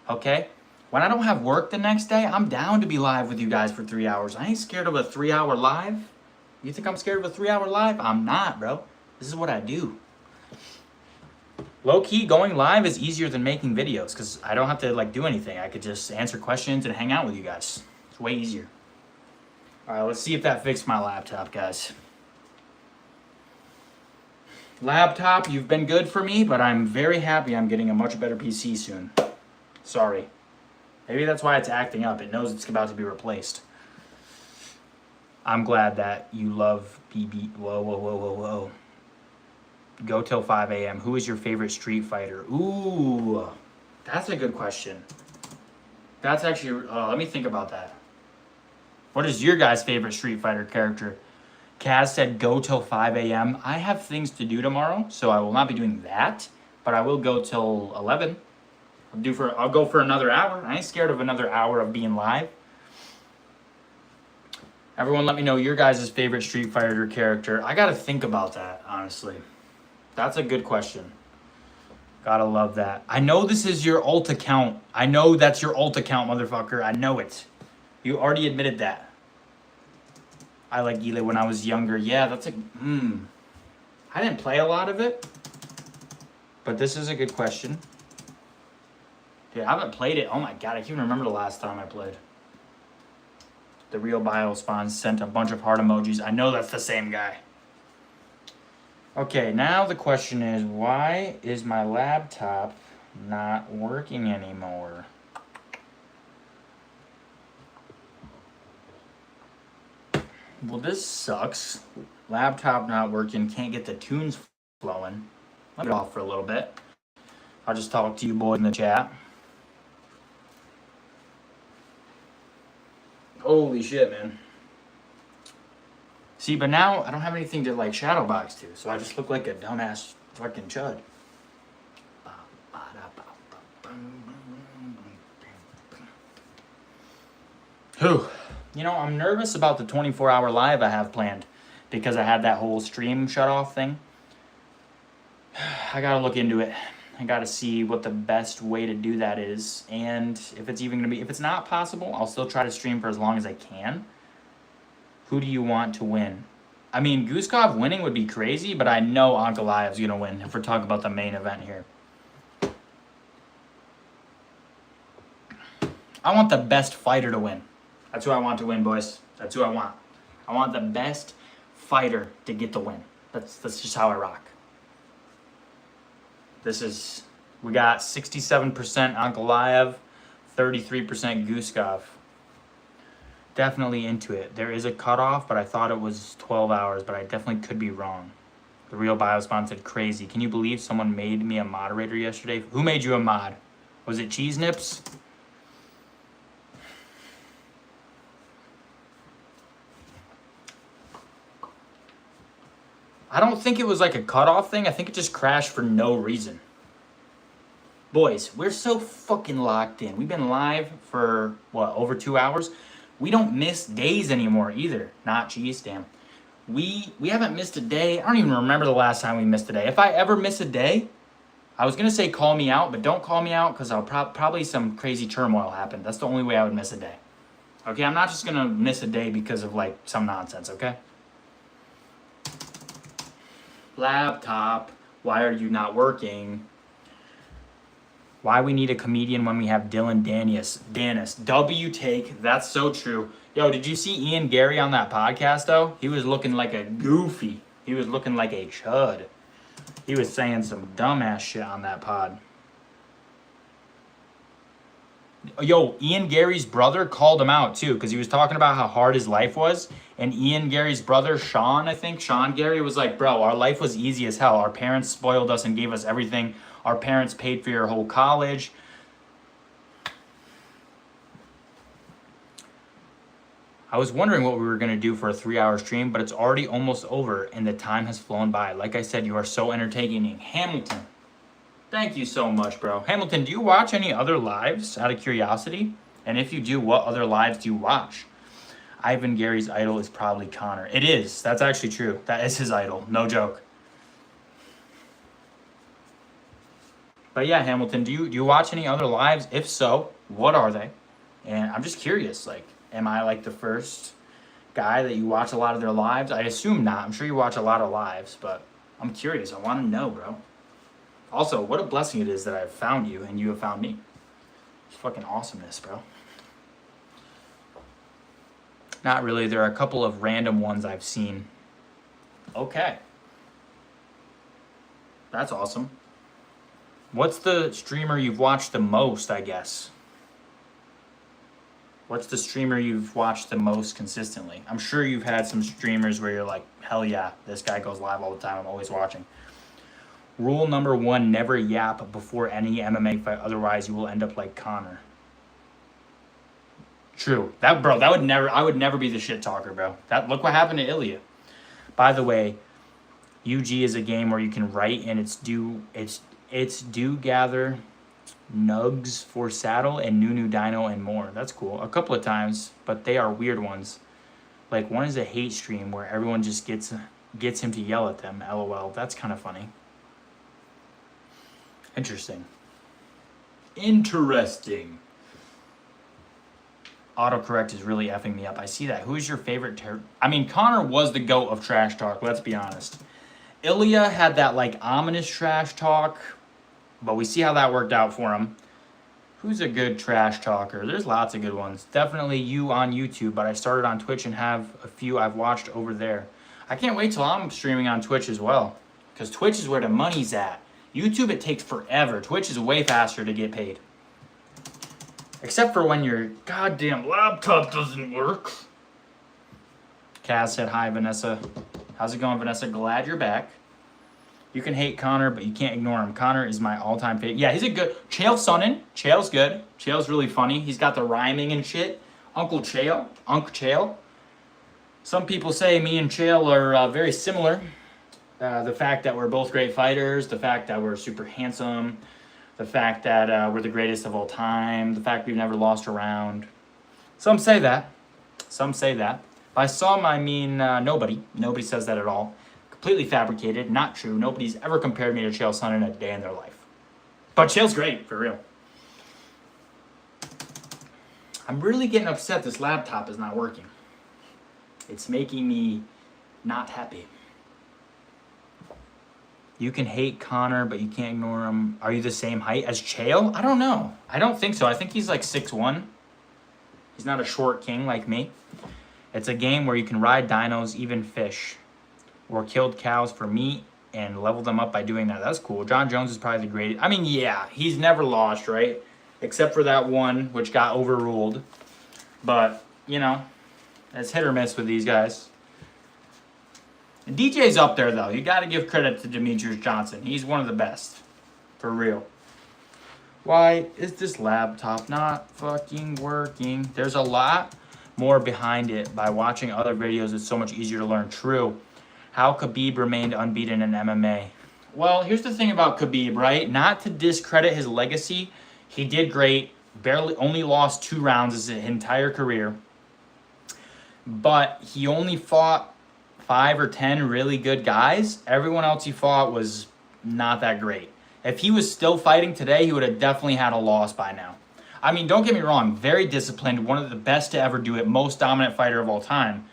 okay? When I don't have work the next day, I'm down to be live with you guys for 3 hours. I ain't scared of a 3-hour live. You think I'm scared of a 3-hour live? I'm not, bro. This is what I do. Low-key, going live is easier than making videos because I don't have to like do anything. I could just answer questions and hang out with you guys. It's way easier. All right, let's see if that fixed my laptop, guys. Laptop, you've been good for me, but I'm very happy I'm getting a much better PC soon. Sorry. Maybe that's why it's acting up. It knows it's about to be replaced. I'm glad that you love BB. Whoa, whoa, whoa, whoa, whoa. Go till 5 a.m. Who is your favorite Street Fighter? Ooh, that's a good question. That's actually, let me think about that. What is your guys' favorite Street Fighter character? Kaz said go till 5 a.m. I have things to do tomorrow, so I will not be doing that, but I will go till 11. I'll go for another hour. I ain't scared of another hour of being live. Everyone let me know your guys' favorite Street Fighter character. I gotta think about that, honestly. That's a good question. Gotta love that. I know this is your alt account. I know that's your alt account, motherfucker. I know it. You already admitted that. I like Gile when I was younger. Yeah, that's a... I didn't play a lot of it. But this is a good question. Dude, I haven't played it. Oh my god, I can't even remember the last time I played. The real Biospawn sent a bunch of heart emojis. I know that's the same guy. Okay, now the question is, why is my laptop not working anymore? Well, this sucks. Laptop not working, can't get the tunes flowing. Let me off for a little bit. I'll just talk to you boys in the chat. Holy shit, man. See, but now I don't have anything to like shadow box to, so I just look like a dumbass fucking chud. Whew. You know, I'm nervous about the 24-hour live I have planned because I had that whole stream shut off thing. I gotta look into it. I gotta see what the best way to do that is, and if it's even gonna be, if it's not possible, I'll still try to stream for as long as I can. Who do you want to win? I mean, Guskov winning would be crazy, but I know Ankalaev's gonna win if we're talking about the main event here. I want the best fighter to win. That's who I want to win, boys. That's who I want. I want the best fighter to get the win. That's just how I rock. We got 67% Ankalaev, 33% Guskov. Definitely into it. There is a cutoff, but I thought it was 12 hours, but I definitely could be wrong. The real Biospawn said crazy. Can you believe someone made me a moderator yesterday? Who made you a mod? Was it Cheese Nips? I don't think it was like a cutoff thing. I think it just crashed for no reason. Boys, we're so fucking locked in. We've been live for, what, over 2 hours? We don't miss days anymore either. Not cheese, damn. We haven't missed a day. I don't even remember the last time we missed a day. If I ever miss a day, I was gonna say call me out, but don't call me out because I'll probably some crazy turmoil happen. That's the only way I would miss a day. Okay, I'm not just gonna miss a day because of like some nonsense. Okay. Laptop, why are you not working? Why we need a comedian when we have Dylan Danis. W take, that's so true. Yo, did you see Ian Gary on that podcast though? He was looking like a goofy. He was looking like a chud. He was saying some dumbass shit on that pod. Yo, Ian Gary's brother called him out too because he was talking about how hard his life was. And Ian Gary's brother, Sean Gary, was like, bro, our life was easy as hell. Our parents spoiled us and gave us everything. Our parents paid for your whole college. I was wondering what we were going to do for a 3-hour stream, but it's already almost over and the time has flown by. Like I said, you are so entertaining. Hamilton, thank you so much, bro. Hamilton, do you watch any other lives out of curiosity? And if you do, what other lives do you watch? Ivan Gary's idol is probably Connor. It is. That's actually true. That is his idol. No joke. But yeah, Hamilton, do you watch any other lives? If so, what are they? And I'm just curious, like, am I like the first guy that you watch a lot of their lives? I assume not. I'm sure you watch a lot of lives, but I'm curious. I want to know, bro. Also, what a blessing it is that I've found you and you have found me. It's fucking awesomeness, bro. Not really. There are a couple of random ones I've seen. Okay. That's awesome. What's the streamer you've watched the most, I guess? What's the streamer you've watched the most consistently? I'm sure you've had some streamers where you're like, hell yeah, this guy goes live all the time. I'm always watching. Rule number 1, never yap before any MMA fight. Otherwise, you will end up like Connor. True. I would never be the shit talker, bro. Look what happened to Ilya. By the way, UG is a game where you can write and it's do gather nugs for saddle and Nunu Dino and more. That's cool. A couple of times, but they are weird ones. Like one is a hate stream where everyone just gets him to yell at them. LOL. That's kind of funny. Interesting. Autocorrect is really effing me up. I see that. Who is your favorite Connor was the GOAT of trash talk, let's be honest. Ilya had that like ominous trash talk, but we see how that worked out for him. Who's a good trash talker? There's lots of good ones. Definitely you on YouTube, but I started on Twitch and have a few I've watched over there. I can't wait till I'm streaming on Twitch as well, because Twitch is where the money's at. YouTube, it takes forever. Twitch is way faster to get paid. Except for when your goddamn laptop doesn't work. Kaz said, hi, Vanessa. How's it going, Vanessa? Glad you're back. You can hate Connor, but you can't ignore him. Connor is my all-time favorite. Yeah, he's a good... Chael Sonnen. Chael's good. Chael's really funny. He's got the rhyming and shit. Uncle Chael. Some people say me and Chael are very similar. The fact that we're both great fighters. The fact that we're super handsome. The fact that we're the greatest of all time. The fact we've never lost a round. Some say that. By some, I mean nobody. Nobody says that at all. Completely fabricated, not true. Nobody's ever compared me to Chael Sonnen a day in their life. But Chael's great, for real. I'm really getting upset this laptop is not working. It's making me not happy. You can hate Connor, but you can't ignore him. Are you the same height as Chael? I don't know. I don't think so. I think he's like 6'1". He's not a short king like me. It's a game where you can ride dinos, even fish, or killed cows for meat and level them up by doing that. That's cool. John Jones is probably the greatest. I mean, yeah, he's never lost, right? Except for that one, which got overruled. But, you know, it's hit or miss with these guys. And DJ's up there, though. You got to give credit to Demetrius Johnson. He's one of the best. For real. Why is this laptop not fucking working? There's a lot more behind it. By watching other videos, it's so much easier to learn. True. How Khabib remained unbeaten in MMA. Well, here's the thing about Khabib, right? Not to discredit his legacy. He did great. Barely only lost 2 rounds his entire career. But he only fought 5 or 10 really good guys. Everyone else he fought was not that great. If he was still fighting today, he would have definitely had a loss by now. I mean, don't get me wrong, very disciplined, one of the best to ever do it, most dominant fighter of all time.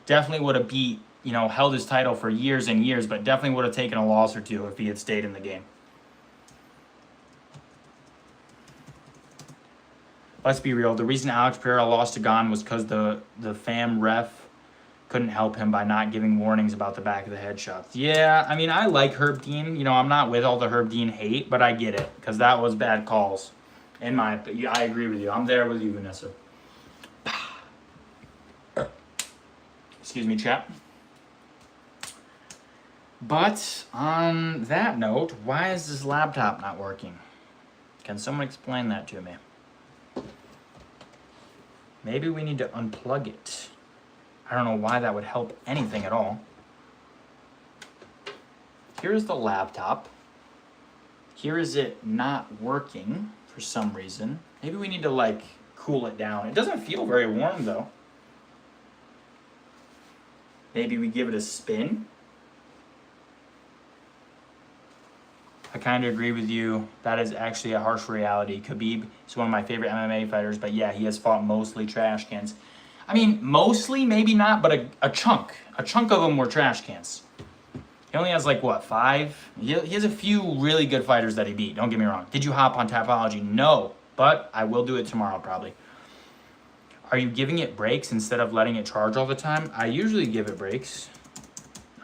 Definitely would have beat, held his title for years and years, but definitely would have taken a loss or two if he had stayed in the game. Let's be real, the reason Alex Pereira lost to Gane was because the FAM ref couldn't help him by not giving warnings about the back of the head shots. Yeah, I mean, I like Herb Dean. I'm not with all the Herb Dean hate, but I get it, because that was bad calls. I agree with you. I'm there with you, Vanessa. Excuse me, chat. But on that note, why is this laptop not working? Can someone explain that to me? Maybe we need to unplug it. I don't know why that would help anything at all. Here's the laptop. Here is it not working for some reason. Maybe we need to cool it down. It doesn't feel very warm though. Maybe we give it a spin. I kind of agree with you. That is actually a harsh reality. Khabib is one of my favorite MMA fighters, but yeah, he has fought mostly trash cans. I mean, mostly, maybe not, but a chunk. A chunk of them were trash cans. He only has 5? He has a few really good fighters that he beat, don't get me wrong. Did you hop on Tapology? No, but I will do it tomorrow probably. Are you giving it breaks instead of letting it charge all the time? I usually give it breaks.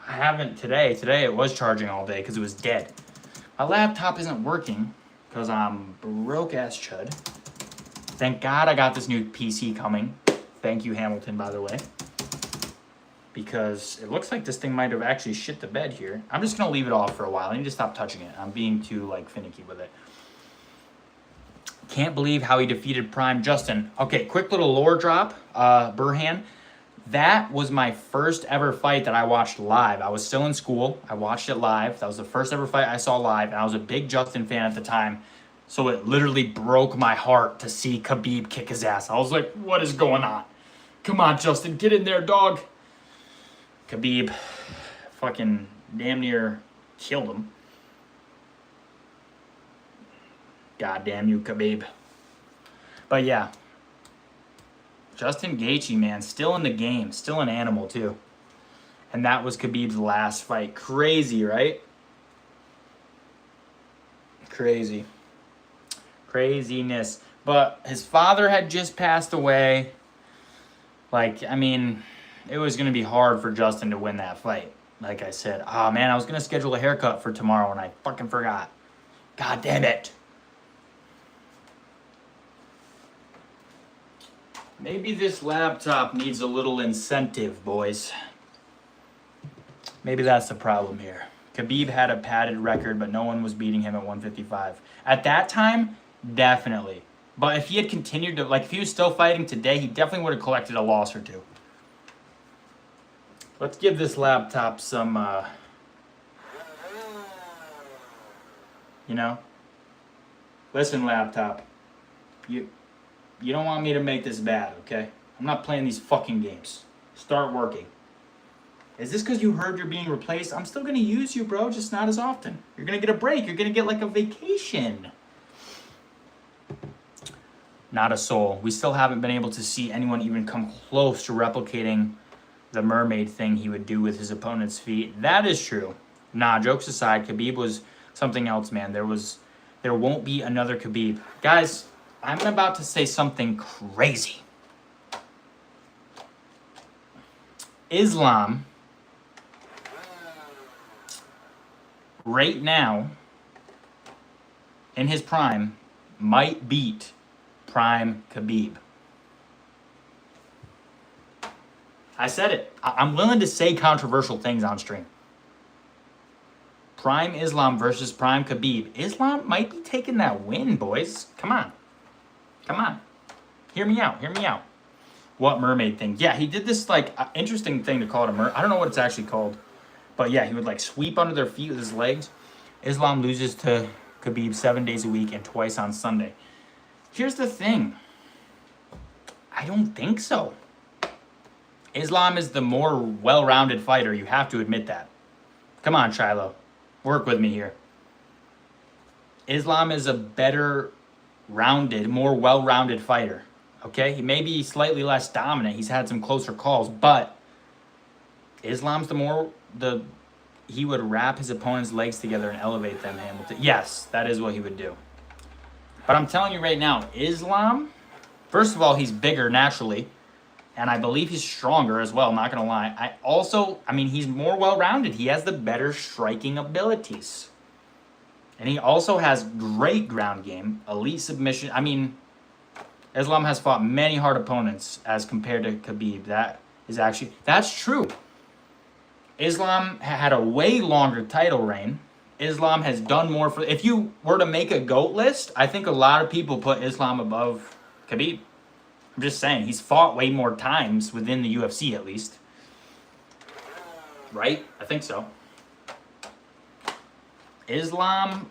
I haven't today. Today it was charging all day because it was dead. My laptop isn't working because I'm broke ass chud. Thank God I got this new PC coming. Thank you, Hamilton, by the way. Because it looks like this thing might have actually shit the bed here. I'm just going to leave it off for a while. I need to stop touching it. I'm being too finicky with it. Can't believe how he defeated Prime Justin. Okay, quick little lore drop. Burhan. That was my first ever fight that I watched live. I was still in school. I watched it live. That was the first ever fight I saw live. And I was a big Justin fan at the time. So it literally broke my heart to see Khabib kick his ass. I was like, what is going on? Come on, Justin, get in there, dog. Khabib fucking damn near killed him. God damn you, Khabib. But yeah. Justin Gaethje, man, still in the game. Still an animal, too. And that was Khabib's last fight. Crazy, right? Crazy. Craziness. But his father had just passed away. I mean, it was going to be hard for Justin to win that fight. Like I said, oh man, I was going to schedule a haircut for tomorrow and I fucking forgot. God damn it. Maybe this laptop needs a little incentive, boys. Maybe that's the problem here. Khabib had a padded record, but no one was beating him at 155. At that time, definitely. But if he had continued to, if he was still fighting today, he definitely would have collected a loss or two. Let's give this laptop some, Listen, laptop. You don't want me to make this bad, okay? I'm not playing these fucking games. Start working. Is this because you heard you're being replaced? I'm still going to use you, bro, just not as often. You're going to get a break. You're going to get a vacation. Not a soul. We still haven't been able to see anyone even come close to replicating the mermaid thing he would do with his opponent's feet. That is true. Nah, jokes aside, Khabib was something else, man. There won't be another Khabib. Guys, I'm about to say something crazy. Islam, right now, in his prime, might beat Prime Khabib. I said it. I'm willing to say controversial things on stream. Prime Islam versus Prime Khabib. Islam might be taking that win, boys. Come on. Come on. Hear me out. Hear me out. What mermaid thing? Yeah, he did this, interesting thing to call it a mermaid. I don't know what it's actually called. But yeah, he would, sweep under their feet with his legs. Islam loses to Khabib 7 days a week and twice on Sunday. Here's the thing. I don't think so. Islam is the more well-rounded fighter. You have to admit that. Come on, Shiloh. Work with me here. Islam is a better rounded, more well-rounded fighter. Okay? He may be slightly less dominant. He's had some closer calls, but Islam's he would wrap his opponent's legs together and elevate them, Hamilton. Yes, that is what he would do. But I'm telling you right now, Islam, first of all, he's bigger naturally. And I believe he's stronger as well, not going to lie. He's more well-rounded. He has the better striking abilities. And he also has great ground game, elite submission. I mean, Islam has fought many hard opponents as compared to Khabib. That's true. Islam had a way longer title reign. Islam has done more for... If you were to make a GOAT list, I think a lot of people put Islam above Khabib. I'm just saying, he's fought way more times within the UFC at least. Right? I think so. Islam,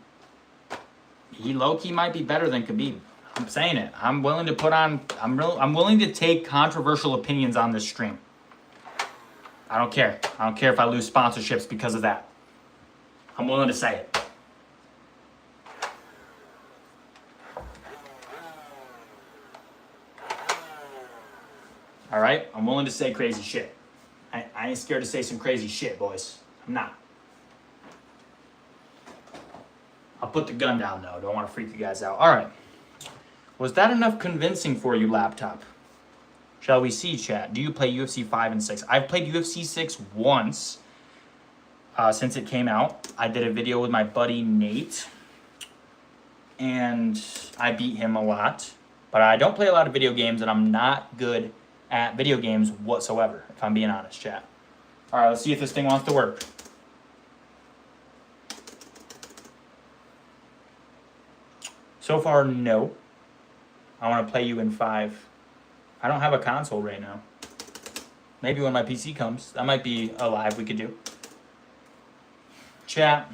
he low-key might be better than Khabib. I'm saying it. I'm willing to take controversial opinions on this stream. I don't care. I don't care if I lose sponsorships because of that. I'm willing to say it. All right? I'm willing to say crazy shit. I ain't scared to say some crazy shit, boys. I'm not. I'll put the gun down, though. Don't want to freak you guys out. All right. Was that enough convincing for you, laptop? Shall we see, chat? Do you play UFC 5 and 6? I've played UFC 6 once since it came out. I did a video with my buddy Nate, and I beat him a lot. But I don't play a lot of video games, and I'm not good at video games whatsoever, if I'm being honest, chat. All right, let's see if this thing wants to work. So far, no. I want to play you in 5. I don't have a console right now. Maybe when my PC comes. That might be a live we could do. Chat.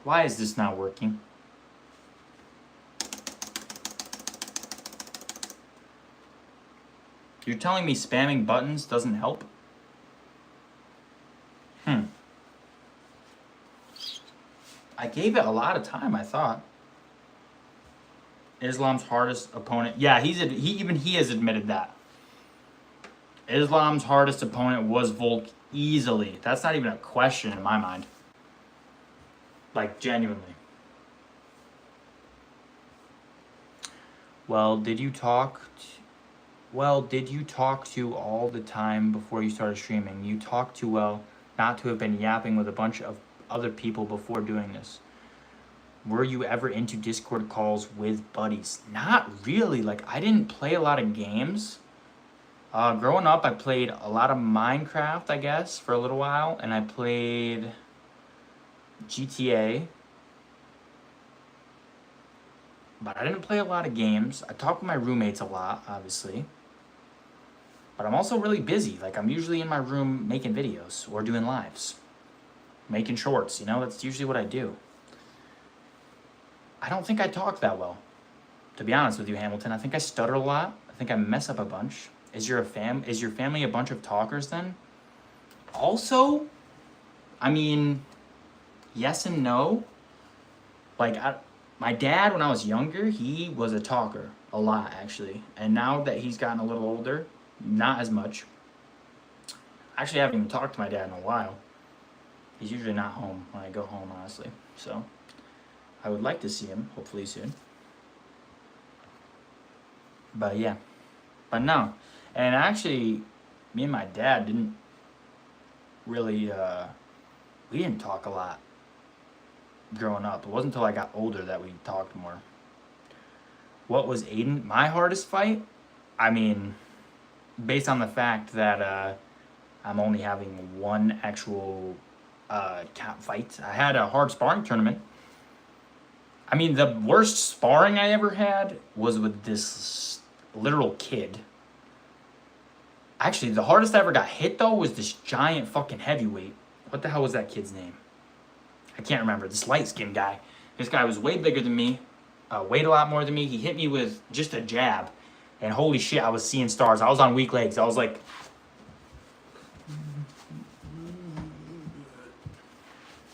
Why is this not working? You're telling me spamming buttons doesn't help? I gave it a lot of time, I thought. Islam's hardest opponent. Yeah, he has admitted that. Islam's hardest opponent was Volk easily. That's not even a question in my mind. Like, genuinely. Well, did you talk to all the time before you started streaming? You talked too well not to have been yapping with a bunch of other people before doing this. Were you ever into Discord calls with buddies? Not really. Like, I didn't play a lot of games. Growing up, I played a lot of Minecraft, I guess, for a little while. And I played GTA. But I didn't play a lot of games. I talked with my roommates a lot, obviously. But I'm also really busy. Like, I'm usually in my room making videos or doing lives. Making shorts, that's usually what I do. I don't think I talk that well, to be honest with you, Hamilton. I think I stutter a lot. I think I mess up a bunch. Is your family a bunch of talkers then? Also, yes and no. Like, my dad, when I was younger, he was a talker a lot, actually. And now that he's gotten a little older, not as much. Actually, I haven't even talked to my dad in a while. He's usually not home when I go home, honestly. So, I would like to see him, hopefully soon. But yeah. But no. And actually, me and my dad didn't really, we didn't talk a lot growing up. It wasn't until I got older that we talked more. What was my hardest fight? Based on the fact that I'm only having one actual fight. I had a hard sparring tournament. The worst sparring I ever had was with this literal kid. Actually, the hardest I ever got hit, though, was this giant fucking heavyweight. What the hell was that kid's name? I can't remember. This light-skinned guy. This guy was way bigger than me, weighed a lot more than me. He hit me with just a jab. And holy shit, I was seeing stars. I was on weak legs. I was like,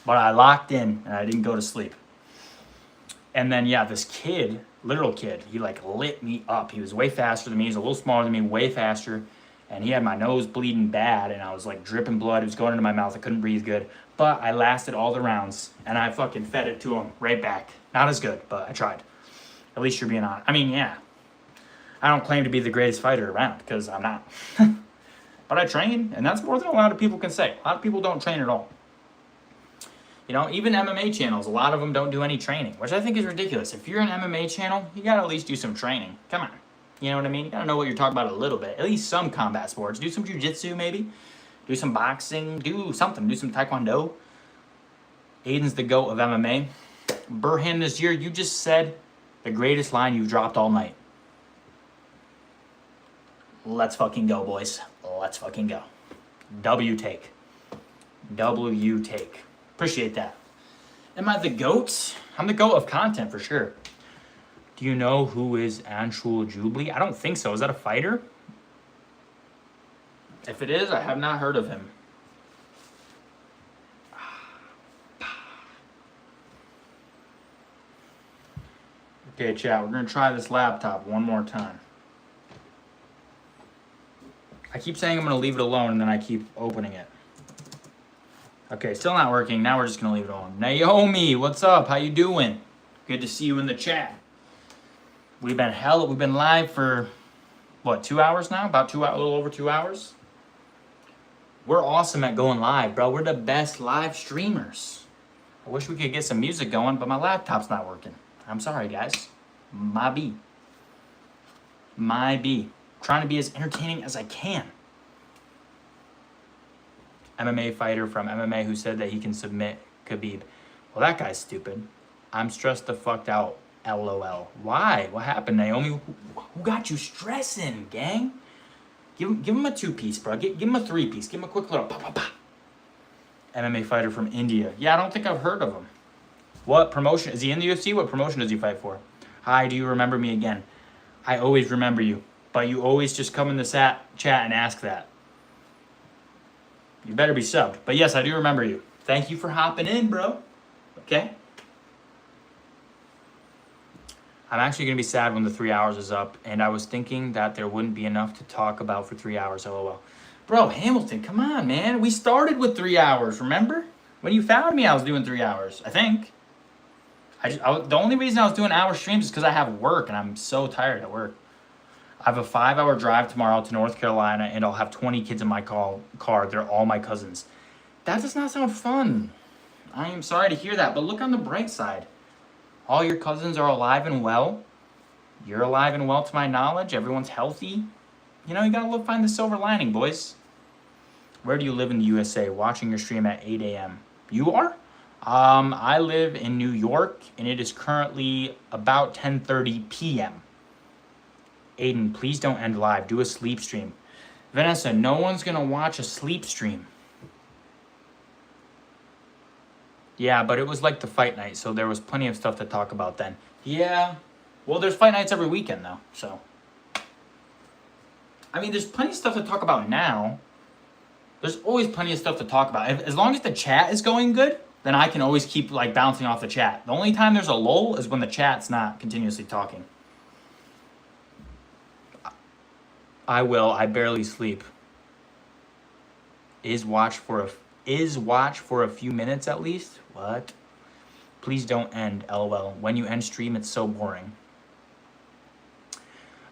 but I locked in and I didn't go to sleep. And then, yeah, this kid, literal kid, he like lit me up. He was way faster than me. He was a little smaller than me, way faster. And he had my nose bleeding bad, and I was like dripping blood. It was going into my mouth. I couldn't breathe good. But I lasted all the rounds, and I fucking fed it to him right back. Not as good, but I tried. At least you're being honest. I mean, yeah. I don't claim to be the greatest fighter around, because I'm not. But I train, and that's more than a lot of people can say. A lot of people don't train at all. You know, even MMA channels, a lot of them don't do any training, which I think is ridiculous. If you're an MMA channel, you gotta at least do some training. Come on. You know what I mean? You gotta know what you're talking about a little bit. At least some combat sports. Do some jiu-jitsu maybe. Do some boxing. Do something. Do some taekwondo. Aiden's the GOAT of MMA. Burhan this year, you just said the greatest line you've dropped all night. Let's fucking go, boys. Let's fucking go. W take. W take. Appreciate that. Am I the GOAT? I'm the GOAT of content for sure. Do you know who is Anshul Jubli? I don't think so. Is that a fighter? If it is, I have not heard of him. Okay, chat, we're gonna try this laptop one more time. I keep saying I'm gonna leave it alone and then I keep opening it. Okay, still not working. Now we're just gonna leave it alone. Naomi, what's up? How you doing? Good to see you in the chat. We've been live for what, 2 hours now? About 2 hours, a little over 2 hours. We're awesome at going live, bro. We're the best live streamers. I wish we could get some music going, but my laptop's not working. I'm sorry, guys. My B. Trying to be as entertaining as I can. MMA fighter from MMA who said that he can submit Khabib. Well, that guy's stupid. I'm stressed the fuck out. LOL. Why? What happened, Naomi? Who got you stressing, gang? Give him a 2-piece, bro. Give him a 3-piece. Give him a quick little pop, pop, pop. MMA fighter from India. Yeah, I don't think I've heard of him. What promotion? Is he in the UFC? What promotion does he fight for? Hi, do you remember me again? I always remember you, but you always just come in the chat and ask that. You better be subbed. But yes, I do remember you. Thank you for hopping in, bro. Okay? I'm actually going to be sad when the 3 hours is up, and I was thinking that there wouldn't be enough to talk about for 3 hours, lol. Bro, Hamilton, come on, man. We started with 3 hours, remember? When you found me, I was doing 3 hours, I think. The only reason I was doing hour streams is because I have work, and I'm so tired at work. I have a 5-hour drive tomorrow to North Carolina, and I'll have 20 kids in my car. They're all my cousins. That does not sound fun. I am sorry to hear that, but look on the bright side. All your cousins are alive and well. You're alive and well to my knowledge. Everyone's healthy. You know, you gotta find the silver lining, boys. Where do you live in the USA? Watching your stream at 8 a.m. You are? I live in New York, and it is currently about 10:30 p.m. Aiden, please don't end live. Do a sleep stream. Vanessa, no one's gonna watch a sleep stream. Yeah, but it was like the fight night, so there was plenty of stuff to talk about then. Yeah. Well, there's fight nights every weekend, though, so. I mean, there's plenty of stuff to talk about now. There's always plenty of stuff to talk about. As long as the chat is going good, then I can always keep, like, bouncing off the chat. The only time there's a lull is when the chat's not continuously talking. I will. I barely sleep. Is watch for a few minutes at least? What? Please don't end, LOL. When you end stream, it's so boring.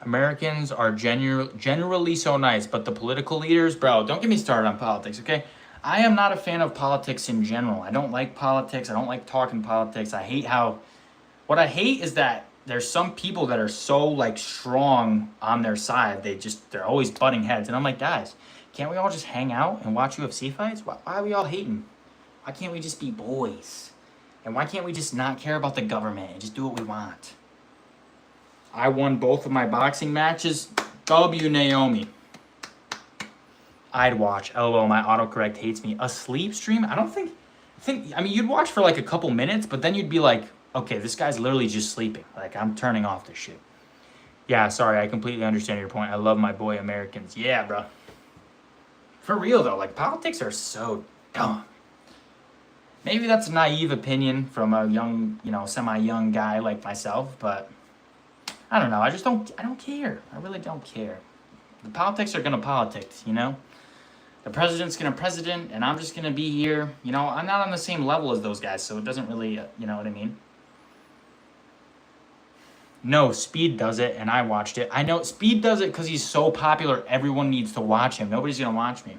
Americans are generally so nice, but the political leaders, bro, don't get me started on politics, okay? I am not a fan of politics in general. I don't like politics. I don't like talking politics. I hate how... What I hate is that there's some people that are so, like, strong on their side. They're always butting heads. And I'm like, guys, can't we all just hang out and watch UFC fights? Why are we all hating? Why can't we just be boys? And why can't we just not care about the government and just do what we want? I won both of my boxing matches. W, Naomi. I'd watch. LOL, my autocorrect hates me. A sleep stream? I don't think... I mean, you'd watch for like a couple minutes, but then you'd be like, okay, this guy's literally just sleeping. Like, I'm turning off this shit. Yeah, sorry, I completely understand your point. I love my boy Americans. Yeah, bro. For real though, like politics are so dumb. Maybe that's a naive opinion from a young, semi-young guy like myself, but I don't know. I don't care. I really don't care. The politics are gonna politics, The president's gonna president, and I'm just gonna be here. I'm not on the same level as those guys, so it doesn't really, you know what I mean? No, Speed does it, and I watched it. I know Speed does it because he's so popular, everyone needs to watch him. Nobody's gonna watch me.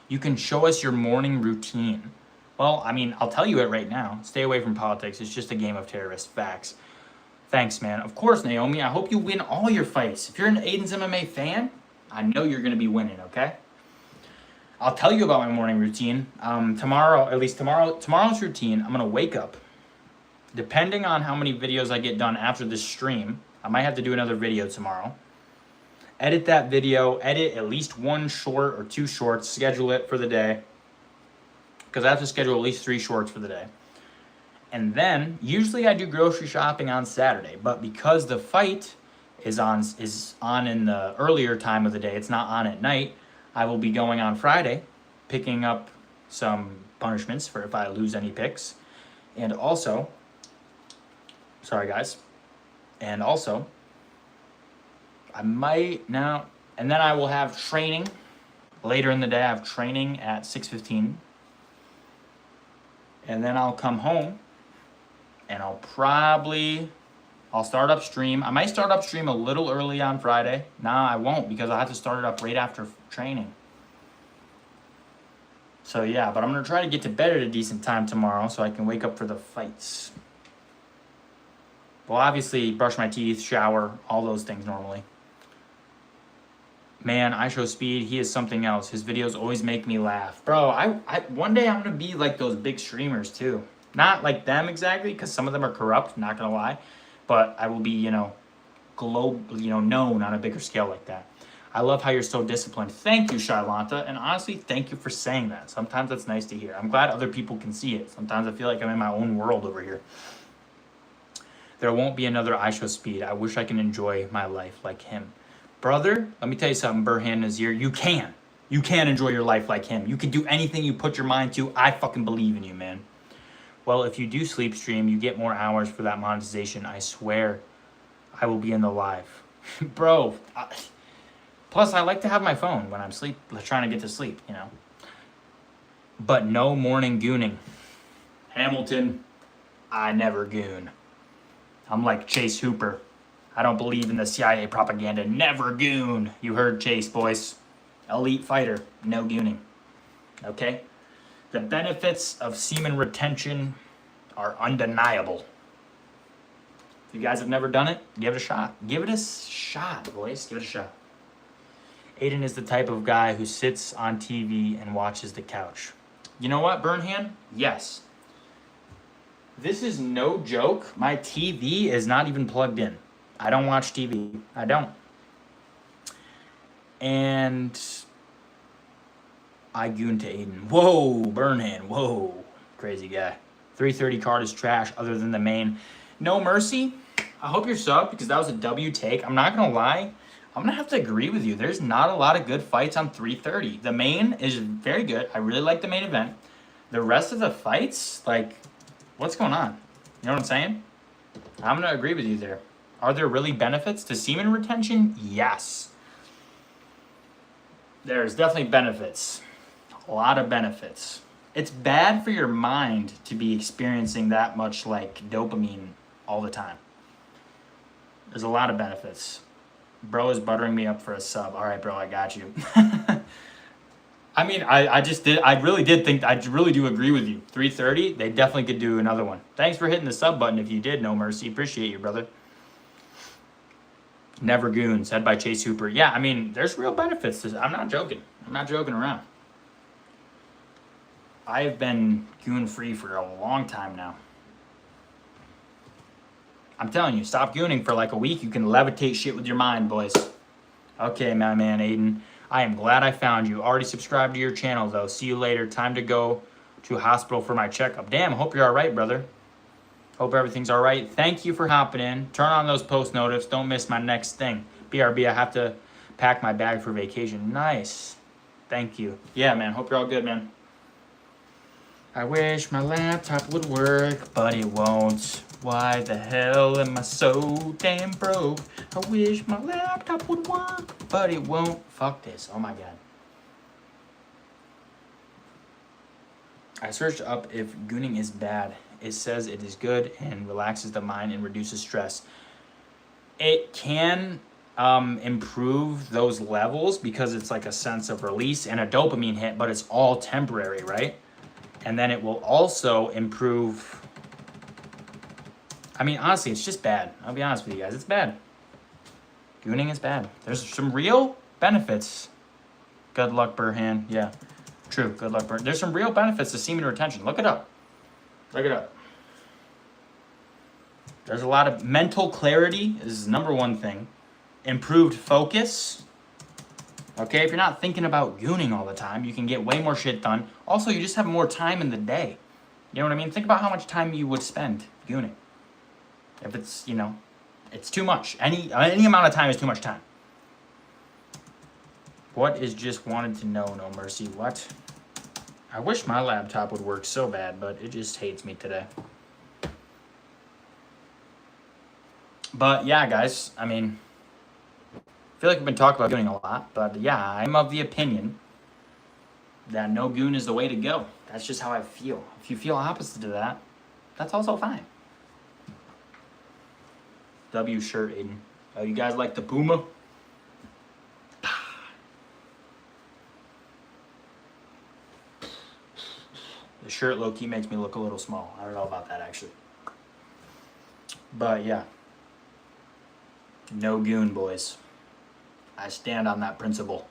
You can show us your morning routine. Well, I mean, I'll tell you it right now. Stay away from politics. It's just a game of terrorist facts. Thanks, man. Of course, Naomi. I hope you win all your fights. If you're an Aiden's MMA fan, I know you're going to be winning, okay? I'll tell you about my morning routine. Tomorrow's routine, I'm going to wake up. Depending on how many videos I get done after this stream, I might have to do another video tomorrow. Edit that video, edit at least one short or two shorts, schedule it for the day. Because I have to schedule at least 3 shorts for the day. And then, usually I do grocery shopping on Saturday, but because the fight is on in the earlier time of the day, it's not on at night, I will be going on Friday, picking up some punishments for if I lose any picks. And also, sorry guys, and also, and then I will have training. Later in the day, I have training at 6:15. And then I'll come home and I'll start up stream. I might start up stream a little early on Friday. Nah, I won't because I'll have to start it up right after training. So yeah, but I'm going to try to get to bed at a decent time tomorrow so I can wake up for the fights. Well, obviously, brush my teeth, shower, all those things normally. Man, I show Speed. He is something else. His videos always make me laugh. Bro, one day I'm going to be like those big streamers too. Not like them exactly, because some of them are corrupt, not going to lie. But I will be, known on a bigger scale like that. I love how you're so disciplined. Thank you, Shailanta. And honestly, thank you for saying that. Sometimes that's nice to hear. I'm glad other people can see it. Sometimes I feel like I'm in my own world over here. There won't be another I Show Speed. I wish I can enjoy my life like him. Brother, let me tell you something, Burhan Nazir. You can enjoy your life like him. You can do anything you put your mind to. I fucking believe in you, man. Well, if you do sleep stream, you get more hours for that monetization. I swear I will be in the live. Bro, plus I like to have my phone when I'm trying to get to sleep, But no morning gooning. Hamilton, I never goon. I'm like Chase Hooper. I don't believe in the CIA propaganda. Never goon. You heard Chase, boys. Elite fighter. No gooning. Okay? The benefits of semen retention are undeniable. If you guys have never done it, give it a shot. Give it a shot, boys. Give it a shot. Aiden is the type of guy who sits on TV and watches the couch. You know what, Burnham? Yes. This is no joke. My TV is not even plugged in. I don't watch TV. I don't. And I goon to Aiden. Whoa, Burnham. Whoa. Crazy guy. 330 card is trash other than the main. No Mercy. I hope you're subbed because that was a W take. I'm not going to lie. I'm going to have to agree with you. There's not a lot of good fights on 330. The main is very good. I really like the main event. The rest of the fights, what's going on? You know what I'm saying? I'm going to agree with you there. Are there really benefits to semen retention? Yes. There's definitely benefits. A lot of benefits. It's bad for your mind to be experiencing that much dopamine all the time. There's a lot of benefits. Bro is buttering me up for a sub. All right, bro, I got you. I mean, I really do agree with you. 330, they definitely could do another one. Thanks for hitting the sub button if you did, No Mercy. Appreciate you, brother. Never goon, said by Chase Hooper. Yeah, I mean, there's real benefits to this. I'm not joking. I'm not joking around. I've been goon free for a long time now. I'm telling you, stop gooning for a week. You can levitate shit with your mind, boys. Okay, my man, Aiden. I am glad I found you. Already subscribed to your channel, though. See you later. Time to go to hospital for my checkup. Damn, hope you're all right, brother. Hope everything's all right. Thank you for hopping in. Turn on those post notifs. Don't miss my next thing. BRB, I have to pack my bag for vacation. Nice. Thank you. Yeah, man. Hope you're all good, man. I wish my laptop would work, but it won't. Why the hell am I so damn broke? I wish my laptop would work, but it won't. Fuck this. Oh my god. I searched up if gooning is bad. It says it is good and relaxes the mind and reduces stress. It can improve those levels because it's like a sense of release and a dopamine hit, but it's all temporary, right? And then it will also improve. I mean, honestly, it's just bad. I'll be honest with you guys. It's bad. Gooning is bad. There's some real benefits. Good luck, Burhan. Yeah, true. Good luck, Burhan. There's some real benefits to semen retention. Look it up. Look it up. There's a lot of mental clarity is number one thing. Improved focus. Okay, if you're not thinking about gooning all the time, you can get way more shit done. Also, you just have more time in the day. You know what I mean? Think about how much time you would spend gooning. If it's, you know, it's too much. Any amount of time is too much time. What is just wanted to know? No mercy. What? I wish my laptop would work so bad, but it just hates me today. But yeah, guys, I mean, I feel like we've been talking about gooning a lot, but yeah, I'm of the opinion that no goon is the way to go. That's just how I feel. If you feel opposite to that, that's also fine. W shirt, Aiden. Oh, you guys like the Puma? The shirt low-key makes me look a little small. I don't know about that, actually. But yeah. No goon, boys. I stand on that principle.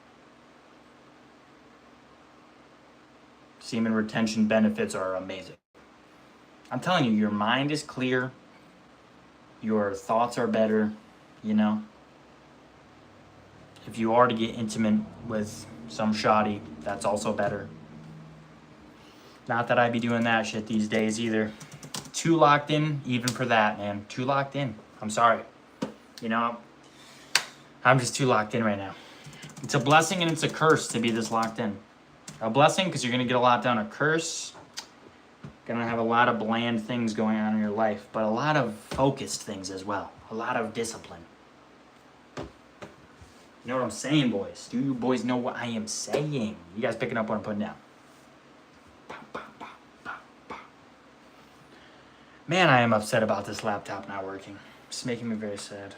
Semen retention benefits are amazing. I'm telling you, your mind is clear. Your thoughts are better, you know. If you are to get intimate with some shoddy, that's also better. Not that I be doing that shit these days either. Too locked in, even for that, man. Too locked in. I'm sorry. You know, I'm just too locked in right now. It's a blessing and it's a curse to be this locked in. A blessing because you're going to get a lot done. A curse, going to have a lot of bland things going on in your life, but a lot of focused things as well. A lot of discipline. You know what I'm saying, boys? Do you boys know what I am saying? You guys picking up what I'm putting down? Man, I am upset about this laptop not working. It's making me very sad.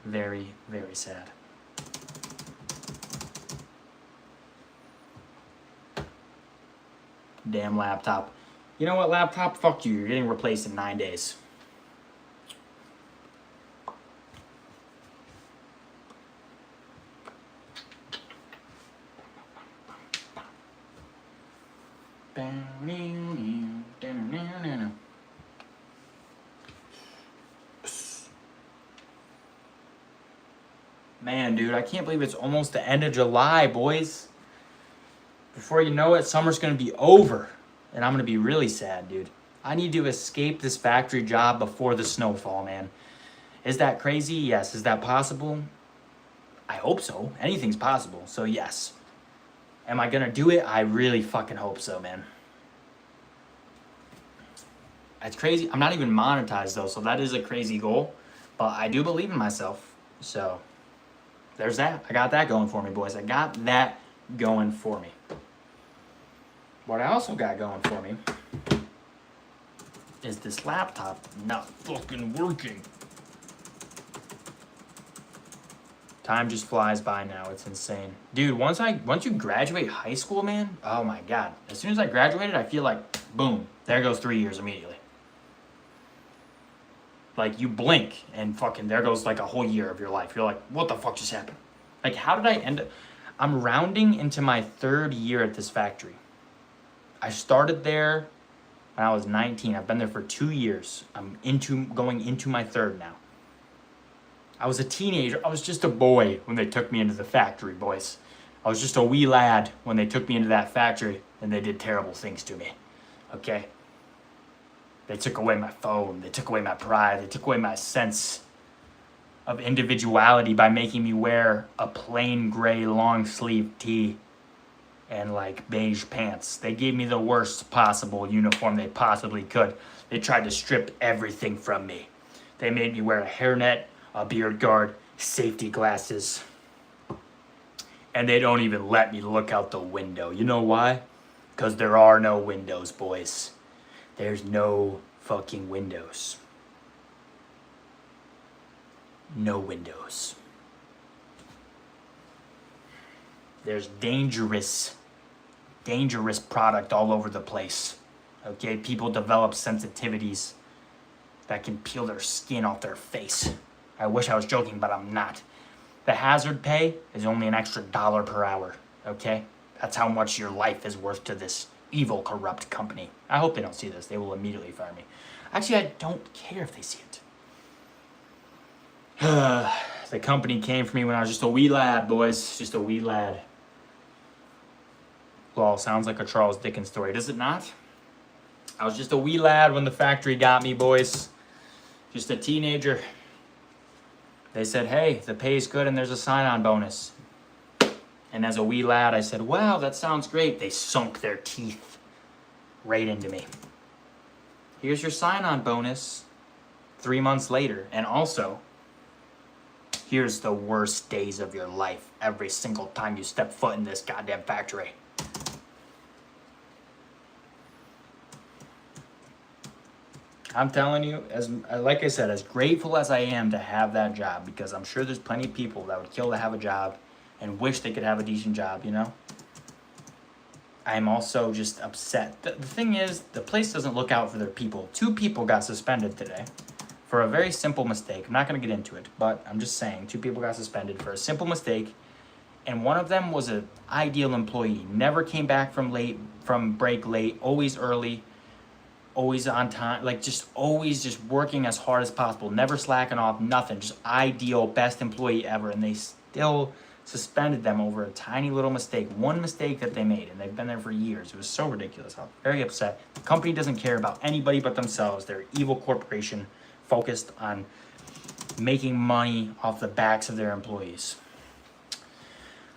Very, very sad. Damn laptop. You know what, laptop? Fuck you. You're getting replaced in 9 days. Man, dude, I can't believe it's almost the end of July, boys. Before you know it, summer's gonna be over. And I'm gonna be really sad, dude. I need to escape this factory job before the snowfall, man. Is that crazy? Yes. Is that possible? I hope so. Anything's possible, so yes. Am I gonna do it? I really fucking hope so, man. It's crazy. I'm not even monetized though, so that is a crazy goal. But I do believe in myself, so there's that. I got that going for me, boys. I got that going for me. What I also got going for me is this laptop not fucking working. Time just flies by now. It's insane. Dude, once you graduate high school, man, oh my God. As soon as I graduated, I feel like, boom, there goes 3 years immediately. Like, you blink and fucking there goes like a whole year of your life. You're like, what the fuck just happened? Like, how did I end up? I'm rounding into my 3rd year at this factory. I started there when I was 19. I've been there for 2 years. I'm going into my 3rd now. I was a teenager. I was just a boy when they took me into the factory, boys. I was just a wee lad when they took me into that factory and they did terrible things to me. Okay? They took away my phone. They took away my pride. They took away my sense of individuality by making me wear a plain gray long sleeve tee and like beige pants. They gave me the worst possible uniform they possibly could. They tried to strip everything from me. They made me wear a hairnet, a beard guard, safety glasses, and they don't even let me look out the window. You know why? Because there are no windows, boys. There's no fucking windows. No windows. There's dangerous product all over the place. Okay, people develop sensitivities that can peel their skin off their face. I wish I was joking, but I'm not. The hazard pay is only an extra $1 per hour, okay? That's how much your life is worth to this evil, corrupt company. I hope they don't see this. They will immediately fire me. Actually, I don't care if they see it. The company came for me when I was just a wee lad, boys. Just a wee lad. Well, sounds like a Charles Dickens story, does it not? I was just a wee lad when the factory got me, boys. Just a teenager. They said, hey, the pay's good and there's a sign-on bonus. And as a wee lad, I said, wow, that sounds great. They sunk their teeth right into me. Here's your sign-on bonus 3 months later. And also, here's the worst days of your life every single time you step foot in this goddamn factory. I'm telling you, like I said, as grateful as I am to have that job, because I'm sure there's plenty of people that would kill to have a job and wish they could have a decent job, you know? I'm also just upset. The thing is, the place doesn't look out for their people. 2 people got suspended today for a very simple mistake. I'm not going to get into it, but I'm just saying 2 people got suspended for a simple mistake, and one of them was an ideal employee. Never came back from break late, always early, always on time, like just always just working as hard as possible, never slacking off, nothing, just ideal, best employee ever, and they still suspended them over a tiny little mistake, one mistake that they made, and they've been there for years. It was so ridiculous. I'm very upset. The company doesn't care about anybody but themselves. They're an evil corporation focused on making money off the backs of their employees.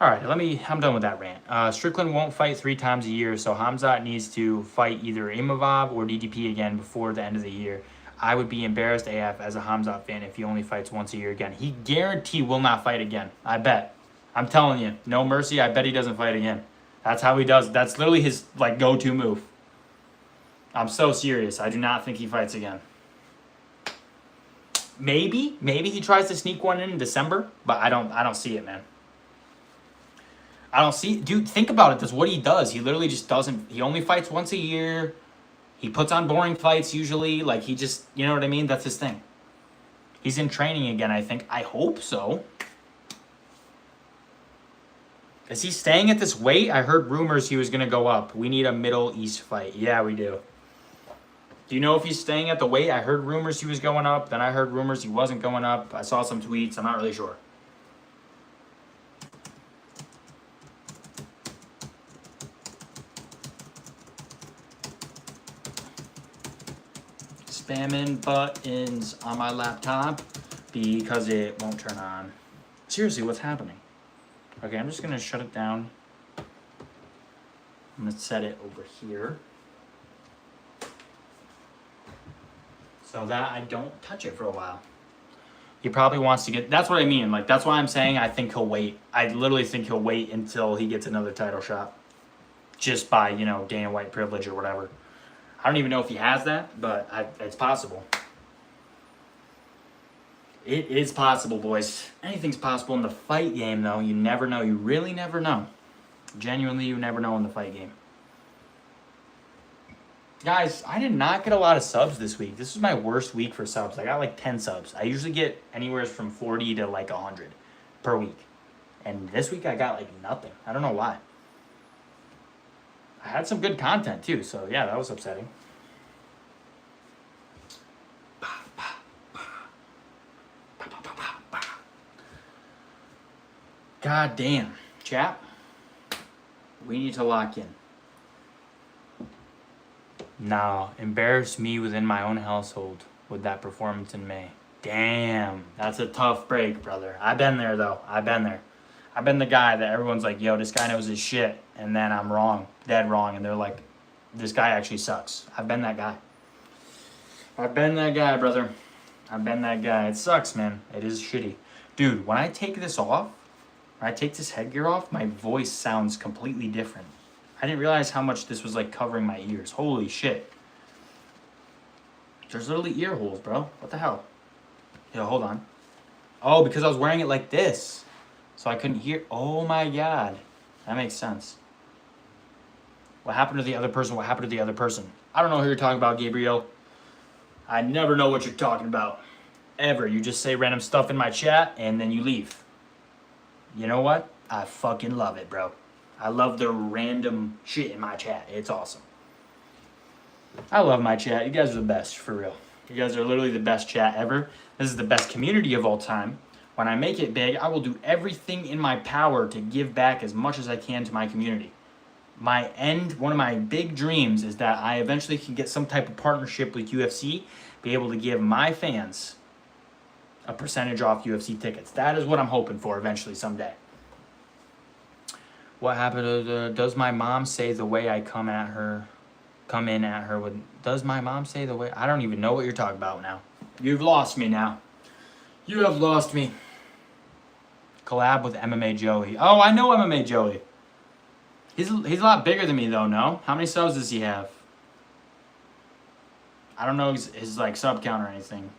All right, I'm done with that rant. Strickland won't fight 3 times a year, so Khamzat needs to fight either Imavov or DDP again before the end of the year. I would be embarrassed AF as a Khamzat fan if he only fights once a year again. He guarantee will not fight again. I bet. I'm telling you, no mercy. I bet he doesn't fight again. That's how he does. That's literally his like go-to move. I'm so serious. I do not think he fights again. Maybe he tries to sneak one in December, but I don't see it, man. I don't see, dude, think about it. That's what he does. He literally just doesn't, he only fights once a year. He puts on boring fights usually. Like he just, you know what I mean? That's his thing. He's in training again, I think. I hope so. Is he staying at this weight? I heard rumors he was going to go up. We need a Middle East fight. Yeah, we do. Do you know if he's staying at the weight? I heard rumors he was going up. Then I heard rumors he wasn't going up. I saw some tweets. I'm not really sure. Spamming buttons on my laptop because it won't turn on. Seriously, what's happening? Okay, I'm just gonna shut it down. I'm gonna set it over here so that I don't touch it for a while. He probably wants to get, that's what I mean. Like, that's why I'm saying I think he'll wait. I literally think he'll wait until he gets another title shot. Just by, you know, Dana White privilege or whatever. I don't even know if he has that, but it's possible. It is possible, boys. Anything's possible in the fight game, though. You never know. You really never know. Genuinely, you never know in the fight game. Guys, I did not get a lot of subs this week. This was my worst week for subs. I got like 10 subs. I usually get anywhere from 40 to like 100 per week. And this week I got like nothing. I don't know why. I had some good content too, so yeah, that was upsetting. God damn, chat. We need to lock in. No, embarrass me within my own household with that performance in May. Damn, that's a tough break, brother. I've been there, though. I've been there. I've been the guy that everyone's like, yo, this guy knows his shit. And then I'm wrong, dead wrong. And they're like, this guy actually sucks. I've been that guy. I've been that guy, brother. I've been that guy. It sucks, man. It is shitty. Dude, when I take this off, when I take this headgear off, my voice sounds completely different. I didn't realize how much this was like covering my ears. Holy shit. There's literally ear holes, bro. What the hell? Yo, hold on. Oh, because I was wearing it like this. So I couldn't hear. Oh my god. That makes sense. What happened to the other person? What happened to the other person? I don't know who you're talking about, Gabriel. I never know what you're talking about. Ever. You just say random stuff in my chat and then you leave. You know what? I fucking love it, bro. I love the random shit in my chat. It's awesome. I love my chat. You guys are the best, for real. You guys are literally the best chat ever. This is the best community of all time. When I make it big, I will do everything in my power to give back as much as I can to my community. One of my big dreams is that I eventually can get some type of partnership with UFC, be able to give my fans a percentage off UFC tickets. That is what I'm hoping for eventually someday. What happened to does my mom say the way I come in at her with, does my mom say the way, I don't even know what you're talking about now. You've lost me now. You have lost me. Collab with MMA Joey. Oh, I know MMA Joey. He's a lot bigger than me though, no? How many subs does he have? I don't know his like sub count or anything.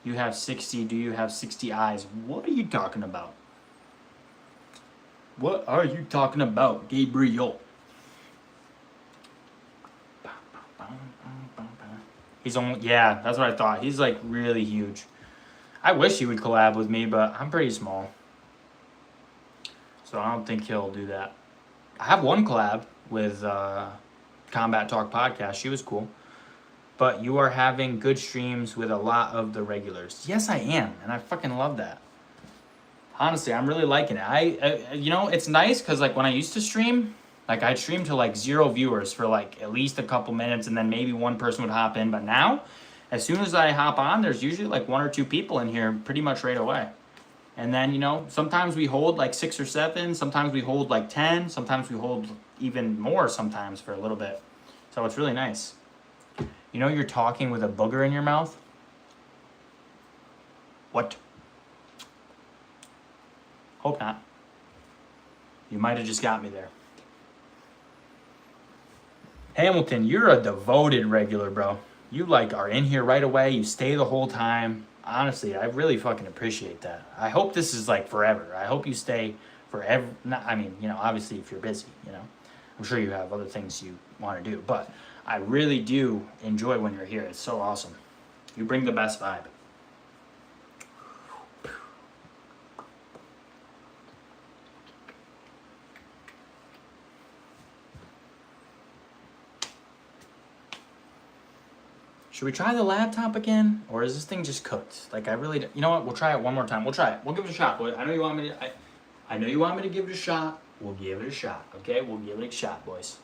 You have 60, do you have 60 eyes? What are you talking about? What are you talking about, Gabriel? He's only, yeah, that's what I thought. He's like really huge. I wish he would collab with me, but I'm pretty small. So I don't think he'll do that. I have one collab with Combat Talk Podcast. She was cool. But you are having good streams with a lot of the regulars. Yes, I am. And I fucking love that. Honestly, I'm really liking it. I you know, it's nice because like when I used to stream, like I'd stream to like 0 viewers for like at least a couple minutes and then maybe one person would hop in. But now, as soon as I hop on, there's usually like 1 or 2 people in here pretty much right away. And then, you know, sometimes we hold like 6 or 7, sometimes we hold like 10, sometimes we hold even more sometimes for a little bit. So it's really nice. You know you're talking with a booger in your mouth? What? Hope not. You might have just got me there. Hamilton, you're a devoted regular, bro. You like are in here right away. You stay the whole time. Honestly, I really fucking appreciate that. I hope this is like forever. I hope you stay forever. I mean, you know, obviously if you're busy, you know. I'm sure you have other things you want to do. But I really do enjoy when you're here. It's so awesome. You bring the best vibe. Should we try the laptop again? Or is this thing just cooked? Like I really, you know what? We'll try it one more time. We'll try it. We'll give it a shot. I know you want me to, I know you want me to give it a shot. We'll give it a shot, okay? We'll give it a shot, boys.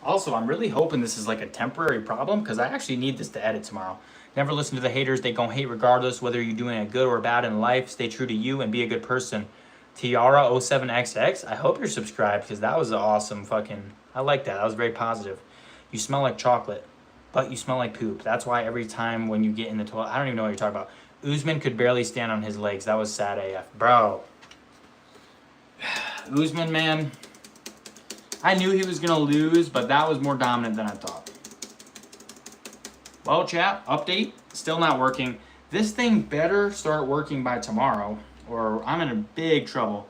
Also, I'm really hoping this is like a temporary problem because I actually need this to edit tomorrow. Never listen to the haters. They gon' hate regardless whether you're doing a good or bad in life. Stay true to you and be a good person. Tiara07XX, I hope you're subscribed because that was an awesome fucking, I like that. That was very positive. You smell like chocolate, but you smell like poop. That's why every time when you get in the toilet, I don't even know what you're talking about. Usman could barely stand on his legs. That was sad AF. Bro. Usman, man. I knew he was going to lose, but that was more dominant than I thought. Well, chat, update. Still not working. This thing better start working by tomorrow, or I'm in a big trouble.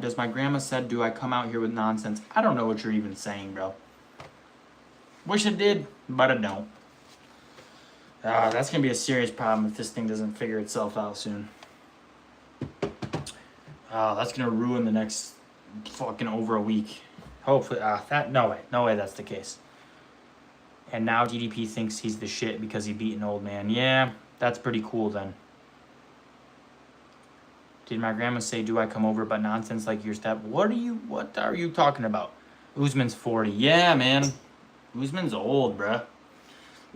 Does my grandma said, do I come out here with nonsense? I don't know what you're even saying, bro. Wish it did, but I don't. That's going to be a serious problem if this thing doesn't figure itself out soon. That's going to ruin the next fucking over a week. Hopefully, no way that's the case. And now GDP thinks he's the shit because he beat an old man. Yeah, That's pretty cool then. Did my grandma say, do I come over, but nonsense like your step? What are you talking about? Usman's 40. Yeah, man. Usman's old, bruh.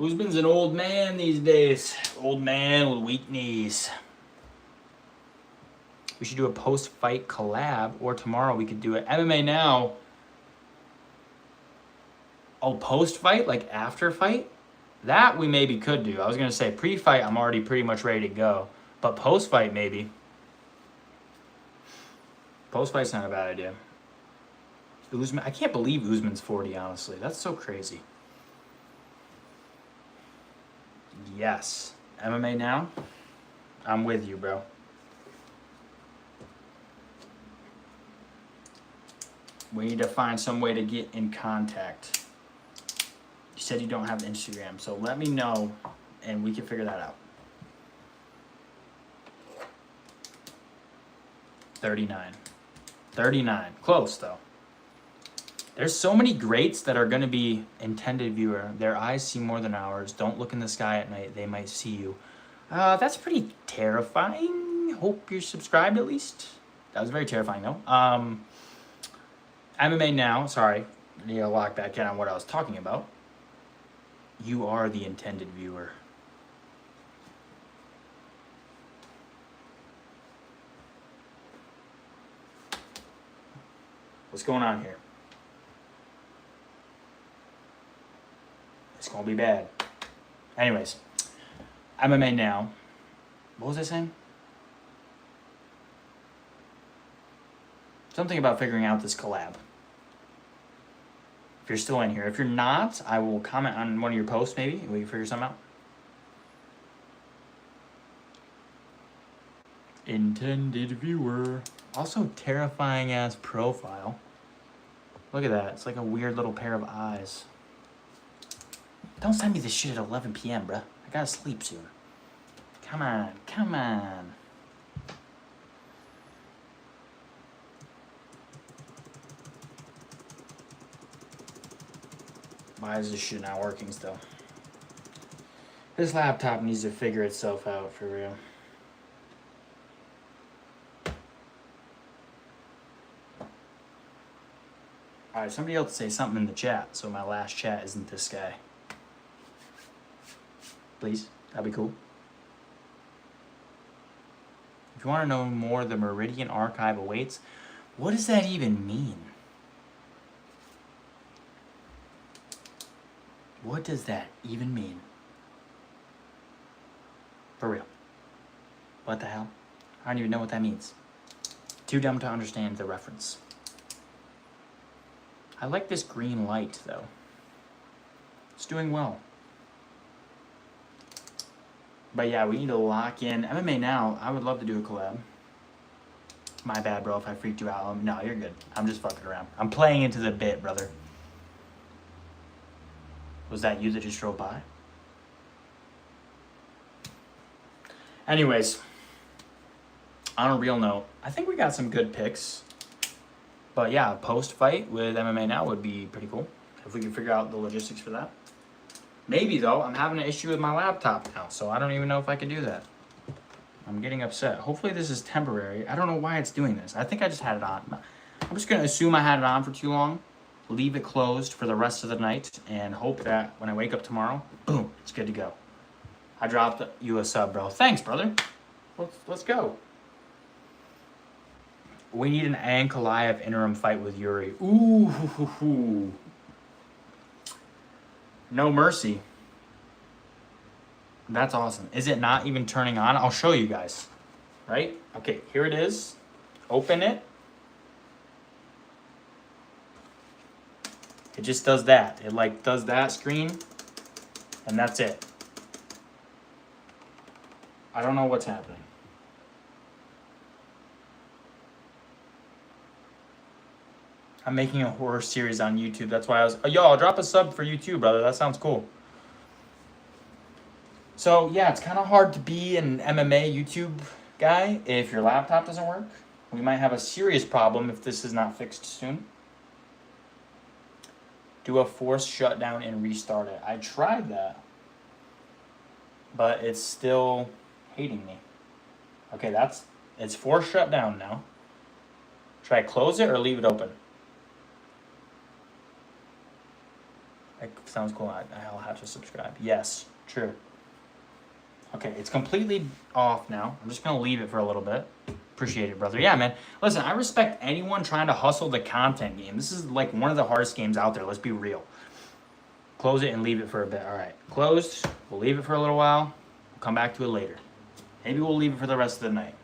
Usman's an old man these days. Old man with weak knees. We should do a post-fight collab, or tomorrow we could do it. MMA Now. Oh, post-fight? Like after fight? That we maybe could do. I was going to say pre-fight, I'm already pretty much ready to go. But post-fight, maybe. Post-fight's not a bad idea. Usman, I can't believe Usman's 40, honestly. That's so crazy. Yes. MMA Now? I'm with you, bro. We need to find some way to get in contact. You said you don't have Instagram, so let me know and we can figure that out. 39. 39. Close, though. There's so many greats that are going to be intended viewer. Their eyes see more than ours. Don't look in the sky at night. They might see you. That's pretty terrifying. Hope you're subscribed at least. That was very terrifying, though. MMA Now. Sorry. I need to lock back in on what I was talking about. You are the intended viewer. What's going on here? It's gonna be bad. Anyways, MMA Now. What was I saying? Something about figuring out this collab. If you're still in here. If you're not, I will comment on one of your posts maybe. We can figure something out. Intended viewer. Also terrifying ass profile. Look at that. It's like a weird little pair of eyes. Don't send me this shit at 11 p.m., bruh. I gotta sleep soon. Come on. Come on. Why is this shit not working still? This laptop needs to figure itself out for real. Alright, somebody else say something in the chat so my last chat isn't this guy. Please, that'd be cool. If you want to know more, the Meridian Archive awaits. What does that even mean? What does that even mean? For real. What the hell? I don't even know what that means. Too dumb to understand the reference. I like this green light, though. It's doing well. But yeah, we need to lock in. MMA Now, I would love to do a collab. My bad, bro, if I freaked you out. No, you're good. I'm just fucking around. I'm playing into the bit, brother. Was that you that just drove by? Anyways, on a real note, I think we got some good picks. But yeah, post-fight with MMA Now would be pretty cool. If we can figure out the logistics for that. Maybe, though, I'm having an issue with my laptop now, so I don't even know if I can do that. I'm getting upset. Hopefully this is temporary. I don't know why it's doing this. I think I just had it on. I'm just going to assume I had it on for too long, leave it closed for the rest of the night, and hope that when I wake up tomorrow, boom, it's good to go. I dropped you a sub, bro. Thanks, brother. Let's go. We need an Ankalaev interim fight with Yuri. Ooh. No mercy. That's awesome. Is it not even turning on? I'll show you guys. Right? Okay, here it is. Open it. It just does that. It like does that screen. And that's it. I don't know what's happening. I'm making a horror series on YouTube. That's why I was... yo, I'll drop a sub for you too, brother. That sounds cool. So, yeah, it's kind of hard to be an MMA YouTube guy if your laptop doesn't work. We might have a serious problem if this is not fixed soon. Do a forced shutdown and restart it. I tried that. but it's still hating me. Okay, it's forced shut down now. Should I close it or leave it open? That sounds cool. I'll have to subscribe. Yes, true. Okay, it's completely off now. I'm just gonna leave it for a little bit. Appreciate it, brother. Yeah, man. Listen, I respect anyone trying to hustle the content game. This is like one of the hardest games out there. Let's be real. Close it and leave it for a bit. All right, closed. We'll leave it for a little while. We'll come back to it later. Maybe we'll leave it for the rest of the night.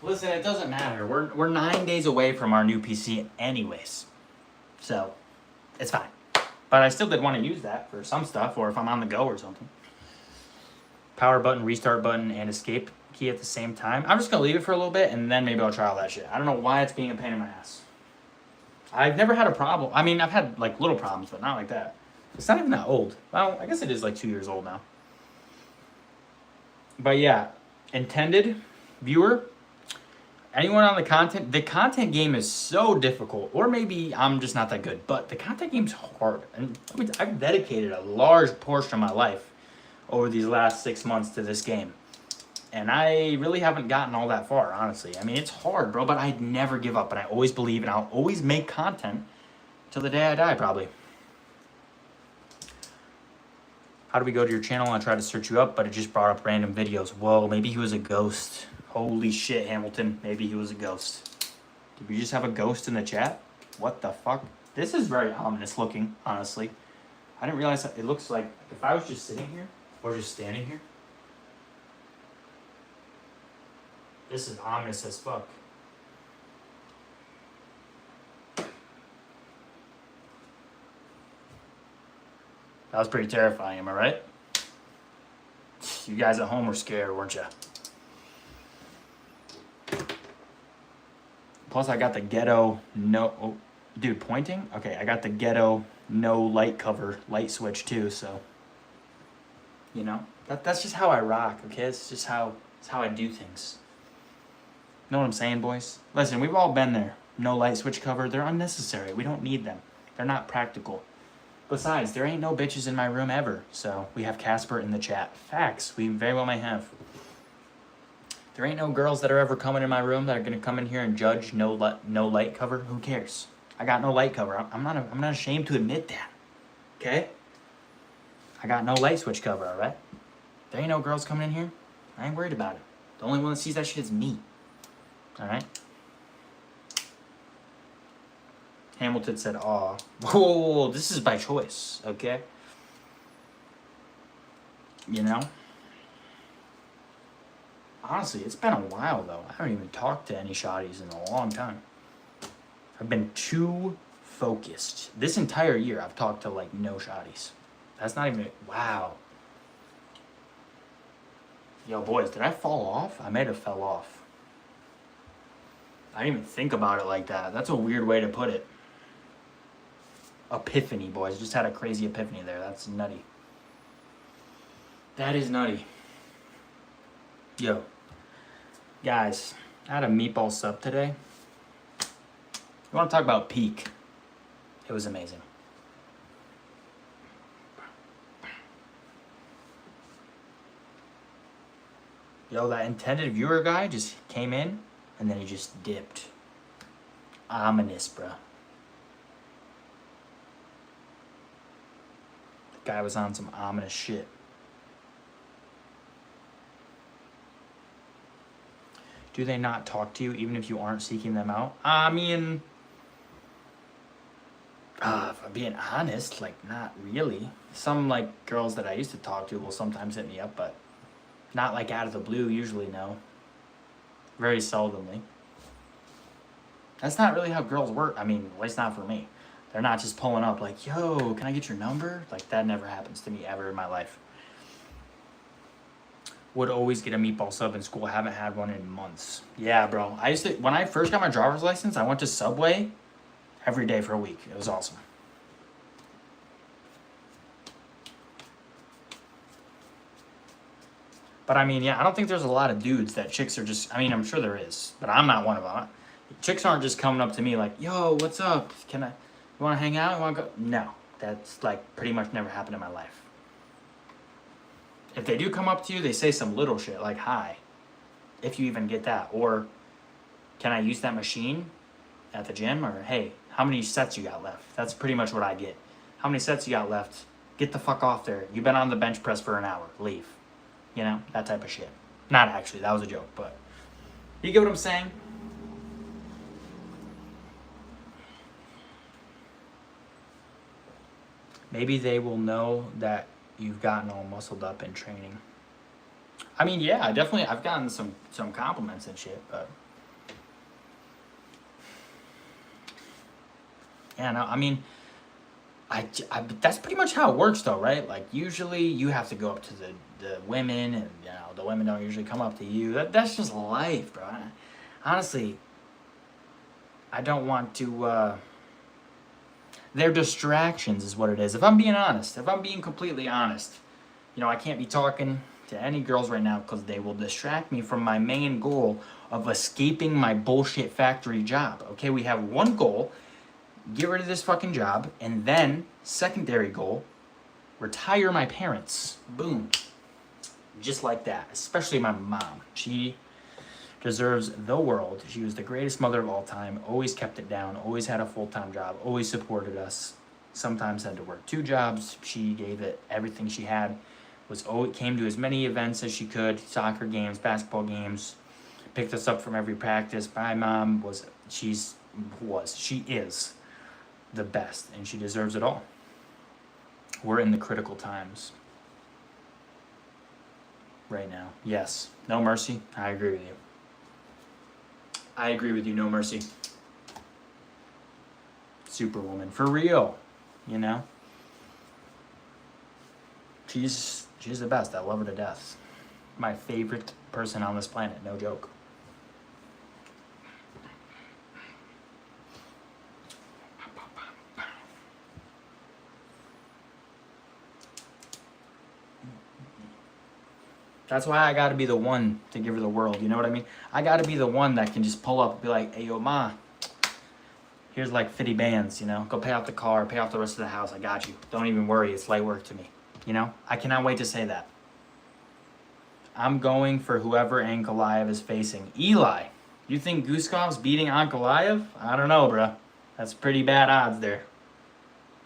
Listen, it doesn't matter. We're 9 days away from our new PC anyways. So, it's fine. But I still did want to use that for some stuff, or if I'm on the go or something. Power button, restart button, and escape key at the same time. I'm just going to leave it for a little bit, and then maybe I'll try all that shit. I don't know why it's being a pain in my ass. I've never had a problem. I mean, I've had, like, little problems, but not like that. It's not even that old. Well, I guess it is, like, 2 years old now. But, yeah. Intended viewer, anyone on the content game is so difficult, or maybe I'm just not that good, but the content game's hard. And I've dedicated a large portion of my life over these last 6 months to this game. And I really haven't gotten all that far, honestly. I mean, it's hard, bro, but I'd never give up, and I always believe, and I'll always make content till the day I die, probably. How do we go to your channel? I tried to search you up, but it just brought up random videos. Whoa, maybe he was a ghost. Holy shit, Hamilton. Maybe he was a ghost. Did we just have a ghost in the chat? What the fuck? This is very ominous looking, honestly. I didn't realize that it looks like if I was just sitting here or just standing here. This is ominous as fuck. That was pretty terrifying, am I right? You guys at home were scared, weren't you? Plus, I got the ghetto dude, pointing? Okay, I got the ghetto no light cover light switch too, so you know that's just how I rock. Okay, it's just how I do things. Know what I'm saying, boys? Listen, we've all been there. No light switch cover, they're unnecessary. We don't need them. They're not practical. Besides, there ain't no bitches in my room ever. So we have Casper in the chat. Facts. We very well may have. There ain't no girls that are ever coming in my room that are gonna come in here and judge no light cover. Who cares? I got no light cover. I'm not ashamed to admit that. Okay? I got no light switch cover. All right? There ain't no girls coming in here. I ain't worried about it. The only one that sees that shit is me. All right? Hamilton said, "Aw, whoa, this is by choice." Okay? You know. Honestly, it's been a while, though. I haven't even talked to any shotties in a long time. I've been too focused. This entire year, I've talked to, like, no shotties. That's not even... Wow. Yo, boys, did I fall off? I might have fell off. I didn't even think about it like that. That's a weird way to put it. Epiphany, boys. Just had a crazy epiphany there. That's nutty. That is nutty. Yo. Guys, I had a meatball sub today. You want to talk about peak? It was amazing. Yo, that intended viewer guy just came in and then he just dipped. Ominous, bro. The guy was on some ominous shit. Do they not talk to you even if you aren't seeking them out? I mean, if I'm being honest, like, not really. Some, like, girls that I used to talk to will sometimes hit me up, but not, like, out of the blue, usually, no. Very seldomly. That's not really how girls work. I mean, at least not for me. They're not just pulling up like, yo, can I get your number? Like, that never happens to me ever in my life. Would always get a meatball sub in school. Haven't had one in months. Yeah, bro. I used to, when I first got my driver's license, I went to Subway every day for a week. It was awesome. But I mean, yeah, I don't think there's a lot of dudes that chicks are just, I mean, I'm sure there is, but I'm not one of them. Chicks aren't just coming up to me like, yo, what's up? You want to hang out? You want to go? No. That's like pretty much never happened in my life. If they do come up to you, they say some little shit like hi, if you even get that, or can I use that machine at the gym, or hey, how many sets you got left? That's pretty much what I get. How many sets you got left? Get the fuck off there. You've been on the bench press for an hour. Leave. You know, that type of shit. Not actually, that was a joke, but you get what I'm saying? Maybe they will know that you've gotten all muscled up in training. I mean, yeah, I've gotten some compliments and shit, but yeah, no, I mean, I that's pretty much how it works though, right? Like usually you have to go up to the women, and you know, the women don't usually come up to you. That's just life, bro. Honestly, I don't want to, they're distractions is what it is. If I'm being honest, if I'm being completely honest, you know, I can't be talking to any girls right now because they will distract me from my main goal of escaping my bullshit factory job. Okay, we have one goal, get rid of this fucking job, and then secondary goal, retire my parents. Boom. Just like that. Especially my mom. She deserves the world. She was the greatest mother of all time, always kept it down, always had a full-time job, always supported us, sometimes had to work 2 jobs. She gave it everything she had, came to as many events as she could, soccer games, basketball games, picked us up from every practice. My mom she is the best, and she deserves it all. We're in the critical times right now. Yes, no mercy. I agree with you. I agree with you, no mercy. Superwoman, for real, you know? She's the best. I love her to death. My favorite person on this planet, no joke. That's why I gotta be the one to give her the world, you know what I mean? I gotta be the one that can just pull up and be like, hey, yo, ma, here's like 50 bands, you know? Go pay off the car, pay off the rest of the house, I got you. Don't even worry, it's light work to me, you know? I cannot wait to say that. I'm going for whoever Ankalaev is facing. Eli, you think Guskov's beating Ankalaev? I don't know, bro. That's pretty bad odds there.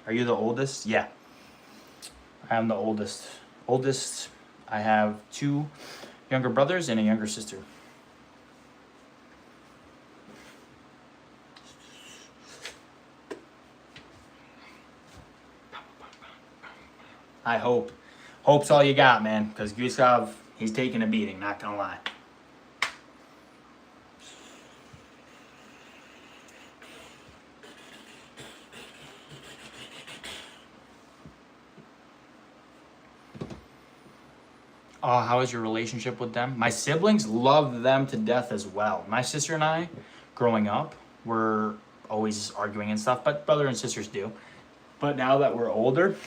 Are you the oldest? Yeah. I am the oldest. I have 2 younger brothers and a younger sister. I hope. Hope's all you got, man. Because Guskov, he's taking a beating, not gonna lie. Oh, how is your relationship with them? My siblings love them to death as well. My sister and I, growing up, were always arguing and stuff, but brother and sisters do. But now that we're older,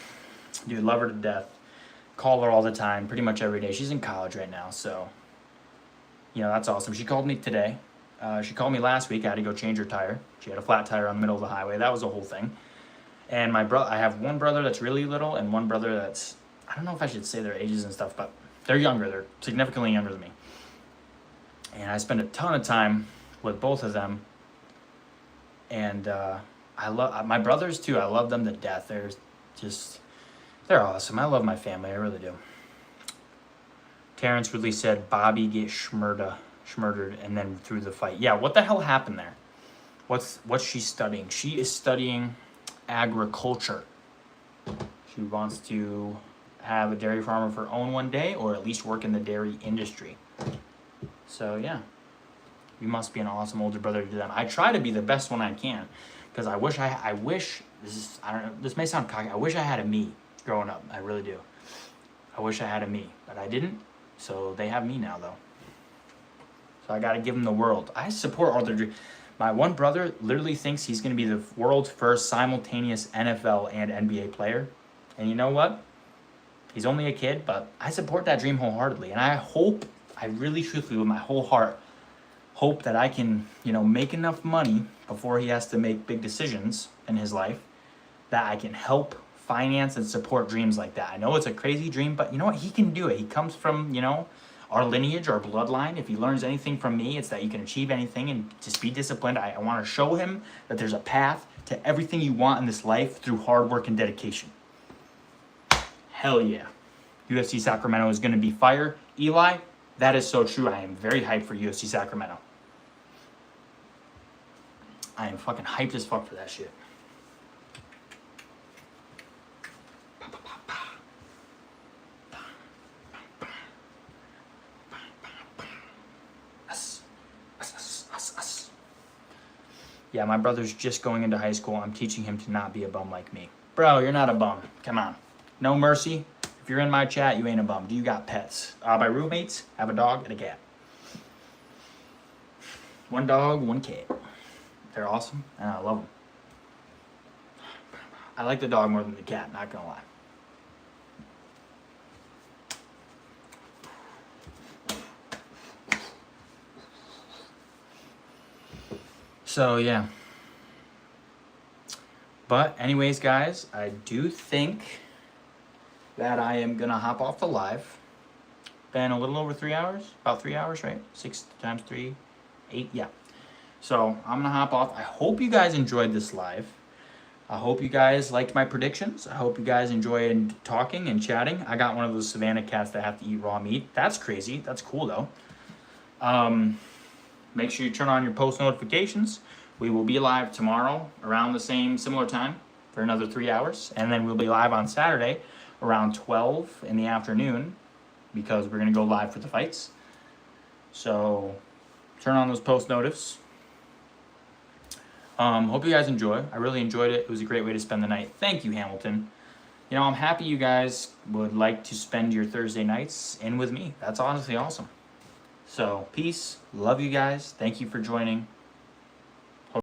dude, love her to death. Call her all the time, pretty much every day. She's in college right now, so, you know, that's awesome. She called me today. She called me last week. I had to go change her tire. She had a flat tire on the middle of the highway. That was a whole thing. And I have one brother that's really little and one brother that's, I don't know if I should say their ages and stuff, but they're younger. They're significantly younger than me. And I spend a ton of time with both of them. And I love my brothers too. I love them to death. They're awesome. I love my family. I really do. Terrence really said Bobby get schmurdered and then threw the fight. Yeah, what the hell happened there? What's she studying? She is studying agriculture. She wants to have a dairy farm of her own one day, or at least work in the dairy industry. So yeah, you must be an awesome older brother to them. I try to be the best one I can, because I wish this may sound cocky. I wish I had a me growing up. I really do. I wish I had a me, but I didn't. So they have me now though. So I got to give them the world. I support all their dreams. My one brother literally thinks he's going to be the world's first simultaneous NFL and NBA player. And you know what? He's only a kid, but I support that dream wholeheartedly. And I really truthfully, with my whole heart, hope that I can, you know, make enough money before he has to make big decisions in his life that I can help finance and support dreams like that. I know it's a crazy dream, but you know what? He can do it. He comes from, you know, our lineage, our bloodline. If he learns anything from me, it's that you can achieve anything and just be disciplined. I want to show him that there's a path to everything you want in this life through hard work and dedication. Hell yeah. UFC Sacramento is going to be fire. Eli, that is so true. I am very hyped for UFC Sacramento. I am fucking hyped as fuck for that shit. Yeah, my brother's just going into high school. I'm teaching him to not be a bum like me. Bro, you're not a bum. Come on. No mercy. If you're in my chat, you ain't a bum. Do you got pets? My roommates have a dog and a cat. 1 dog, 1 cat. They're awesome, and I love them. I like the dog more than the cat, not gonna lie. So, yeah. But anyways, guys, I do think that I am going to hop off the live. Been a little over 3 hours. About 3 hours, right? 6 times 3, 8, yeah. So, I'm going to hop off. I hope you guys enjoyed this live. I hope you guys liked my predictions. I hope you guys enjoyed talking and chatting. I got one of those Savannah cats that have to eat raw meat. That's crazy. That's cool, though. Make sure you turn on your post notifications. We will be live tomorrow around the similar time for another 3 hours. And then we'll be live on Saturday around 12 in the afternoon because we're going to go live for the fights. So turn on those post notifs. Hope you guys enjoy. I really enjoyed it. It was a great way to spend the night. Thank you, Hamilton. You know, I'm happy you guys would like to spend your Thursday nights in with me. That's honestly awesome. So, peace. Love you guys. Thank you for joining.